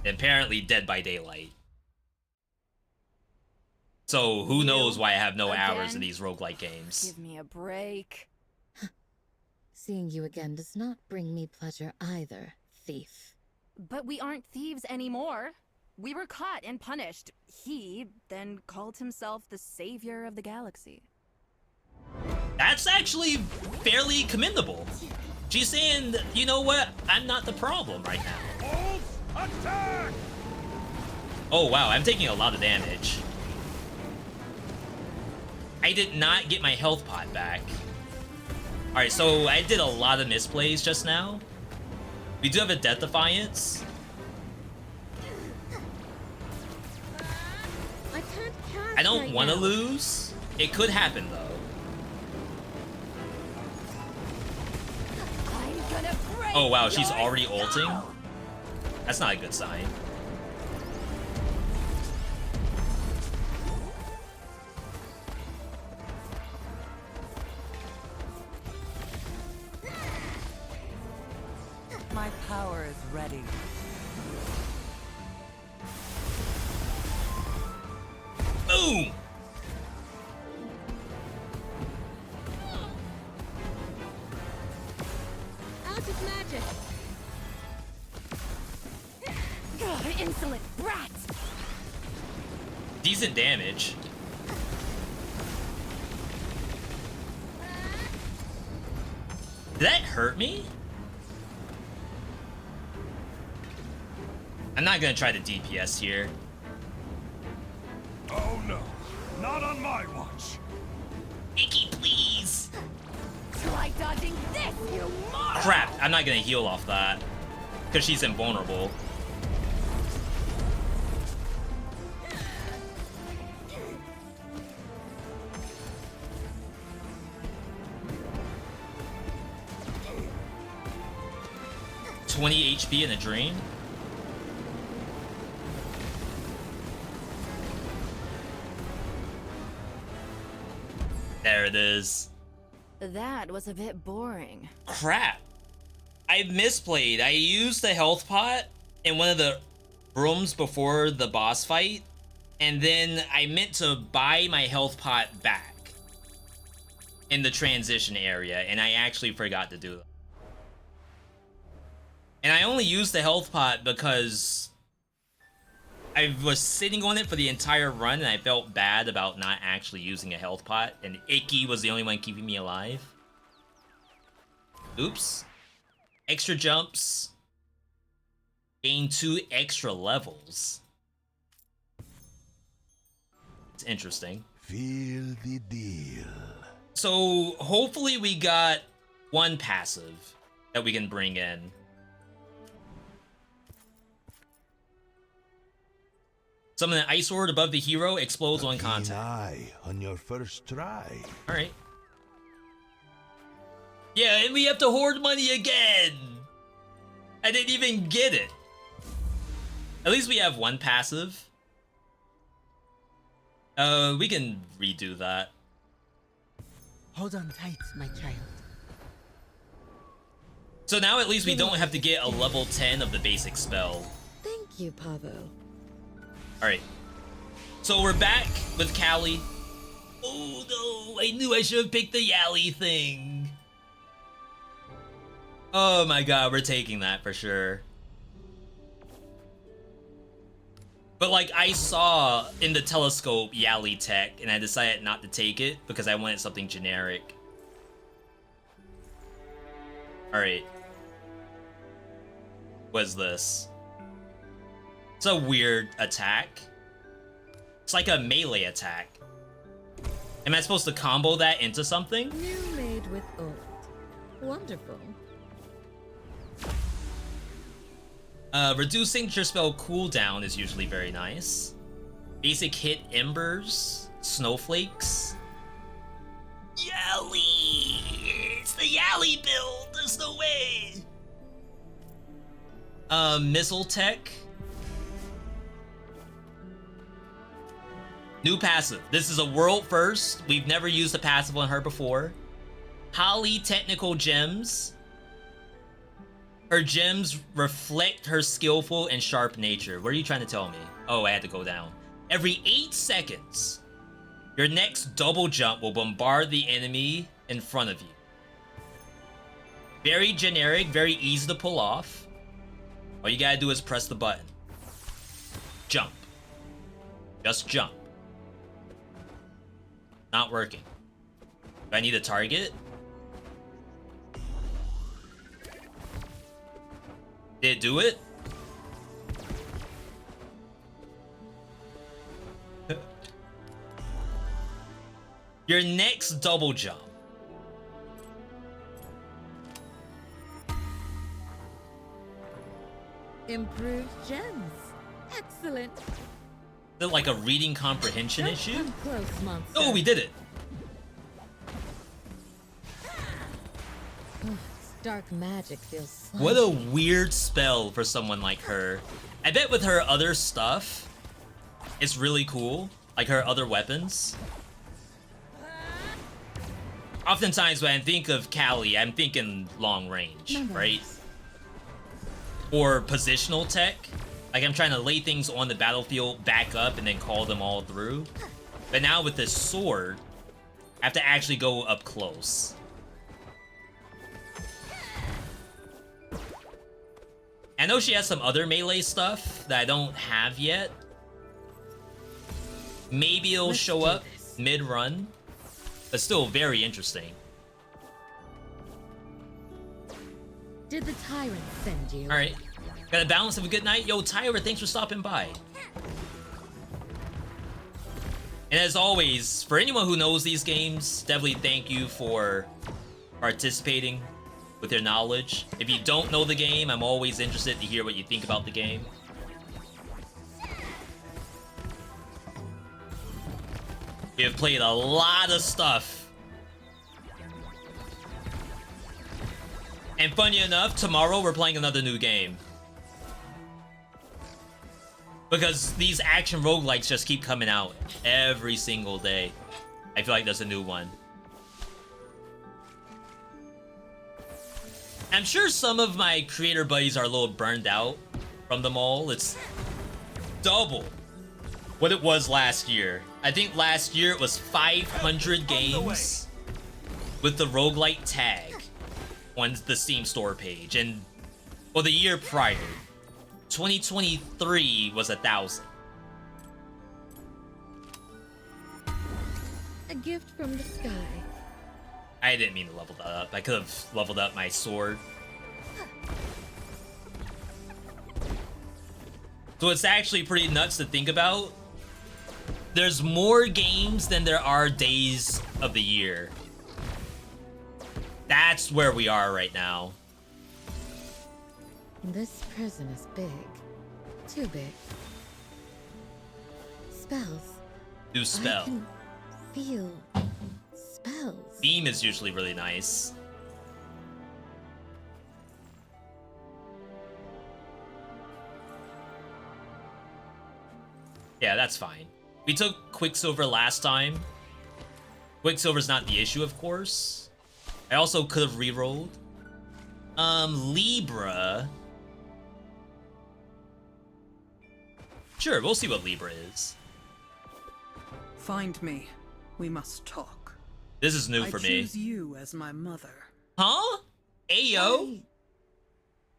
And apparently Dead by Daylight. So who knows why I have no hours in these roguelike games. Give me a break. Seeing you again does not bring me pleasure either, thief. But we aren't thieves anymore. We were caught and punished. He then called himself the savior of the galaxy. That's actually fairly commendable. She's saying, you know what? I'm not the problem right now. Wolves, attack! Oh wow, I'm taking a lot of damage. I did not get my health pot back. Alright, so I did a lot of misplays just now. We do have a Death Defiance. I don't want to lose. It could happen though. Oh wow, she's already ulting? That's not a good sign. My power is ready. Boom! Out of magic. God, insolent brat. Decent damage. Did that hurt me? I'm not gonna try to DPS here. Oh no, not on my watch. Icky, please! Try dodging this, you moron! Crap, I'm not gonna heal off that. Because she's invulnerable. $20 HP in a drain? There it is. That was a bit boring. Crap. I misplayed. I used the health pot in one of the rooms before the boss fight, and then I meant to buy my health pot back in the transition area, and I actually forgot to do that. And I only used the health pot because I was sitting on it for the entire run, and I felt bad about not actually using a health pot, and Icky was the only one keeping me alive. Oops. Extra jumps. Gain 2 extra levels. It's interesting. Feel the deal. So hopefully we got one passive that we can bring in. Summon an ice sword above the hero, explodes on contact. Eye on your first try. Alright. Yeah, and we have to hoard money again! I didn't even get it. At least we have one passive. We can redo that. Hold on tight, my child. So now at least we don't have to get a level 10 of the basic spell. Thank you, Pavo. Alright. So we're back with Callie. Oh no, I knew I should have picked the Yali thing. Oh my god, we're taking that for sure. But like, I saw in the telescope Yali tech, and I decided not to take it because I wanted something generic. Alright. Was this? It's a weird attack. It's like a melee attack. Am I supposed to combo that into something? New made with old. Wonderful. Reducing your spell cooldown is usually very nice. Basic hit embers, snowflakes. Yali! It's the Yali build! There's no way! Missile tech. New passive. This is a world first. We've never used a passive on her before. Polytechnical gems. Her gems reflect her skillful and sharp nature. What are you trying to tell me? Oh, I had to go down. Every 8 seconds, your next double jump will bombard the enemy in front of you. Very generic, very easy to pull off. All you gotta do is press the button. Jump. Just jump. Not working. Do I need a target? Did it do it? Your next double jump. Improved gems. Excellent. Is it like a reading comprehension Don't issue? come close, monster. Oh, we did it. Ugh, dark magic feels What a slimy. weird spell for someone like her. I bet with her other stuff, it's really cool. Like her other weapons. Oftentimes when I think of Callie, I'm thinking long range, right? Or positional tech. Like I'm trying to lay things on the battlefield, back up, and then call them all through. But now with this sword, I have to actually go up close. I know she has some other melee stuff that I don't have yet. Maybe it'll show up mid-run. But still very interesting. Did the tyrant send you? Alright. Got a balance of a good night? Yo, Tyra, thanks for stopping by. And as always, for anyone who knows these games, definitely thank you for participating with your knowledge. If you don't know the game, I'm always interested to hear what you think about the game. We have played a lot of stuff. And funny enough, tomorrow we're playing another new game. Because these action roguelikes just keep coming out every single day. I feel like there's a new one. I'm sure some of my creator buddies are a little burned out from them all. It's double what it was last year. I think last year it was 500 games with the roguelike tag on the Steam store page. And, well, the year prior, 2023 was 1,000. A gift from the sky. I didn't mean to level that up. I could have leveled up my sword. So it's actually pretty nuts to think about. There's more games than there are days of the year. That's where we are right now. This prison is big. Too big. Spells. New spell. I can feel spells. Beam is usually really nice. Yeah, that's fine. We took Quicksilver last time. Quicksilver's not the issue, of course. I also could have re-rolled. Libra. Sure, we'll see what Libra is. Find me. We must talk. This is new for me. I choose you as my mother. Huh? Ayo?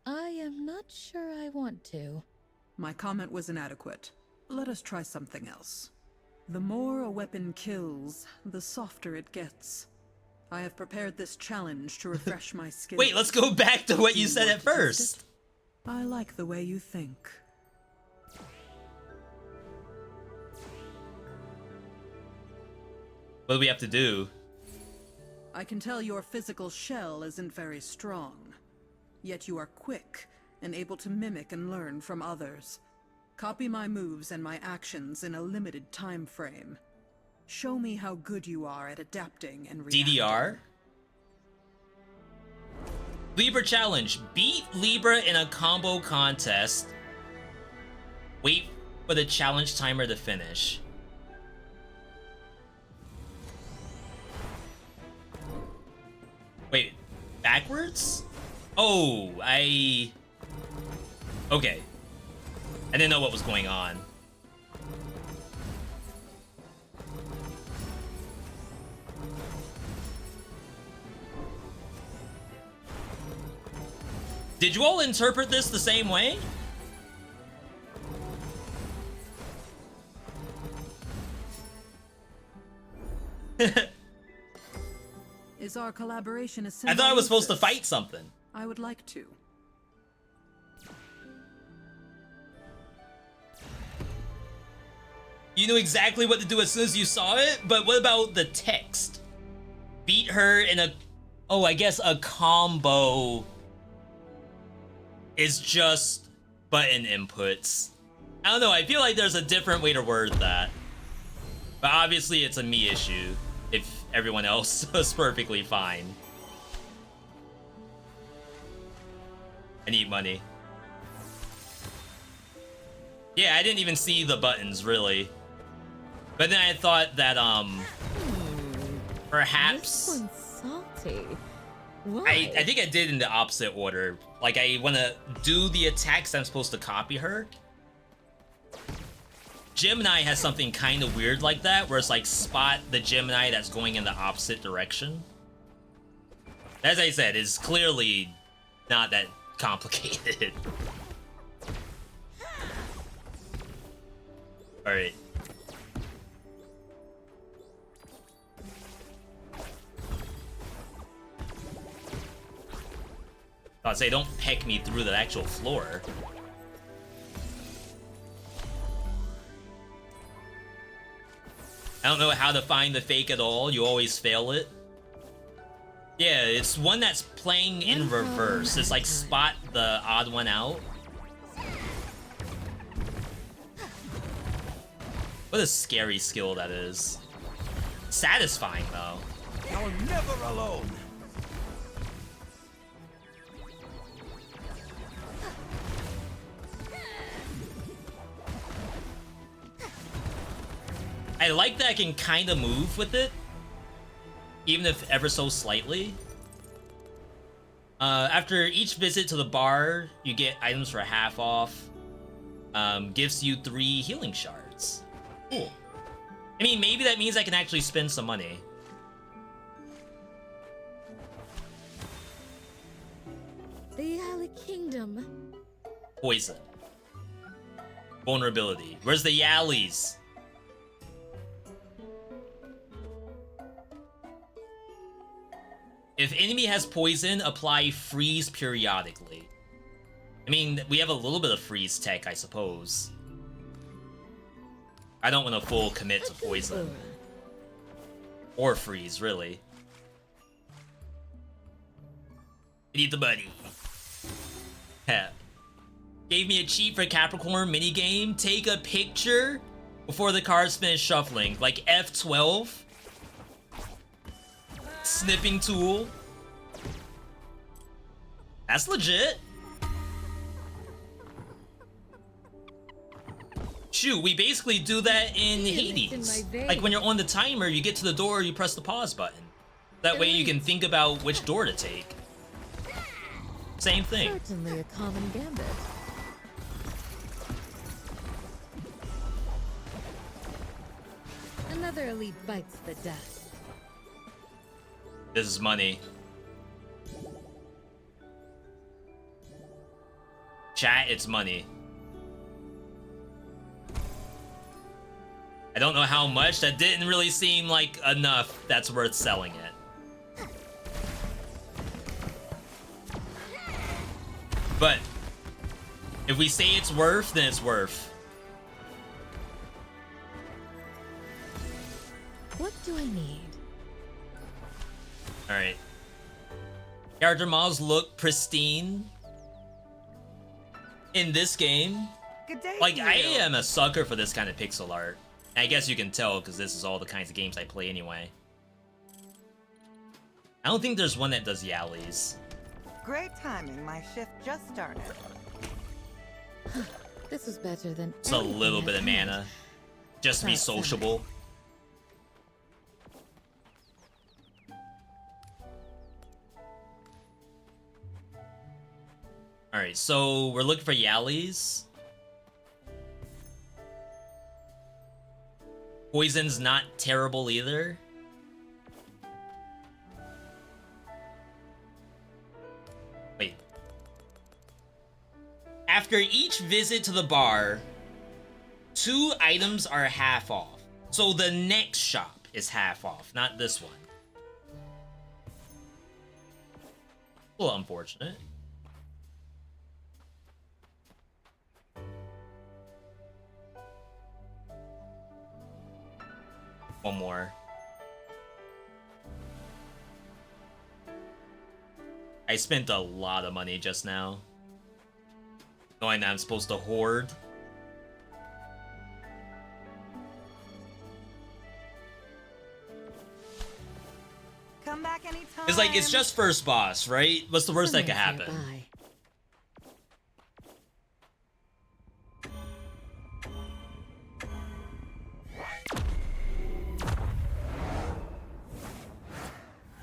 I am not sure I want to. My comment was inadequate. Let us try something else. The more a weapon kills, the softer it gets. I have prepared this challenge to refresh my skills. Wait, let's go back to what you said at first. I like the way you think. What do we have to do? I can tell your physical shell isn't very strong. Yet you are quick and able to mimic and learn from others. Copy my moves and my actions in a limited time frame. Show me how good you are at adapting and reacting. DDR? Libra challenge. Beat Libra in a combo contest. Wait for the challenge timer to finish. Wait, backwards? Oh, okay. I didn't know what was going on. Did you all interpret this the same way? Is our collaboration a I thought I was supposed to fight something. I would like to. You knew exactly what to do as soon as you saw it, but what about the text? Beat her in a... Oh, I guess a combo is just button inputs. I don't know, I feel like there's a different way to word that. But obviously it's a me issue, if everyone else was perfectly fine. I need money. Yeah, I didn't even see the buttons, really. But then I thought that, perhaps... This one's salty. Why? I think I did in the opposite order. Like, I want to do the attacks I'm supposed to copy her. Gemini has something kind of weird like that, where it's like, spot the Gemini that's going in the opposite direction. As I said, it's clearly not that complicated. Alright. I'd say don't peck me through the actual floor. I don't know how to find the fake at all. You always fail it. Yeah, it's one that's playing in reverse. It's like spot the odd one out. What a scary skill that is. Satisfying though. You're never alone. I like that I can kind of move with it, even if ever so slightly. After each visit to the bar, you get items for half off. Gives you 3 healing shards. Cool. I mean, maybe that means I can actually spend some money. The Alley Kingdom. Poison. Vulnerability. Where's the Yallies? If enemy has poison, apply freeze periodically. I mean, we have a little bit of freeze tech, I suppose. I don't want to full commit to poison. Or freeze, really. I need the money. Heh. Gave me a cheat for Capricorn minigame. Take a picture before the cards finish shuffling. Like F12. Snipping tool. That's legit. Shoot, we basically do that in Hades. Like when you're on the timer, you get to the door, you press the pause button. That way you can think about which door to take. Same thing. Certainly a common gambit. Another elite bites the dust. This is money. Chat, it's money. I don't know how much. That didn't really seem like enough that's worth selling it. But If we say it's worth, then it's worth. What do I need? Alright. Character models look pristine in this game. Good day, Like, to I you. am a sucker for this kind of pixel art. I guess you can tell because this is all the kinds of games I play anyway. I don't think there's one that does Yallies. Great timing. My shift just started. This was better than Just a little anything bit of I've had. mana. Just to be That's alright. sociable. Alright, so we're looking for Yallies. Poison's not terrible either. Wait. After each visit to the bar, 2 items are half off. So the next shop is half off, not this one. A little unfortunate. One more. I spent a lot of money just now. Knowing that I'm supposed to hoard. Come back anytime. It's like, it's just first boss, right? What's the worst that could Someone's happen? nearby.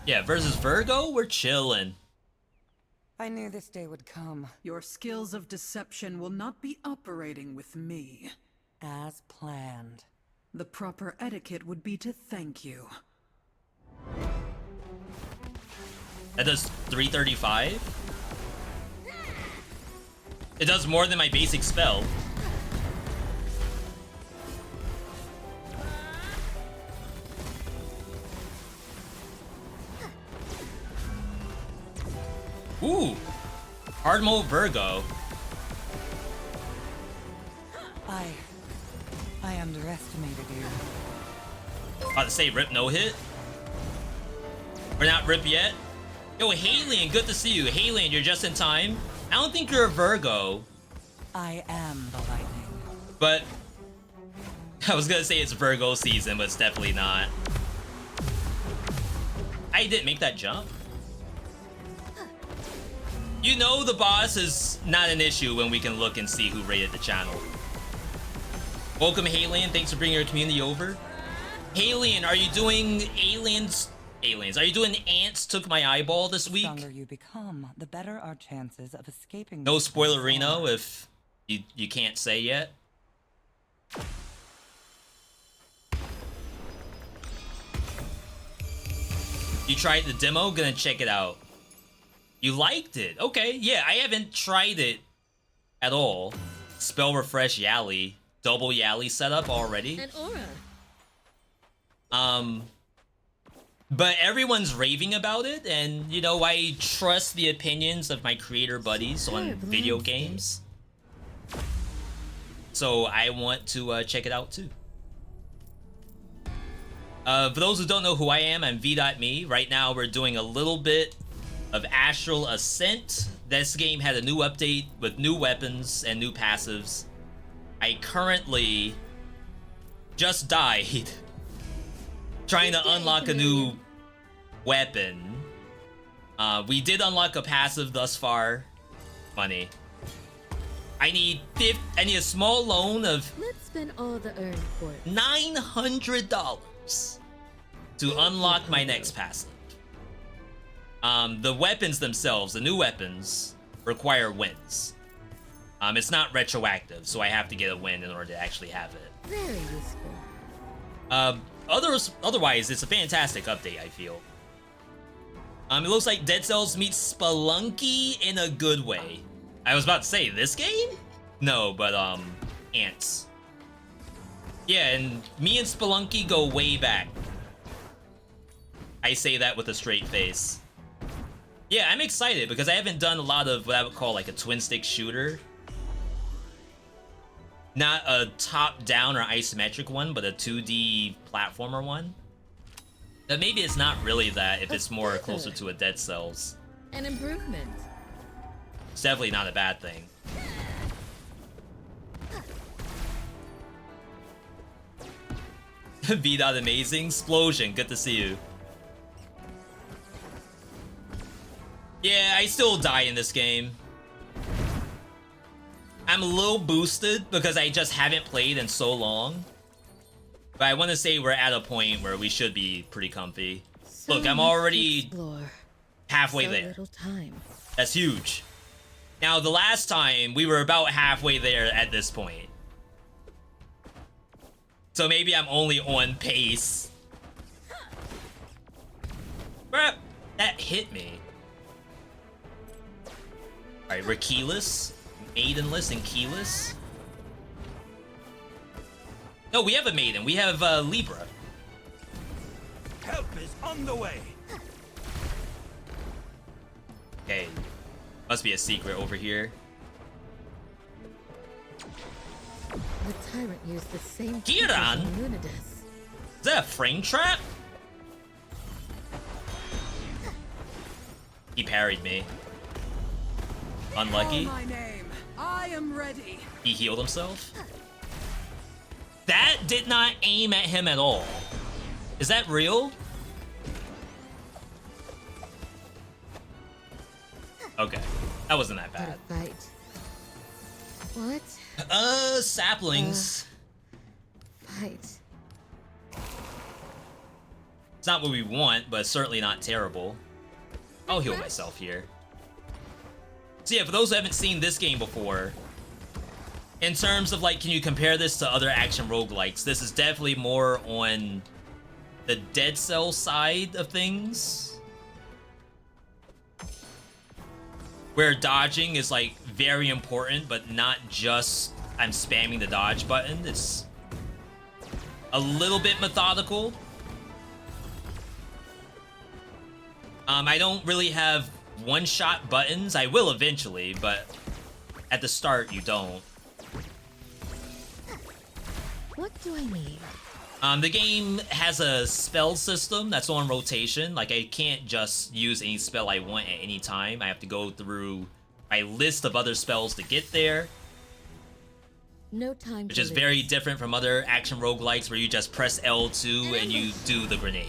Yeah, versus Virgo, we're chilling. I knew this day would come. Your skills of deception will not be operating with me. As planned. The proper etiquette would be to thank you. That does 335. It does more than my basic spell. Ooh, hard mode Virgo. I underestimated you. About to say rip no hit. We're not rip yet. Yo, Halion, good to see you. Halion, you're just in time. I don't think you're a Virgo, I am the lightning. but I was gonna say it's Virgo season, but it's definitely not. I didn't make that jump. You know the boss is not an issue when we can look and see who rated the channel. Welcome, Halion. Thanks for bringing your community over. Halion, are you doing aliens? Aliens. Are you doing ants took my eyeball this The week? stronger you become, the better our chances of escaping. No this spoilerino are. if you can't say yet. You tried the demo? Gonna check it out. You liked it? Okay, yeah, I haven't tried it at all. Spell refresh Yali. Double Yali setup already. An aura. But everyone's raving about it, and you know, I trust the opinions of my creator buddies on Superb video landscape. games. So I want to check it out too. For those who don't know who I am, I'm VeeDotVod. Right now we're doing a little bit of Astral Ascent. This game had a new update with new weapons and new passives. I currently just died trying to unlock a new weapon. We did unlock a passive thus far. Funny. I need a small loan of Let's spend all the earned for it. $900 to unlock my next passive. The weapons themselves, the new weapons, require wins. It's not retroactive, so I have to get a win in order to actually have it. Very useful. Otherwise, it's a fantastic update, I feel. It looks like Dead Cells meets Spelunky in a good way. I was about to say, this game? No, but, ants. Yeah, and me and Spelunky go way back. I say that with a straight face. Yeah, I'm excited because I haven't done a lot of what I would call like a twin stick shooter Not a top-down or isometric one, but a 2D platformer one. But maybe it's not really that if it's more closer to a Dead Cells. An improvement. It's definitely not a bad thing. VeeDotAmazing. Explosion, good to see you. Yeah, I still die in this game. I'm a little boosted because I just haven't played in so long. But I want to say we're at a point where we should be pretty comfy. So Look, I'm much to already explore. halfway So there. little time. That's huge. Now, the last time, we were about halfway there at this point. So maybe I'm only on pace. Bruh, that hit me. Alright, we're keyless. Maidenless and keyless. No, we have a maiden. We have Libra. Help is on the way. Okay. Must be a secret over here. The tyrant used the same Kiran? features in Lunatic. Is that a frame trap? He parried me. Unlucky. Call my name. I am ready. He healed himself. That did not aim at him at all. Is that real? Okay. That wasn't that bad. What a fight. What? Saplings. Fight. It's not what we want, but certainly not terrible. I'll heal myself here. So yeah, for those who haven't seen this game before, in terms of like, can you compare this to other action roguelikes, this is definitely more on the Dead Cell side of things. Where dodging is like very important, but not just I'm spamming the dodge button. It's a little bit methodical. I don't really have one-shot buttons. I will eventually, but at the start you don't. What do I need? The game has a spell system that's on rotation. Like, I can't just use any spell I want at any time. I have to go through my list of other spells to get there. No time. Which is very different from other action roguelikes where you just press L2 and you do the grenade.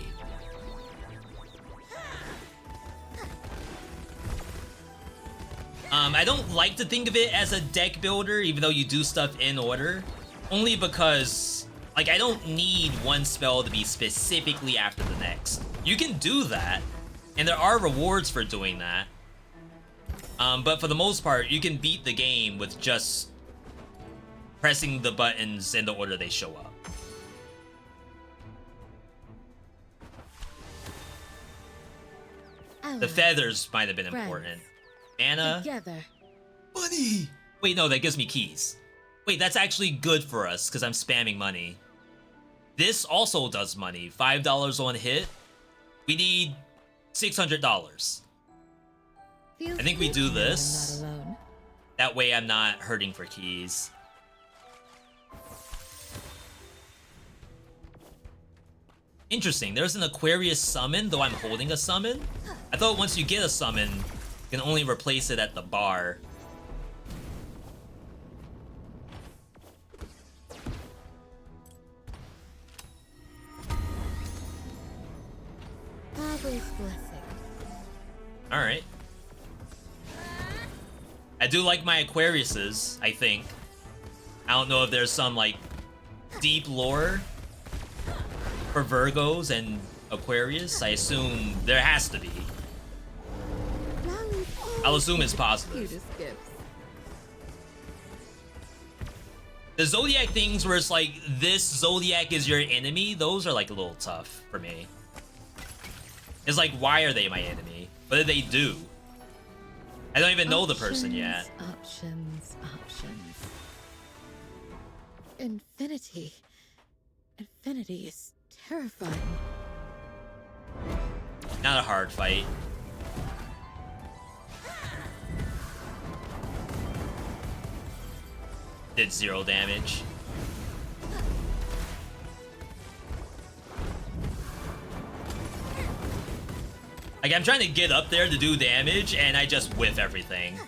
I don't like to think of it as a deck builder, even though you do stuff in order. Only because, like, I don't need one spell to be specifically after the next. You can do that, and there are rewards for doing that. But for the most part, you can beat the game with just pressing the buttons in the order they show up. The feathers might have been important. Anna. Together. Money! Wait, no, that gives me keys. Wait, that's actually good for us, because I'm spamming money. This also does money. $5 on hit. We need $600. I think we do this. I'm not alone. That way I'm not hurting for keys. Interesting, there's an Aquarius summon, though I'm holding a summon. I thought once you get a summon, you can only replace it at the bar. Pádhraic blessing. Alright. I do like my Aquariuses, I think. I don't know if there's some, like, deep lore for Virgos and Aquarius. I assume there has to be. I'll assume it's positive. Cutest gifts. The Zodiac things where it's like, this Zodiac is your enemy, those are like a little tough for me. It's like, why are they my enemy? What did they do? I don't even know the person yet. Options. Infinity. Infinity is terrifying. Not a hard fight. did 0 damage. Like, I'm trying to get up there to do damage, and I just whiff everything.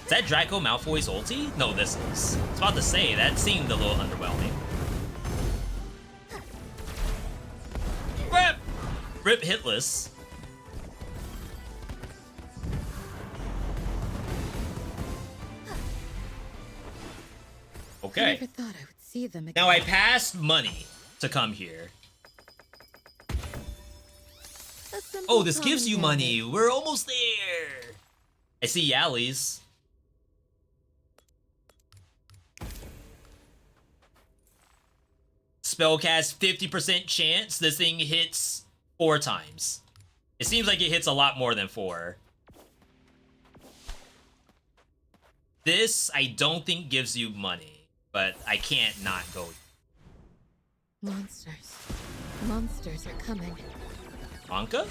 Is that Draco Malfoy's ulti? No, this is. I was about to say, that seemed a little underwhelming. Rip! Rip hitless. Okay. I never thought I would see them again. Now I passed money to come here. Oh, this gives you money. We're almost there. I see Yallies. Spellcast 50% chance this thing hits 4 times. It seems like it hits a lot more than 4. This, I don't think gives you money, but I can't not go. Monsters. Monsters are coming. Anka?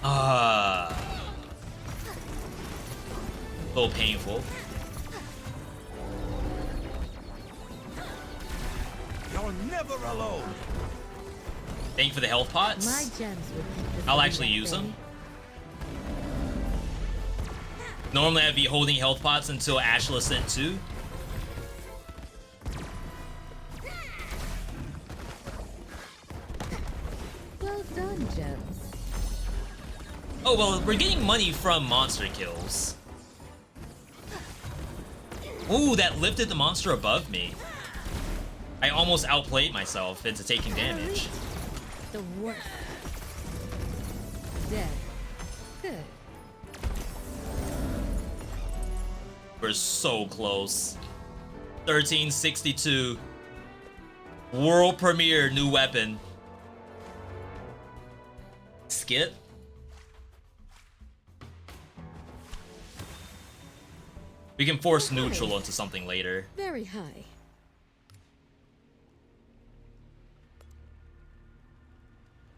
A little painful. You're never alone. Thank you for the health pots. My gems would keep this I'll one actually that use way. them. Normally I'd be holding health pots until Astral Ascent 2. Well done, gems. Oh, well, we're getting money from monster kills. Ooh, that lifted the monster above me. I almost outplayed myself into taking damage. The worst. Dead. Good. We're so close. 1362. World premiere new weapon. Skip. We can force neutral into something later. Very high.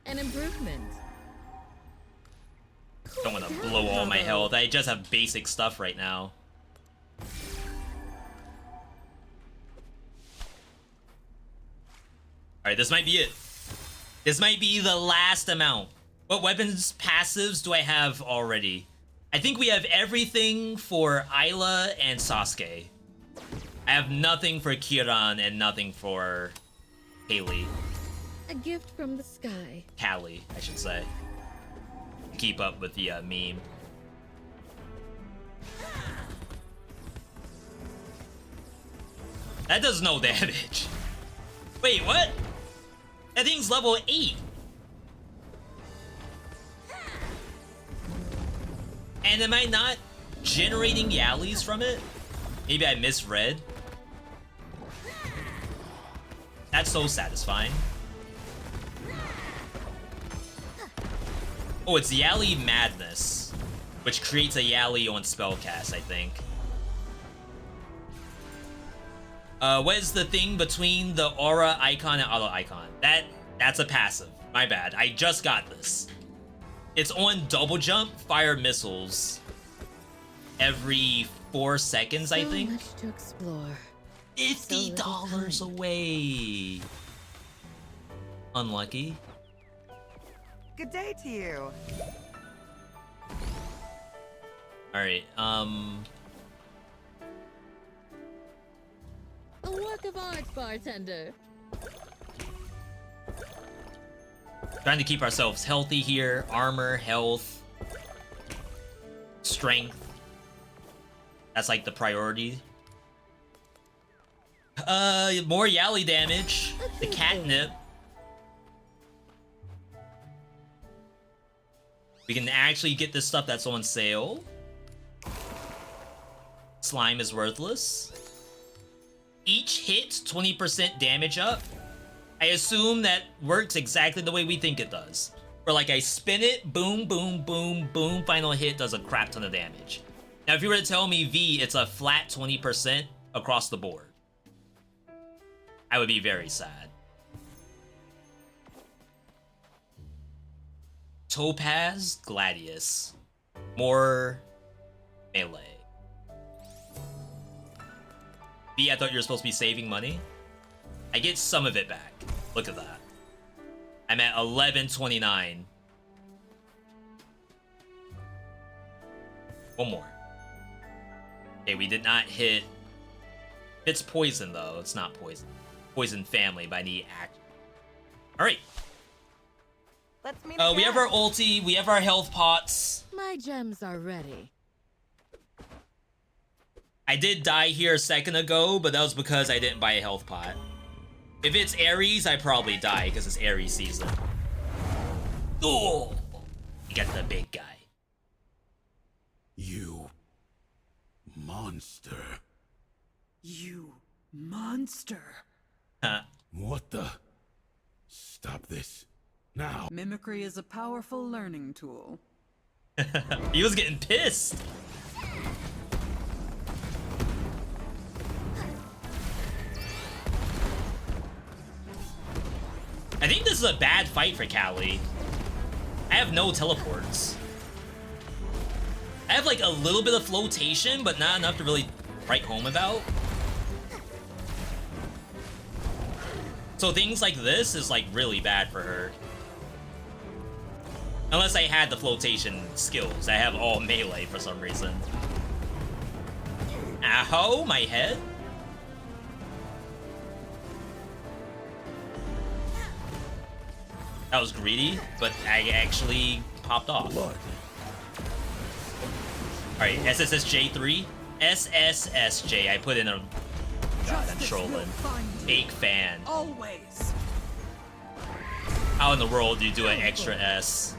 An improvement. Don't want to blow all my health. I just have basic stuff right now. Alright, this might be it. This might be the last amount. What weapons passives do I have already? I think we have everything for Ayla and Sasuke. I have nothing for Kiran and nothing for Haley. A gift from the sky. Callie, I should say. Keep up with the meme. That does no damage. Wait, what? That thing's level 8. And am I not generating Yallies from it? Maybe I misread. That's so satisfying. Oh, it's Yally Madness, which creates a Yally on spellcast, I think. What is the thing between the aura icon and auto icon? That's a passive. My bad. I just got this. It's on double jump, fire missiles every 4 seconds, I think. So much to explore. $50 away. Unlucky. Good day to you. Alright, A work of art, bartender. trying to keep ourselves healthy here. Armor, health, strength. That's like the priority. More Yally damage. The catnip. We can actually get this stuff that's on sale. Slime is worthless. Each hit, 20% damage up. I assume that works exactly the way we think it does. Where like I spin it, boom, boom, boom, boom, final hit does a crap ton of damage. Now if you were to tell me V, it's a flat 20% across the board, I would be very sad. Topaz Gladius. More melee. B, I thought you were supposed to be saving money. I get some of it back. Look at that. I'm at 1129. One more. Okay, we did not hit. It's poison though. It's not poison. Poison family, but I need action. All right. Let's meet We have our ulti. We have our health pots. My gems are ready. I did die here a second ago, but that was because I didn't buy a health pot. If it's Aries, I probably die because it's Aries season. Oh, you got the big guy. You monster. You monster. Huh. What the? Stop this. Now. Mimicry is a powerful learning tool. He was getting pissed. I think this is a bad fight for Callie. I have no teleports. I have like a little bit of flotation, but not enough to really write home about. So things like this is like really bad for her. Unless I had the flotation skills. I have all melee for some reason. Ow, my head. That was greedy, but I actually popped off. Alright, SSSJ3. SSSJ. I put in a... God, I'm trolling. Fake fan. Always. How in the world do you do an extra S?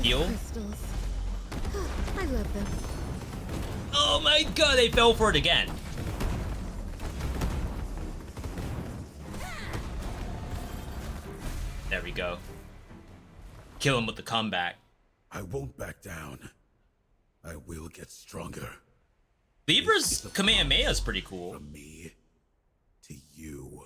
Heal? Crystals. I love them. Oh my god, they fell for it again. There we go. Kill him with the comeback. I won't back down. I will get stronger. Lieber's Kamehameha is pretty cool. From me to you.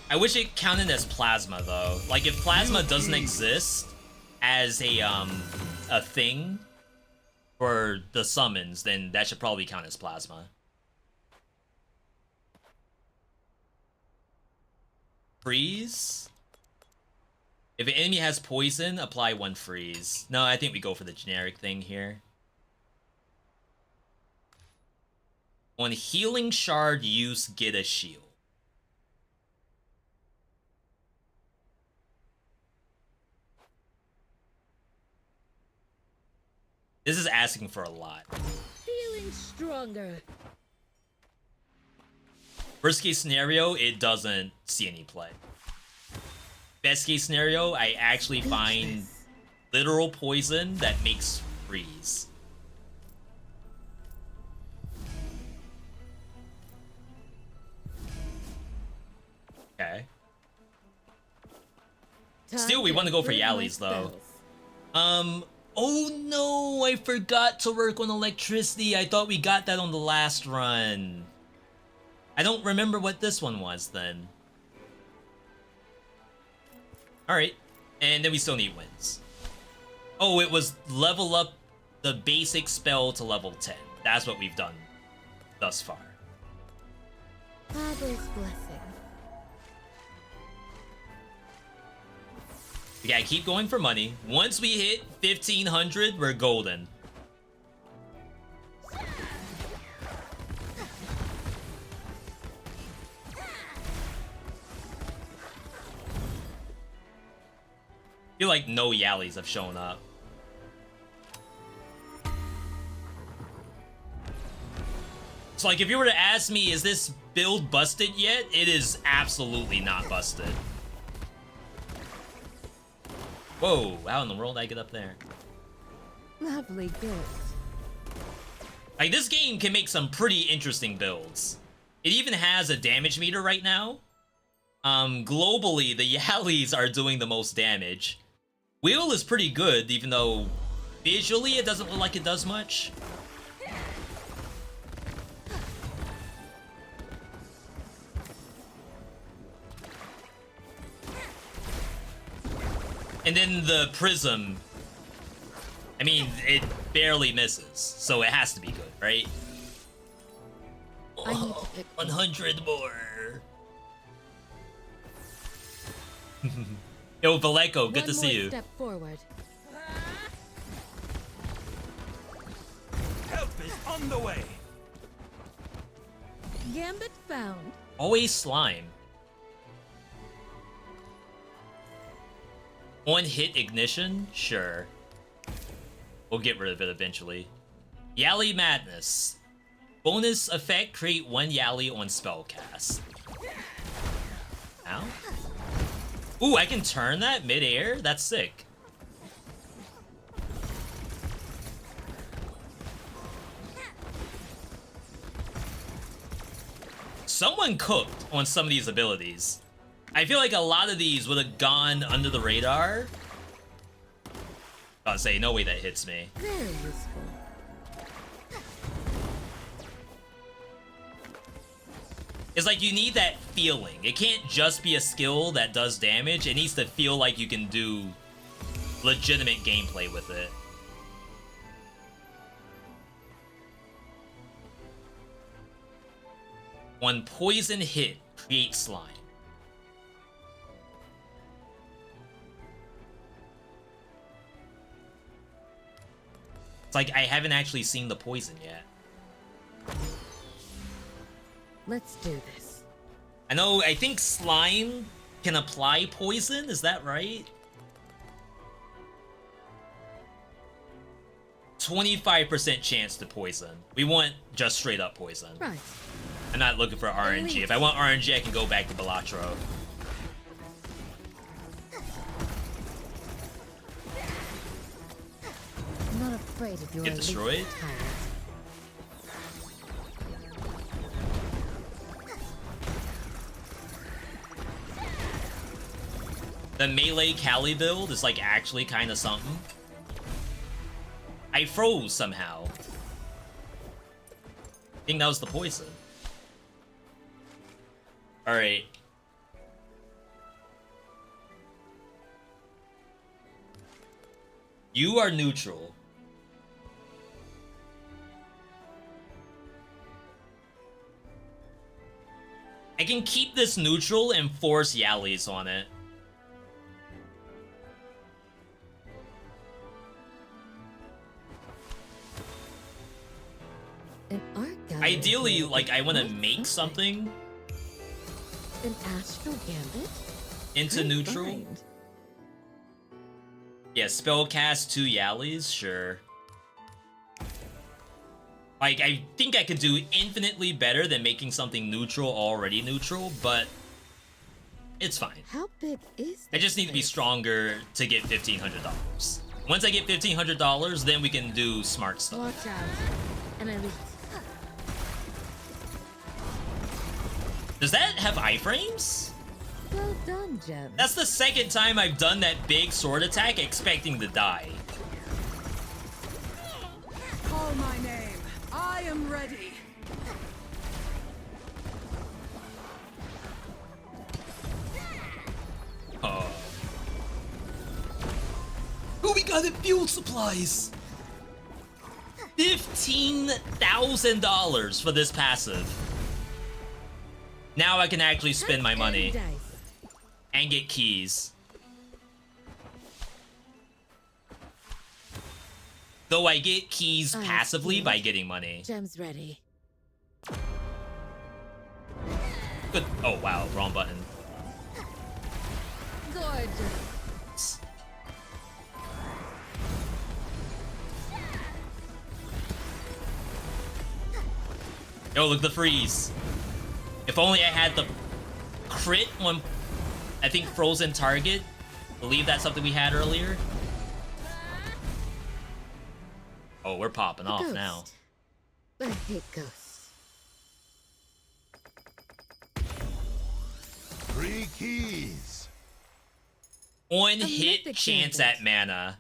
I wish it counted as plasma though. Like if plasma doesn't exist as a thing for the summons, then that should probably count as plasma. Freeze? If an enemy has poison, apply 1 freeze. No, I think we go for the generic thing here. On healing shard use, get a shield. This is asking for a lot. Feeling stronger. Worst case scenario, it doesn't see any play. Best case scenario, I actually find literal poison that makes freeze. Okay. Still, we want to go for Yallies though. Oh no, I forgot to work on electricity. I thought we got that on the last run. I don't remember what this one was then. Alright, and then we still need wins. Oh, it was level up the basic spell to level 10. That's what we've done thus far. Father's blessing. We gotta keep going for money. Once we hit 1500, we're golden. I feel like no Yallies have shown up. So like if you were to ask me, is this build busted yet? It is absolutely not busted. Whoa, how in the world did I get up there? Lovely gift. Like this game can make some pretty interesting builds. It even has a damage meter right now. Globally, the Yallies are doing the most damage. Wheel is pretty good, even though visually it doesn't look like it does much. And then the prism, I mean, it barely misses, so it has to be good, right? I need to pick 100 more. Yo, Vallejo, good to see you. Step forward. Help is on the way. Gambit found. Always slime. One hit ignition? Sure. We'll get rid of it eventually. Yali Madness. Bonus effect, create 1 Yali on spellcast. Ow. Ooh, I can turn that mid-air? That's sick. Someone cooked on some of these abilities. I feel like a lot of these would have gone under the radar. I'll say, no way that hits me. Very useful. It's like you need that feeling. It can't just be a skill that does damage. It needs to feel like you can do legitimate gameplay with it. One poison hit creates slime. It's like I haven't actually seen the poison yet. Let's do this. I think slime can apply poison, is that right? 25% chance to poison. We want just straight up poison. Right. I'm not looking for RNG. If I want RNG, I can go back to Balatro. I'm not afraid of your Get destroyed? tyrant. The melee Cali build is like actually kind of something. I froze somehow. I think that was the poison. Alright. You are neutral. I can keep this neutral and force Yalis on it. An art gallery. Ideally, like, I want to make something An astral gambit? into Good neutral. find. Yeah, spellcast 2 Yalis, sure. Like, I think I could do infinitely better than making something neutral already neutral, but it's fine. How big is I just need to be stronger to get $1,500. Once I get $1,500, then we can do smart stuff. Watch out. An elite. Does that have iframes? Well done, Gem. That's the second time I've done that big sword attack expecting to die. Call my name. I am ready. Oh. Oh, we got it, fuel supplies! $15,000 for this passive. Now I can actually spend my money and get keys. Though I get keys passively by getting money. Gem's ready. Good. Oh wow, wrong button. Gorgeous. Yo, look, the freeze. If only I had the crit on, I think, frozen target. I believe that's something we had earlier. Oh, we're popping off now. I hate ghosts. 3 keys. On hit chance at mana.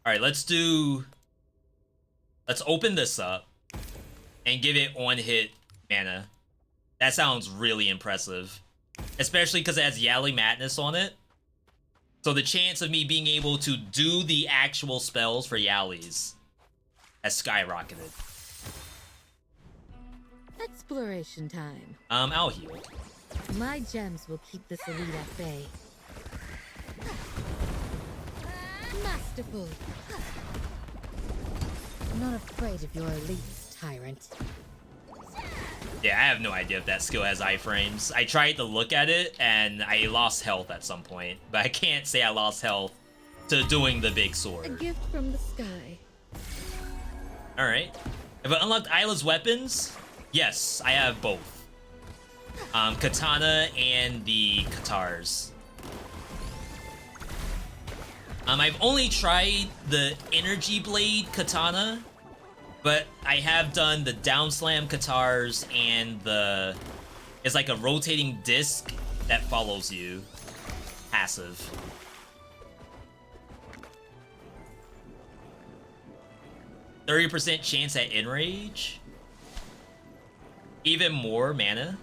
Alright, let's open this up and give it on hit mana. That sounds really impressive. Especially because it has Yali Madness on it. So the chance of me being able to do the actual spells for Yalis has skyrocketed. Exploration time. I'll heal. My gems will keep this elite at bay. Masterful. I'm not afraid of your elites, tyrant. Yeah, I have no idea if that skill has iframes. I tried to look at it, and I lost health at some point. But I can't say I lost health to doing the big A sword. gift from the sky. Alright. Have I unlocked Isla's weapons? Yes, I have both. Katana and the Katars. I've only tried the Energy Blade Katana, but I have done the Down Slam Katars and the... It's like a rotating disc that follows you. Passive. %30 chance at Enrage? Even more mana?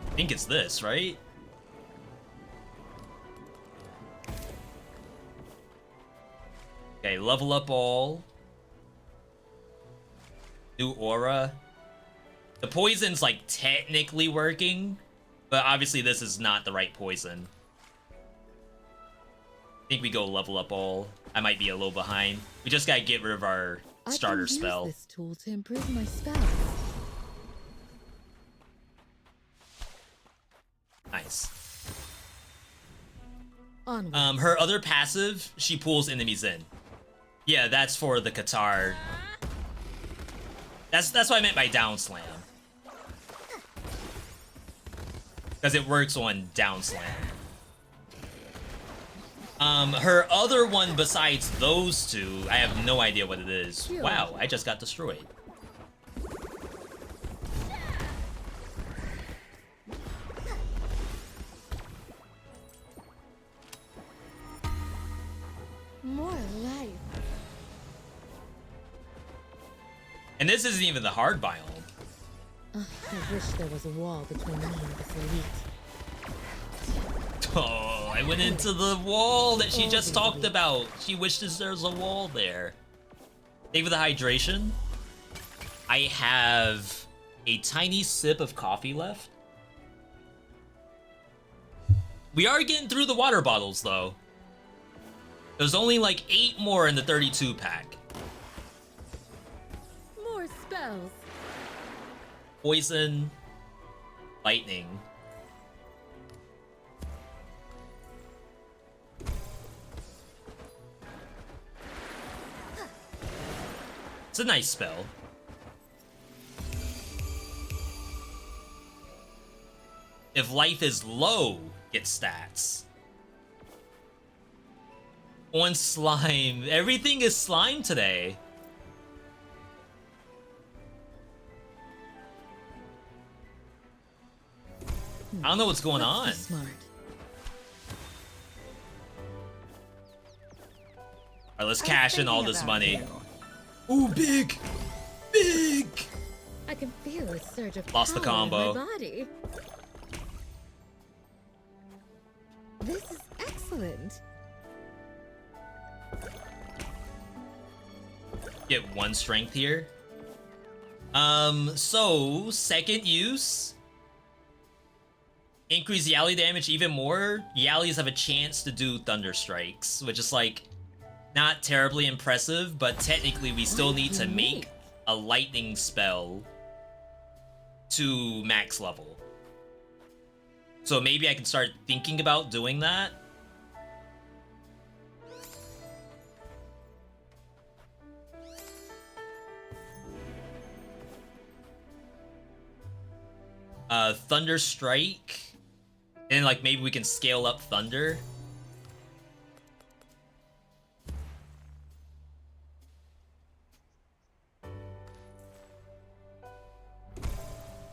I think it's this, right? Okay, level up all. New aura. The poison's like technically working, but obviously this is not the right poison. I think we go level up all. I might be a little behind. We just gotta get rid of our starter spell. I can use this tool to improve my spells. Nice. Onward. Her other passive, she pulls enemies in. Yeah, that's for the Qatar. That's what I meant by down slam. Because it works on down slam. Her other one besides those two, I have no idea what it is. Wow, I just got destroyed. More life. And this isn't even the hard biome. I wish there was a wall between me and this elite. Oh, I went into the wall that she just talked about. She wishes there was a wall there. Thank you for the hydration. I have a tiny sip of coffee left. We are getting through the water bottles, though. There's only like 8 more in the 32 pack. More spells. Poison. Lightning. It's a nice spell. If life is low, get stats. On slime. Everything is slime today. I don't know what's going on. Smart. Alright, let's cash in all this money. Ooh, big! Big! I can feel a surge of Lost the power in combo. my body. This is excellent. Get 1 strength here. So second use. Increase Yali damage even more. Yalis have a chance to do Thunder Strikes, which is like not terribly impressive, but technically we still need to make a lightning spell to max level. So maybe I can start thinking about doing that. Thunder Strike. And like maybe we can scale up Thunder.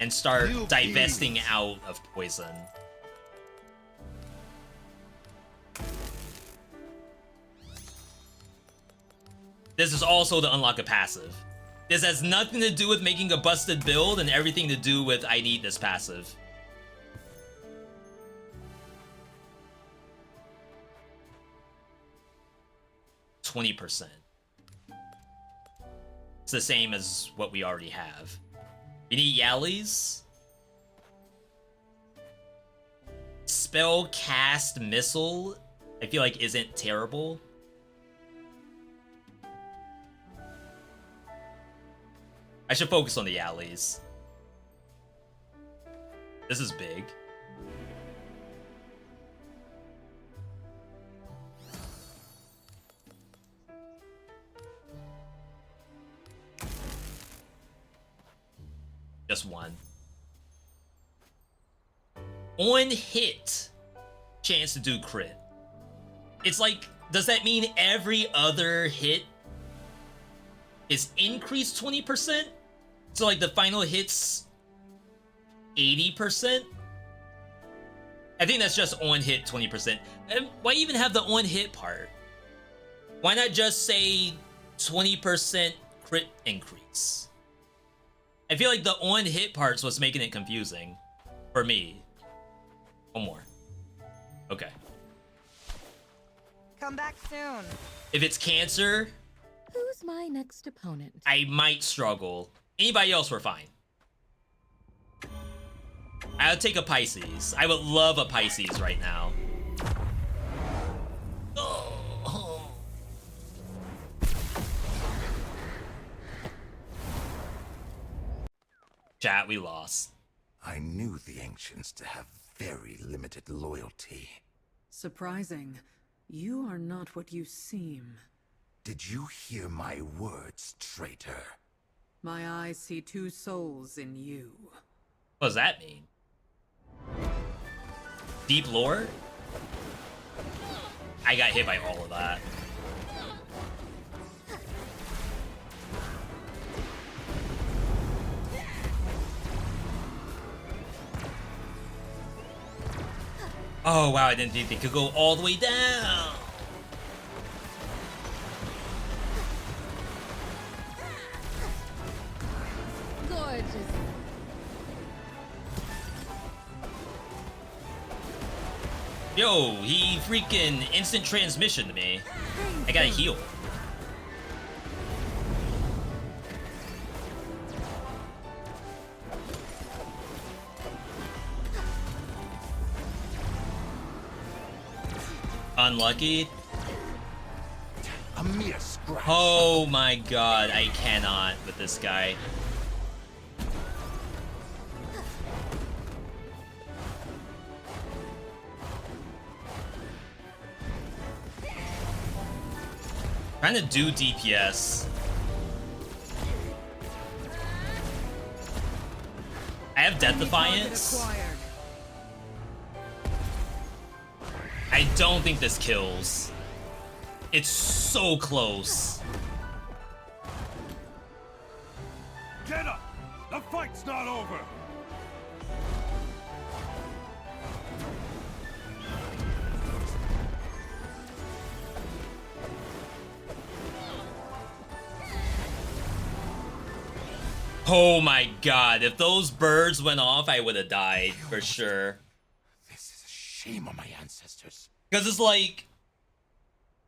and start divesting out of poison. This is also to unlock a passive. This has nothing to do with making a busted build and everything to do with I need this passive. %. It's the same as what we already have. We need Yallies. Spell cast missile, I feel like isn't terrible. I should focus on the Yallies. This is big. Just one. On hit, chance to do crit. It's like, does that mean every other hit is increased 20%? So like the final hit's 80%? I think that's just on hit 20%. And why even have the on hit part? Why not just say 20% crit increase? I feel like the on hit part's what's making it confusing for me. One more. Okay. Come back soon. If it's cancer, Who's my next opponent? I might struggle. Anybody else, we're fine. I would take a Pisces. I would love a Pisces right now. Oh. Chat, we lost. I knew the ancients to have very limited loyalty. Surprising. You are not what you seem. Did you hear my words, traitor? My eyes see two souls in you. What does that mean? Deep lore? I got hit by all of that. Oh wow, I didn't think they could go all the way down. Gorgeous. Yo, he freaking instant transmission to me. I gotta heal. Unlucky. A mere scratch. Oh my god, I cannot with this guy. Trying to do DPS. I have Death Defiance. I don't think this kills. It's so close. Get up! The fight's not over! Oh my god, if those birds went off, I would have died for sure. This is a shame on my ancestors. Because it's like,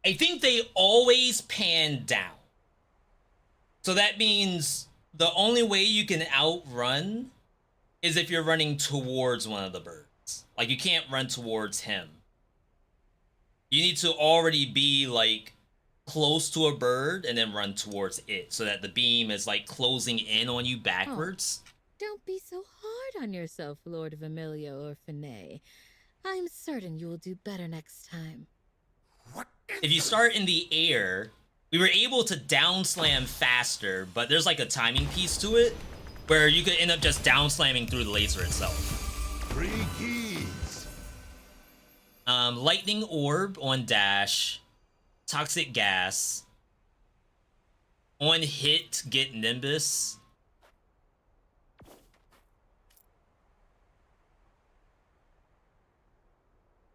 I think they always pan down. So that means the only way you can outrun is if you're running towards one of the birds. Like, you can't run towards him. You need to already be, like, close to a bird and then run towards it so that the beam is, like, closing in on you backwards. Oh, don't be so hard on yourself, Lord of Emilio or Finay. I'm certain you will do better next time. What? If you start in the air, we were able to down slam faster, but there's like a timing piece to it where you could end up just down slamming through the laser itself. 3 keys. Lightning orb on dash, toxic gas, on hit get Nimbus.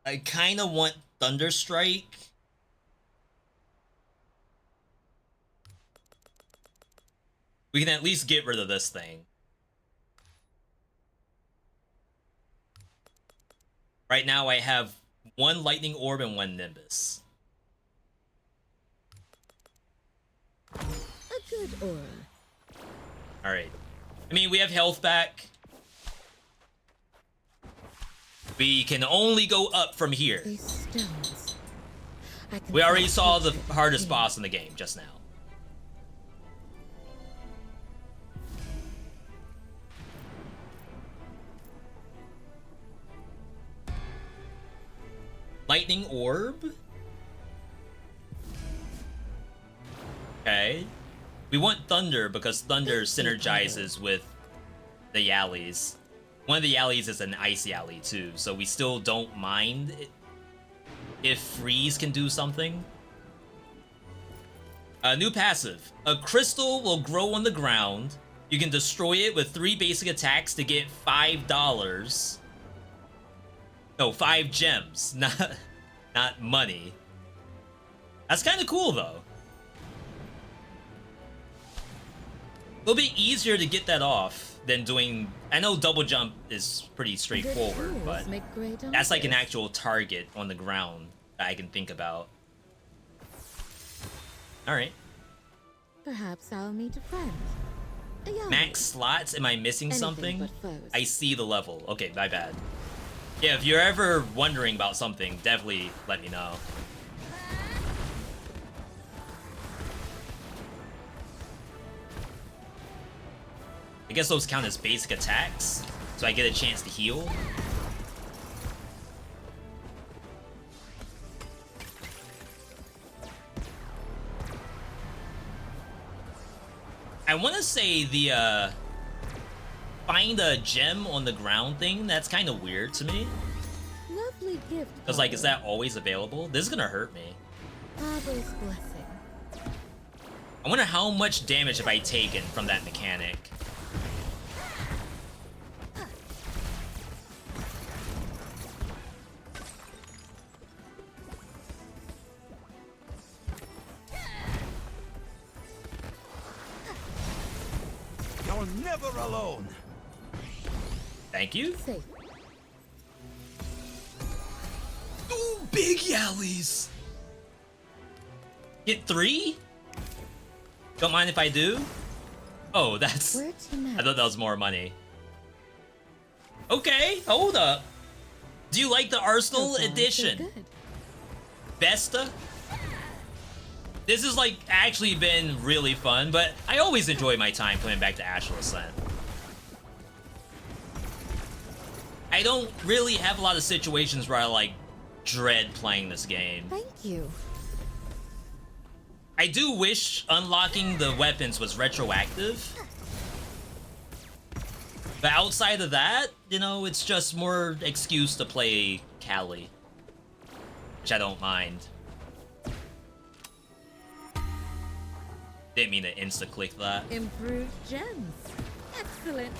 I kind of want Thunderstrike. We can at least get rid of this thing. Right now I have 1 Lightning Orb and 1 Nimbus. A good aura. Alright. I mean, we have health back. We can only go up from here. These stones. We already saw the hardest boss in the game just now. Lightning Orb? Okay. We want Thunder because Thunder synergizes with the Yallies. One of the Yallies is an Ice Yally too, so we still don't mind if Freeze can do something. New passive. A crystal will grow on the ground. You can destroy it with 3 basic attacks to get $5. No, 5 gems, not money. That's kind of cool though. It'll be easier to get that off than doing... I know double jump is pretty straightforward, but that's like an actual target on the ground that I can think about. Alright. Perhaps I'll meet a friend. Max slots? Am I missing something? I see the level. Okay, my bad. Yeah, if you're ever wondering about something, definitely let me know. I guess those count as basic attacks, so I get a chance to heal. I want to say the find a gem on the ground thing, that's kind of weird to me. Lovely gift. Because like, is that always available? This is gonna hurt me. Father's blessing. I wonder how much damage have I taken from that mechanic. You're never alone. Thank you. Safe. Ooh, big Yallies. Get 3? Don't mind if I do? Oh, that's... I thought that was more money. Okay, hold up. Do you like the Arsenal edition? Vesta? This has like actually been really fun, but I always enjoy my time coming back to Astral Ascent. I don't really have a lot of situations where I like dread playing this game. Thank you. I do wish unlocking the weapons was retroactive. But outside of that, you know, it's just more excuse to play Callie, which I don't mind. Didn't mean to insta-click that. Improved gems. Excellent.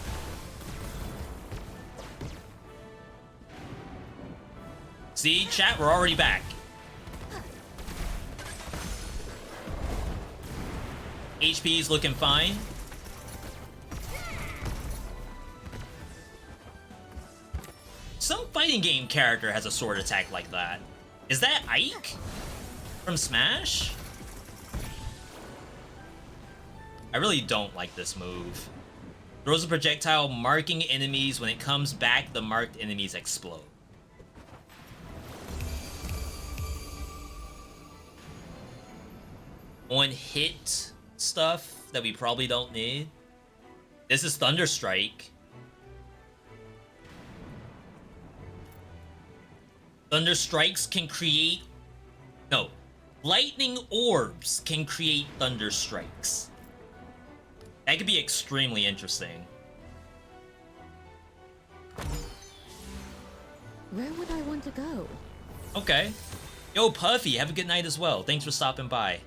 See, chat, we're already back. HP's looking fine. Some fighting game character has a sword attack like that. Is that Ike from Smash? I really don't like this move. Throws a projectile marking enemies. When it comes back, the marked enemies explode. On hit stuff that we probably don't need. This is Thunderstrike. Thunderstrikes can create... No. Lightning orbs can create Thunderstrikes. That could be extremely interesting. Where would I want to go? Okay. Yo, Puffy, have a good night as well. Thanks for stopping by.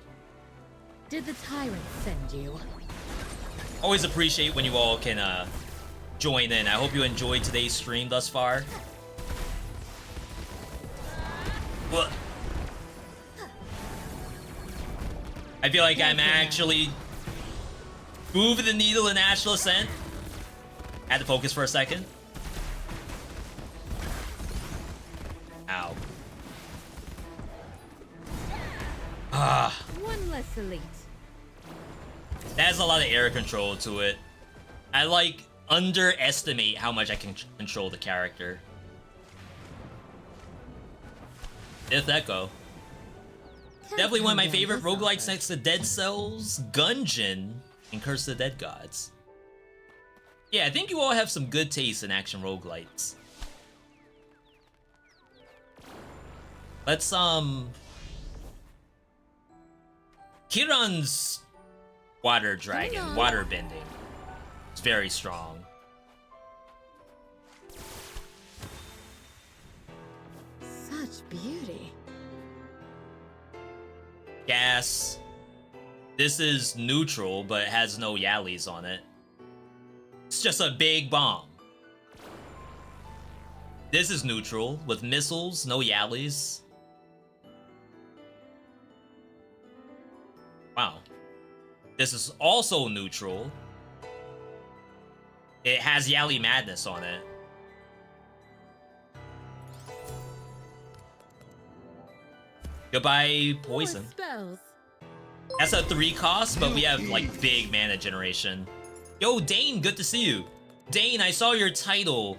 Did the tyrant send you? Always appreciate when you all can join in. I hope you enjoyed today's stream thus far. What? I feel like I'm actually moving the needle in Astral Ascent. Had to focus for a second. Ow. Ah. One less elite. That has a lot of air control to it. I like underestimate how much I can control the character. If that go. Definitely one of my favorite roguelikes next to Dead Cells, Gungeon, and Curse of the Dead Gods. Yeah, I think you all have some good taste in action roguelites. Let's, Kiran's water dragon, water bending. It's very strong. Such beauty. Gas. This is neutral, but it has no yallies on it. It's just a big bomb. This is neutral, with missiles, no yallies. Wow. This is also neutral. It has Yali Madness on it. Goodbye, Poison. Spells. That's a 3 cost, but we have like big mana generation. Yo, Dane, good to see you. Dane, I saw your title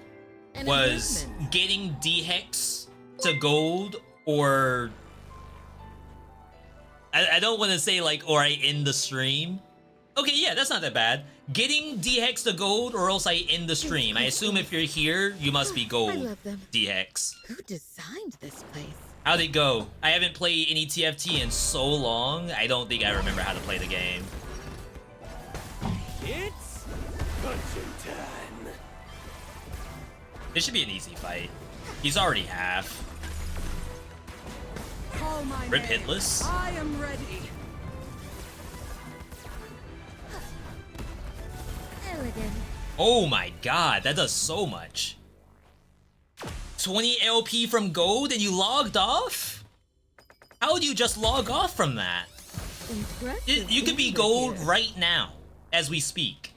was getting D-Hex to gold, or I don't want to say like, or I end the stream. Okay, yeah, that's not that bad. Getting D-Hex to gold, or else I end the stream. I assume if you're here, you must be gold D-Hex. Who designed this place? How'd it go? I haven't played any TFT in so long, I don't think I remember how to play the game. It's punching time. This should be an easy fight. He's already half. Call my Rip name. hitless. I am ready. Elegant. Oh my god, that does so much. 20 LP from gold and you logged off? How would you just log off from that? You could be gold right now, as we speak.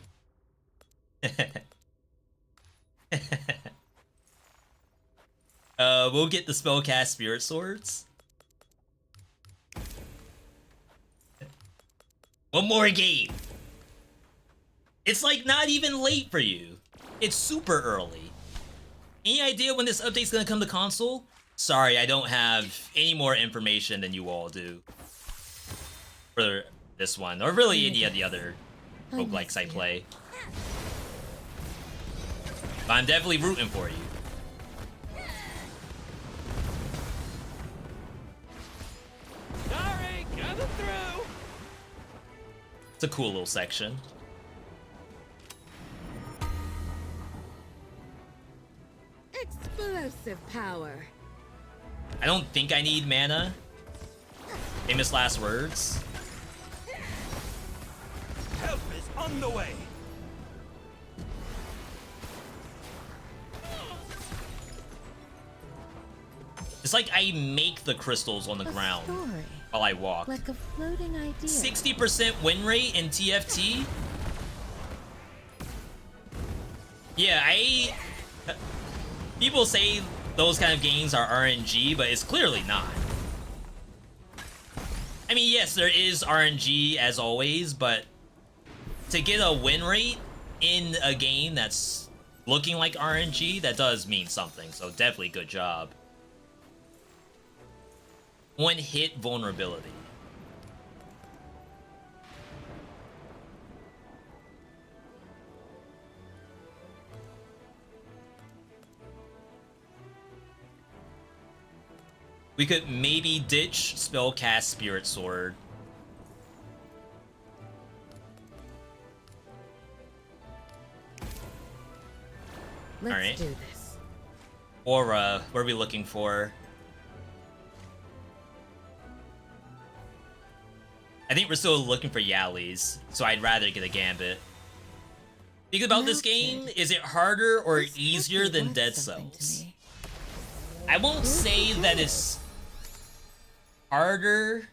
We'll get the spellcast Spirit Swords. One more game. It's like not even late for you. It's super early. Any idea when this update's gonna come to console? Sorry, I don't have any more information than you all do. For this one, or really any of the other roguelikes I play. But I'm definitely rooting for you. Sorry, coming through. It's a cool little section. Explosive power. I don't think I need mana. Famous last words. Help is on the way. It's like I make the crystals on the ground while I walk. Like a floating idea. 60% win rate in TFT? Yeah, people say those kind of games are RNG, but it's clearly not. I mean, yes, there is RNG as always, but to get a win rate in a game that's looking like RNG, that does mean something, so definitely good job. One hit vulnerability. We could maybe ditch spellcast Spirit Sword. Let's do this. Or, what are we looking for? I think we're still looking for Yallies, so I'd rather get a Gambit. Think about this game, is it harder or easier than Dead Cells? I won't say that it's harder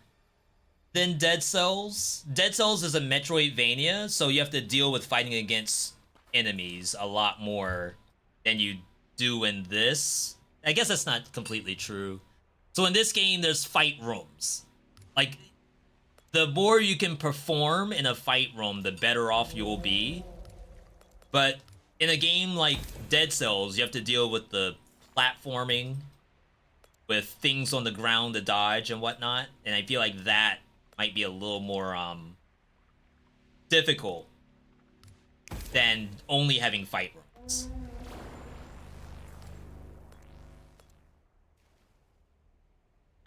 than Dead Cells. Dead Cells is a Metroidvania, so you have to deal with fighting against enemies a lot more than you do in this. I guess that's not completely true. So in this game, there's fight rooms. Like, the more you can perform in a fight room, the better off you'll be. But in a game like Dead Cells, you have to deal with the platforming, with things on the ground to dodge and whatnot, and I feel like that might be a little more difficult than only having fight rooms.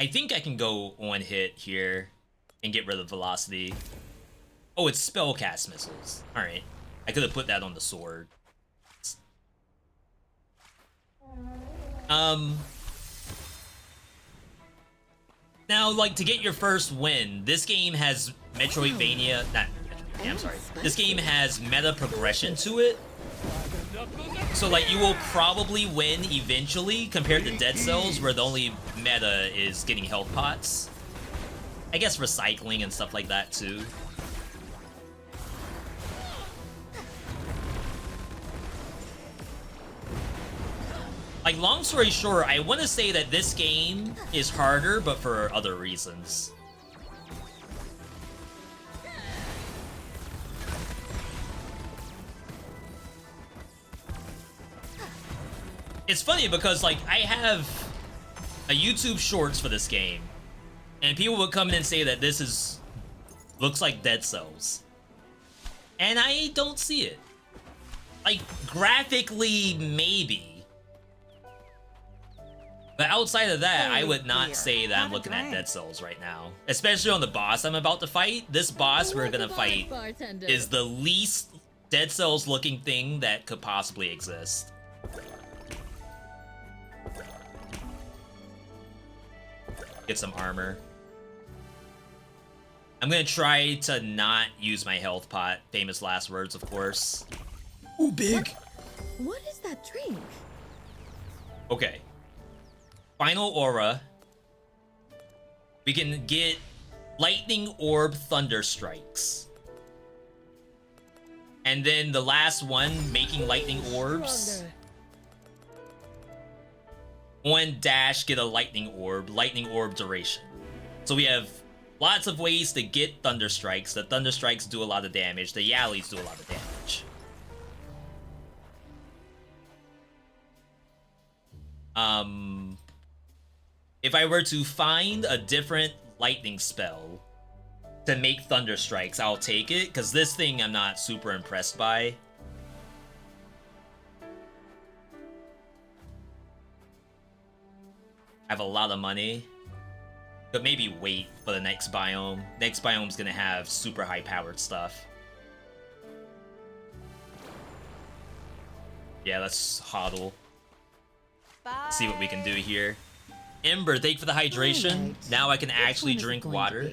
I think I can go one hit here and get rid of velocity. Oh, it's spellcast missiles. Alright. I could have put that on the sword. Now, like, to get your first win, this game has Metroidvania... I'm sorry. This game has meta progression to it. So, like, you will probably win eventually compared to Dead Cells, where the only meta is getting health pots. I guess recycling and stuff like that, too. Like, long story short, I want to say that this game is harder, but for other reasons. It's funny because, like, I have a YouTube Shorts for this game, and people would come in and say that this is looks like Dead Cells, and I don't see it. Like, graphically, maybe, but outside of that, I would not say that I'm looking at Dead Cells right now. Especially on the boss I'm about to fight. This boss we're gonna fight is the least Dead Cells looking thing that could possibly exist. Get some armor. I'm gonna try to not use my health pot. Famous last words, of course. Ooh, big! What is that drink? Okay. Final aura. We can get lightning orb thunder strikes. And then the last one, making lightning orbs. On dash, get a lightning orb duration. So we have lots of ways to get thunder strikes. The thunder strikes do a lot of damage. The yallies do a lot of damage. If I were to find a different lightning spell to make thunder strikes, I'll take it, because this thing I'm not super impressed by. I have a lot of money, but maybe wait for the next biome. Next biome's gonna have super high powered stuff. Yeah, let's hodl. See what we can do here. Ember, thank you for the hydration. Right. Now I can actually drink water.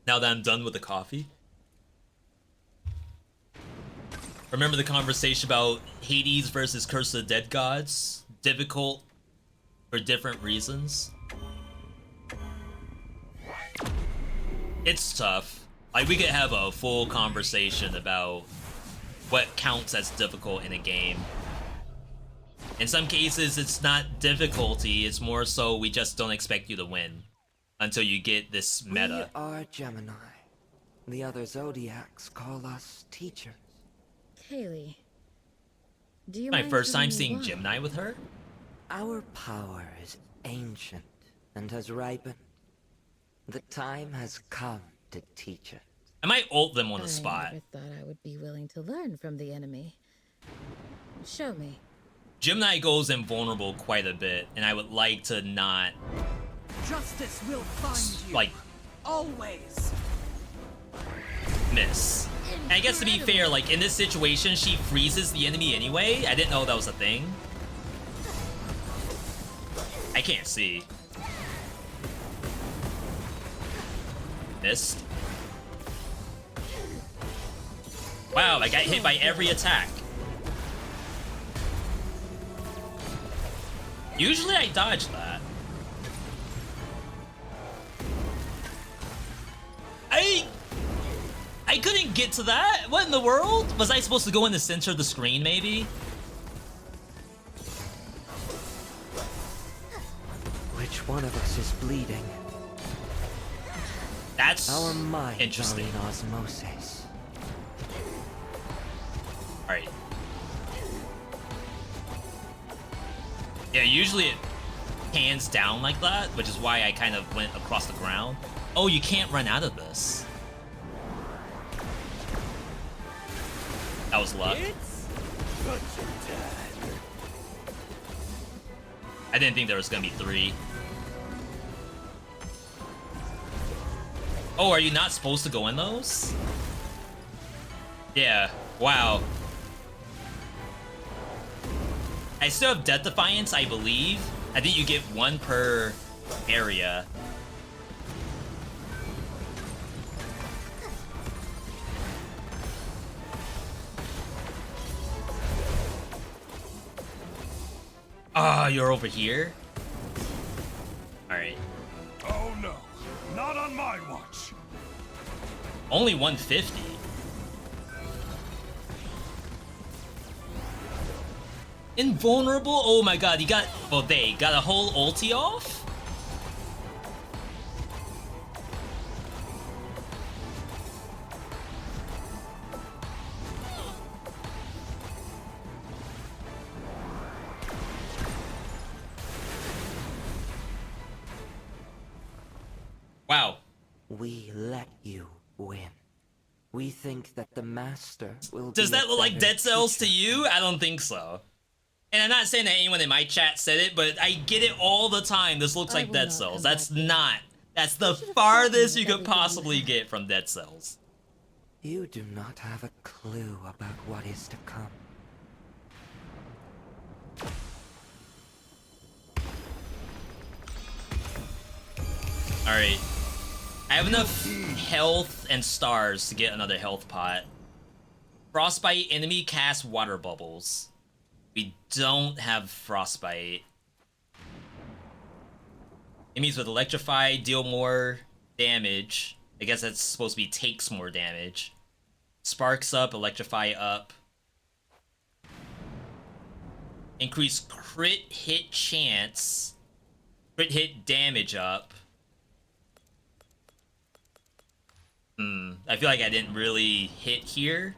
Now that I'm done with the coffee. Remember the conversation about Hades versus Curse of the Dead Gods? Difficult for different reasons. It's tough. Like, we could have a full conversation about what counts as difficult in a game. In some cases, it's not difficulty, it's more so we just don't expect you to win until you get this meta. We are Gemini. The other Zodiacs call us teachers. Kaylee, do you My first time seeing Gemini with her? Our power is ancient and has ripened. The time has come to teach it. I might ult them on the spot. I never thought I would be willing to learn from the enemy. Show me. Gemini goes invulnerable quite a bit, and I would like to not... Justice will find you. Like... always. Miss. And I guess to be fair, like, in this situation, she freezes the enemy anyway. I didn't know that was a thing. I can't see. Missed. Wow, I got hit by every attack. Usually I dodge that. I couldn't get to that? What in the world? Was I supposed to go in the center of the screen, maybe? Which one of us is bleeding? That's our minds interesting. Are in osmosis. Alright. Yeah, usually it hands down like that, which is why I kind of went across the ground. Oh, you can't run out of this. That was luck. I didn't think there was gonna be 3. Oh, are you not supposed to go in those? Yeah, wow. I still have Death Defiance, I believe. I think you get 1 per area. Ah, you're over here? Alright. Oh no, not on my watch. Only 150. Invulnerable? Oh my god, you got... Well, they got a whole ulti off? Wow. We let you win. We think that the master will Does be that a look like better Dead Cells to teacher. you? I don't think so. And I'm not saying that anyone in my chat said it, but I get it all the time. This looks like Dead Cells. That's not. That's the farthest you could possibly get from Dead Cells. You do not have a clue about what is to come. Alright. I have enough health and stars to get another health pot. Frostbite, enemy cast water bubbles. We don't have Frostbite. Enemies with Electrify deal more damage. I guess that's supposed to be takes more damage. Sparks up, Electrify up. Increase crit hit chance. Crit hit damage up. I feel like I didn't really hit here.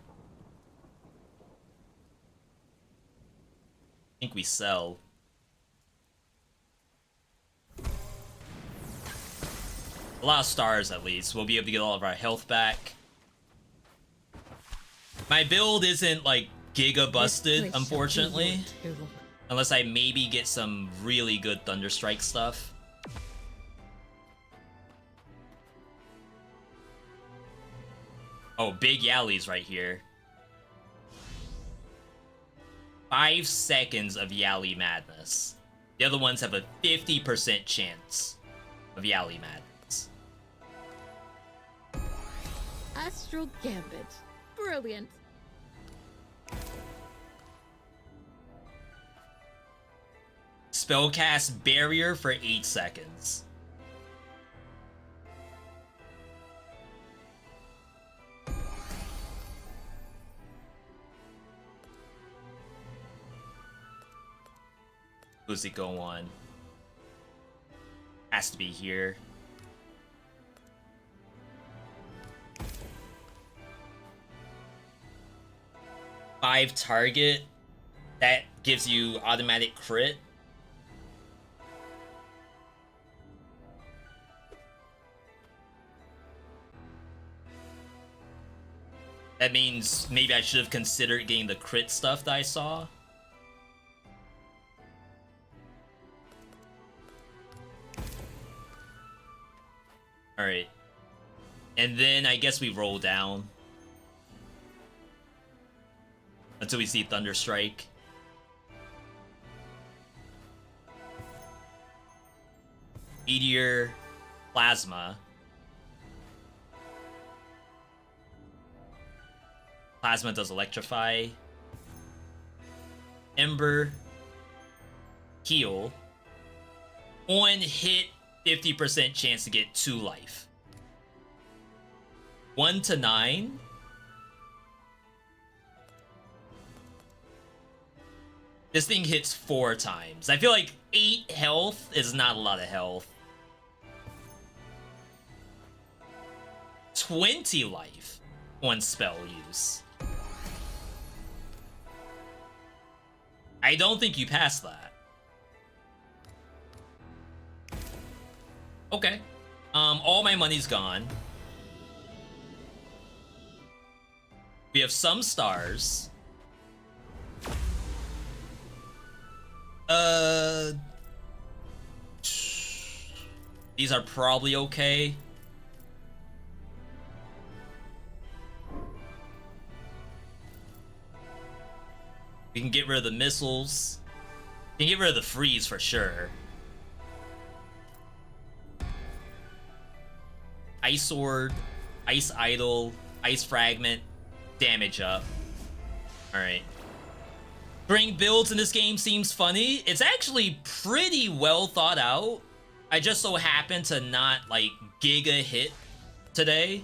I think we sell. A lot of stars, at least. We'll be able to get all of our health back. My build isn't, like, giga busted, unfortunately. Unless I maybe get some really good Thunderstrike stuff. Oh, Big Yali's right here. 5 seconds of Yali madness. The other ones have a 50% chance of Yali madness. Astral Gambit. Brilliant. Spellcast Barrier for 8 seconds. Who's it go on? Has to be here. Five target. That gives you automatic crit. That means maybe I should have considered getting the crit stuff that I saw. Alright. And then I guess we roll down. Until we see Thunderstrike. Meteor. Plasma. Plasma does Electrify. Ember. Heal. On hit, 50% chance to get 2 life. 1 to 9. This thing hits 4 times. I feel like 8 health is not a lot of health. 20 life on spell use. I don't think you passed that. Okay. All my money's gone. We have some stars. These are probably okay. We can get rid of the missiles. We can get rid of the freeze for sure. Ice Sword, Ice Idol, Ice Fragment, damage up. Alright. Bring builds in this game seems funny. It's actually pretty well thought out. I just so happen to not, like, giga hit today.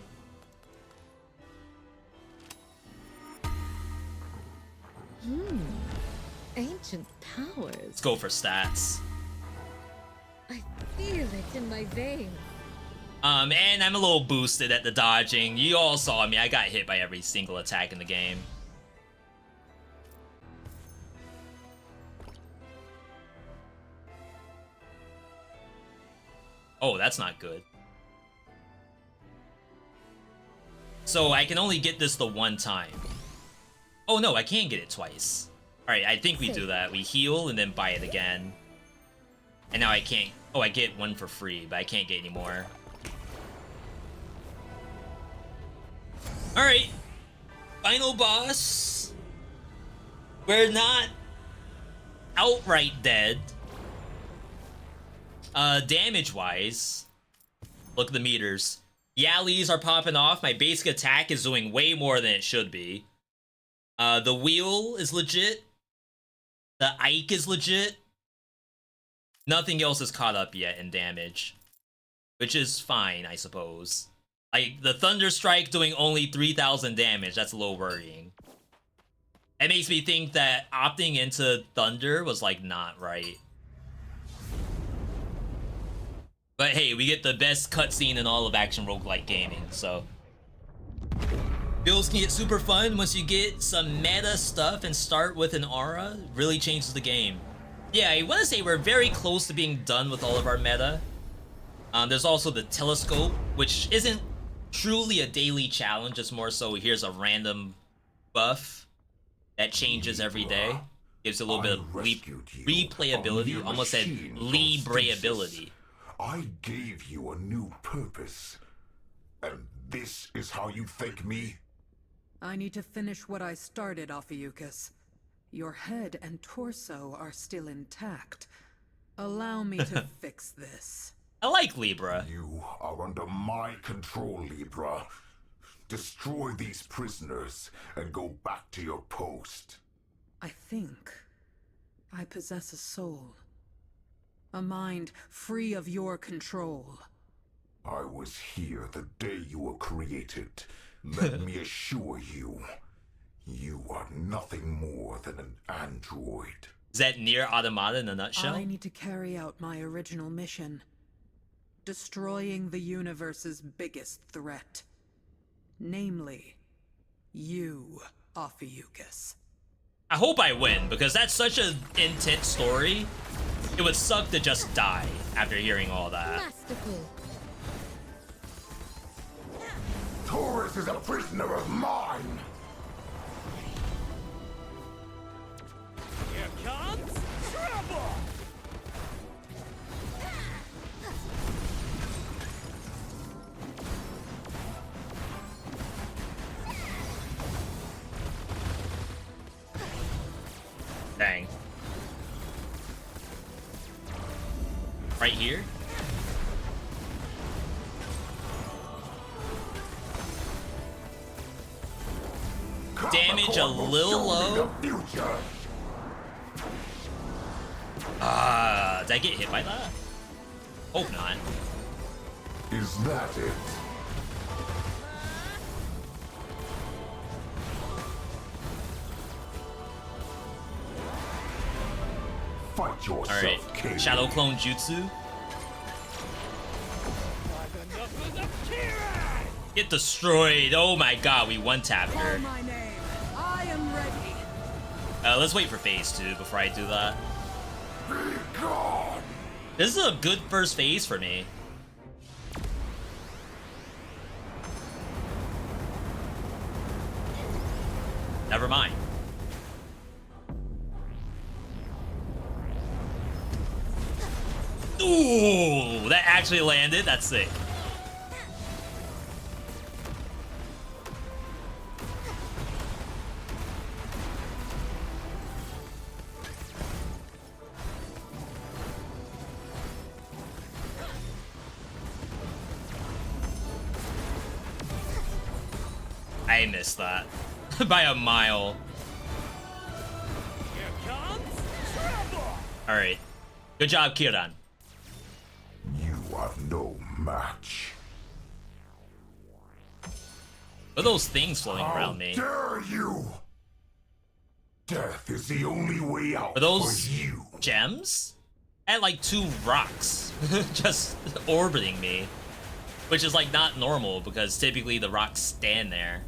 Ancient powers. Let's go for stats. I feel it in my veins. And I'm a little boosted at the dodging. You all saw me. I got hit by every single attack in the game. Oh, that's not good. So I can only get this the 1 time. Oh no, I can get it twice. Alright, I think we do that. We heal and then buy it again. And now I can't... Oh, I get 1 for free, but I can't get any more. Alright. Final boss. We're not outright dead. Damage-wise, look at the meters. Yallies are popping off. My basic attack is doing way more than it should be. The wheel is legit. The Ike is legit. Nothing else is caught up yet in damage, which is fine, I suppose. Like, the Thunder Strike doing only 3,000 damage, that's a little worrying. It makes me think that opting into Thunder was, like, not right. But hey, we get the best cutscene in all of action roguelike gaming, so... Builds can get super fun once you get some meta stuff and start with an aura. Really changes the game. Yeah, I want to say we're very close to being done with all of our meta. There's also the telescope, which isn't truly a daily challenge. It's more so here's a random buff that changes every day. Gives a little bit of replayability, almost said libreability. I gave you a new purpose. And this is how you thank me? I need to finish what I started, Ophiuchus. Your head and torso are still intact. Allow me to fix this. I like Libra. You are under my control, Libra. Destroy these prisoners and go back to your post. I think I possess a soul. A mind free of your control. I was here the day you were created. Let me assure you, you are nothing more than an android. Is that Nier Automata in a nutshell? I need to carry out my original mission. Destroying the universe's biggest threat. Namely, you, Ophiuchus. I hope I win, because that's such an intense story. It would suck to just die after hearing all that. Masterful. Taurus is a prisoner of mine! Here comes trouble! Dang. Right here? Damage a little low. Did I get hit by that? Hope not. Is that it? Fight yourself, Alright, King. Shadow Clone Jutsu. Get destroyed. Oh my god, we one-tapped her. Call my name. I am ready. Let's wait for phase 2 before I do that. Be gone. This is a good first phase for me. Never mind. Ooh, that actually landed. That's sick. I missed that by a mile. All right, good job, Kiran. You are no match. What are those things floating around me? How dare you? Death is the only way out Are those for you. gems? I had like 2 rocks just orbiting me, which is like not normal because typically the rocks stand there.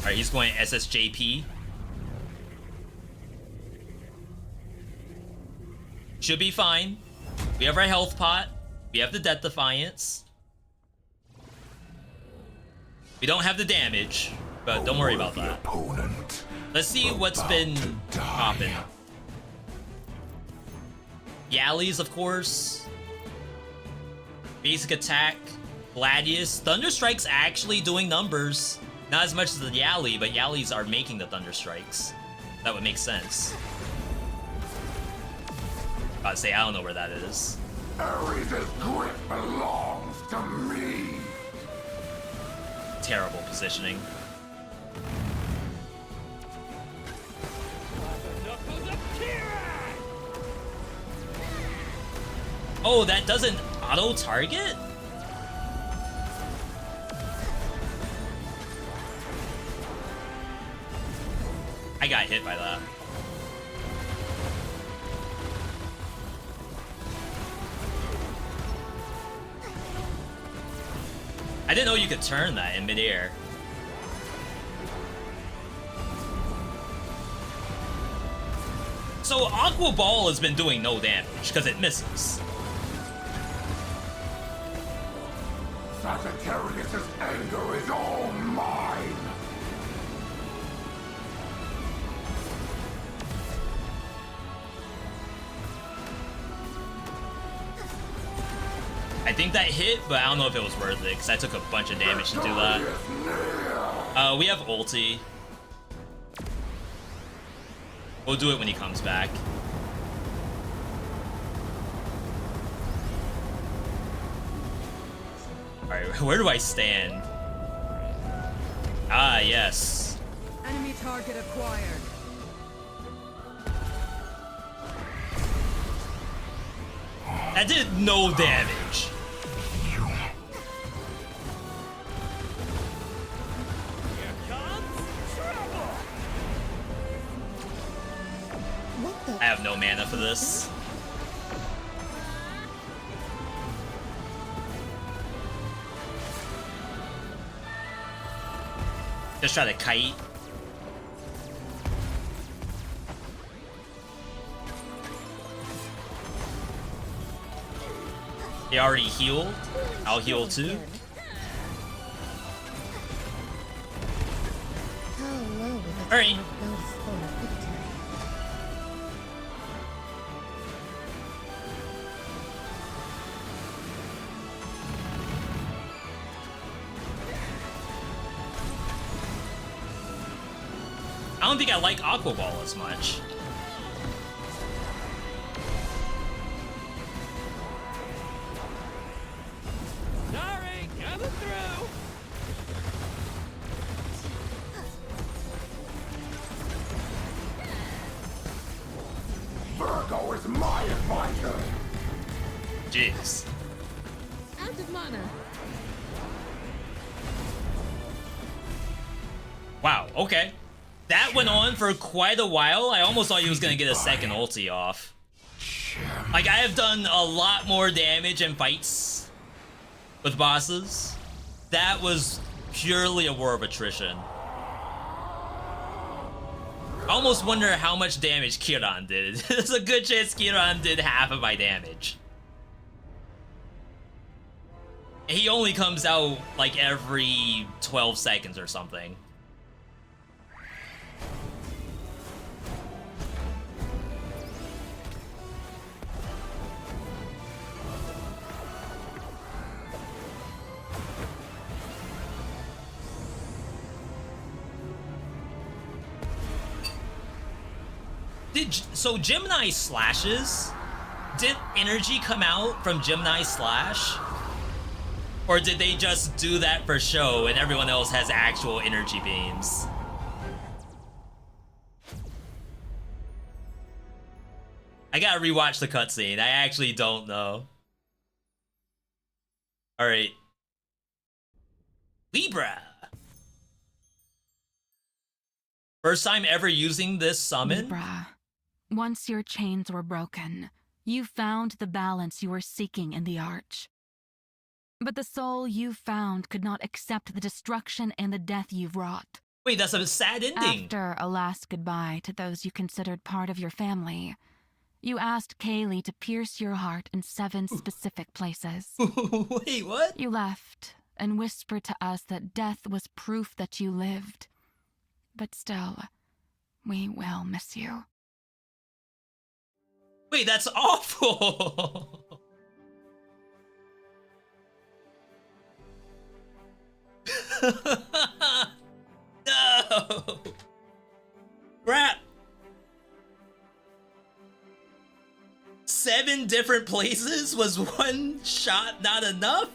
Alright, he's going SSJP. Should be fine. We have our health pot. We have the Death Defiance. We don't have the damage, but don't worry about that. Opponent. Let's see what's been popping. Yallies, of course. Basic attack. Gladius. Thunderstrike's actually doing numbers. Not as much as the Yalli, but Yallies are making the Thunderstrikes. That would make sense. About to say, I don't know where that is. Ares' grip belongs to me. Terrible positioning. Oh, that doesn't auto-target? I got hit by that. I didn't know you could turn that in midair. So Aqua Ball has been doing no damage because it misses. Sagittarius' anger is all mine. I think that hit, but I don't know if it was worth it because I took a bunch of damage to do that. We have ulti. We'll do it when he comes back. Alright, where do I stand? Ah, yes. Enemy target acquired. That did no damage. I have no mana for this. Just try to kite. They already healed. I'll heal too. Alright. I don't think I like Aqua Ball as much. Sorry, coming through. Jeez. Out of mana. Wow, okay. That went on for quite a while. I almost thought he was gonna get a second ulti off. Like, I have done a lot more damage in fights with bosses. That was purely a war of attrition. I almost wonder how much damage Kiran did. There's a good chance Kiran did half of my damage. And he only comes out like every 12 seconds or something. So Gemini slashes? Did energy come out from Gemini slash? Or did they just do that for show and everyone else has actual energy beams? I gotta rewatch the cutscene. I actually don't know. Alright. Libra. First time ever using this summon? Libra. Once your chains were broken, you found the balance you were seeking in the Arch. But the soul you found could not accept the destruction and the death you've wrought. Wait, that's a sad ending. After a last goodbye to those you considered part of your family, you asked Kaylee to pierce your heart in 7 specific places. Wait, what? You left and whispered to us that death was proof that you lived. But still, we will miss you. Wait, that's awful. No. Crap. 7 different places? Was one shot not enough?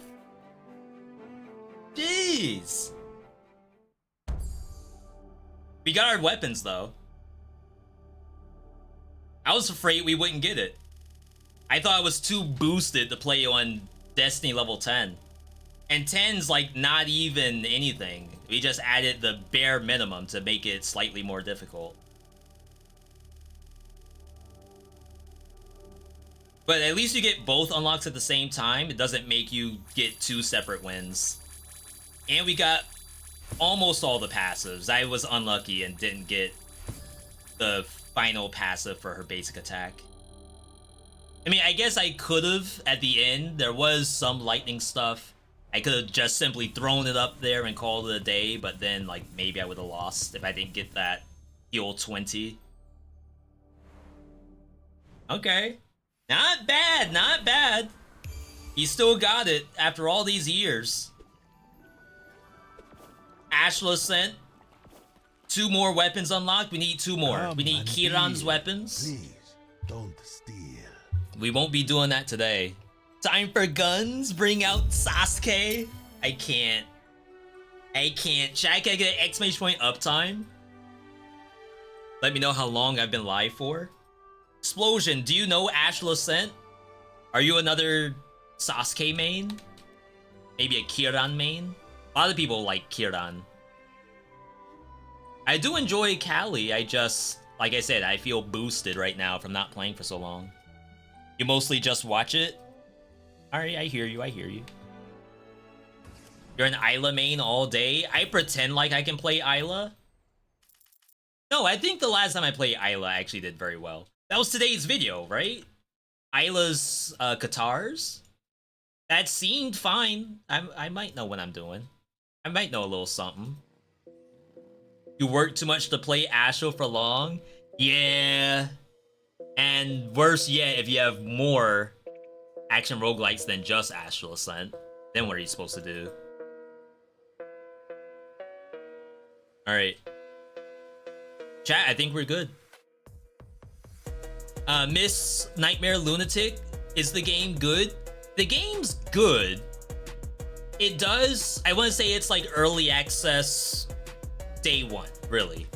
Jeez. We got our weapons though. I was afraid we wouldn't get it. I thought it was too boosted to play on Destiny level 10. And 10's like not even anything. We just added the bare minimum to make it slightly more difficult. But at least you get both unlocks at the same time. It doesn't make you get 2 separate wins. And we got almost all the passives. I was unlucky and didn't get the final passive for her basic attack. I mean, I guess I could have at the end. There was some lightning stuff. I could have just simply thrown it up there and called it a day, but then like maybe I would have lost if I didn't get that heal 20. Okay. Not bad, not bad. He still got it after all these years. Astral Ascent. 2 more weapons unlocked. We need 2 more. We need Kiran's weapons. Please, don't steal. We won't be doing that today. Time for guns. Bring out Sasuke. I can't. Should I get an exclamation point uptime? Let me know how long I've been live for. Explosion. Do you know Astral Ascent? Are you another Sasuke main? Maybe a Kiran main? A lot of people like Kiran. I do enjoy Callie. I just, like I said, I feel boosted right now from not playing for so long. You mostly just watch it? Alright, I hear you, I hear you. You're an Isla main all day? I pretend like I can play Isla. No, I think the last time I played Isla I actually did very well. That was today's video, right? Isla's Katars? That seemed fine. I might know what I'm doing. I might know a little something. You work too much to play Astral for long? Yeah. And worse yet, if you have more action roguelikes than just Astral Ascent, then what are you supposed to do? Alright. Chat, I think we're good. Miss Nightmare Lunatic, is the game good? The game's good. It does, I want to say it's like early access day 1, really.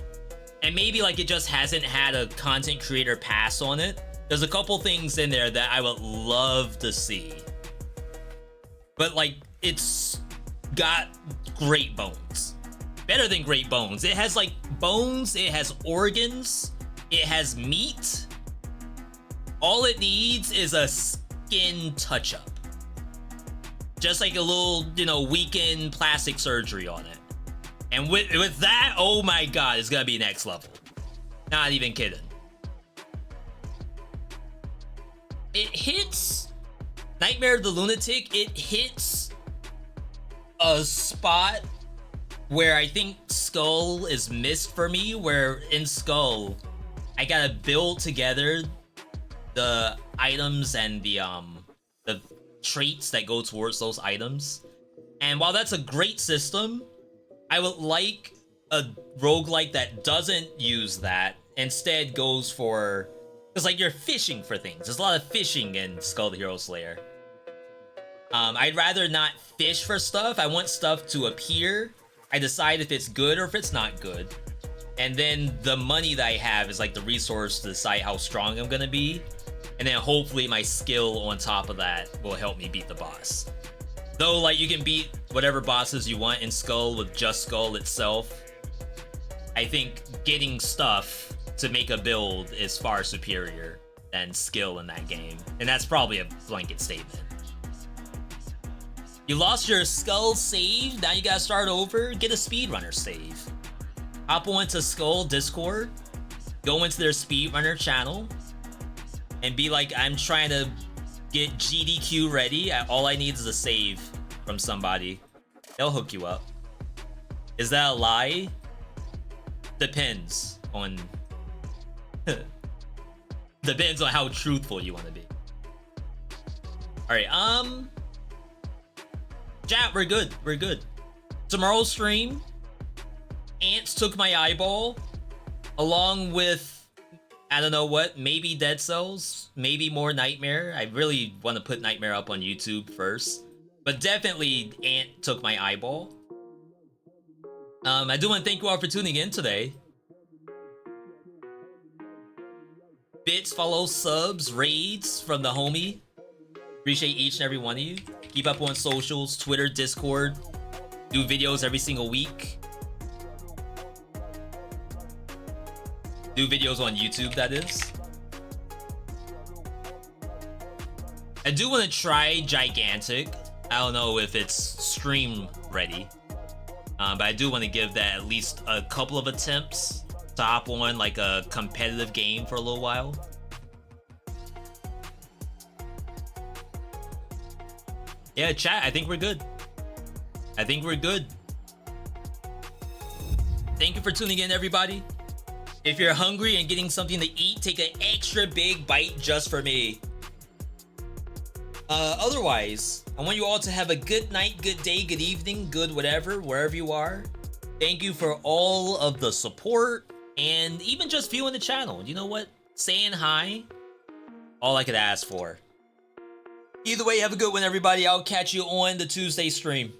And maybe like it just hasn't had a content creator pass on it. There's a couple things in there that I would love to see. But like, it's got great bones. Better than great bones. It has like bones, it has organs, it has meat. All it needs is a skin touch-up. Just like a little, you know, weekend plastic surgery on it. And with that, oh my god, it's gonna be next level. Not even kidding. It hits Nightmare of the Lunatic, it hits a spot where I think Skull is missed for me, where in Skull, I gotta build together the items and the traits that go towards those items. And while that's a great system, I would like a roguelike that doesn't use that, instead goes for, because like you're fishing for things. There's a lot of fishing in Skull the Hero Slayer. I'd rather not fish for stuff. I want stuff to appear. I decide if it's good or if it's not good. And then the money that I have is like the resource to decide how strong I'm gonna be. And then hopefully my skill on top of that will help me beat the boss. Though, like, you can beat whatever bosses you want in Skull with just Skull itself. I think getting stuff to make a build is far superior than skill in that game. And that's probably a blanket statement. You lost your Skull save, now you gotta start over, get a speedrunner save. Hop on to Skull Discord, go into their speedrunner channel, and be like, I'm trying to get GDQ ready. All I need is a save from somebody. They'll hook you up. Is that a lie? Depends on... Depends on how truthful you want to be. Alright, chat, we're good. We're good. Tomorrow's stream, Ants took my eyeball, along with, I don't know what, maybe Dead Cells, maybe more Nightmare. I really want to put Nightmare up on YouTube first, but definitely Ant took my eyeball. I do want to thank you all for tuning in today. Bits, follows, subs, raids from the homie. Appreciate each and every one of you. Keep up on socials, Twitter, Discord. Do videos every single week. Do videos on YouTube, that is. I do want to try Gigantic. I don't know if it's stream ready. But I do want to give that at least a couple of attempts to hop on like a competitive game for a little while. Yeah, chat, I think we're good. I think we're good. Thank you for tuning in, everybody. If you're hungry and getting something to eat, take an extra big bite just for me. Otherwise, I want you all to have a good night, good day, good evening, good whatever, wherever you are. Thank you for all of the support and even just viewing the channel. You know what? Saying hi, all I could ask for. Either way, have a good one, everybody. I'll catch you on the Tuesday stream.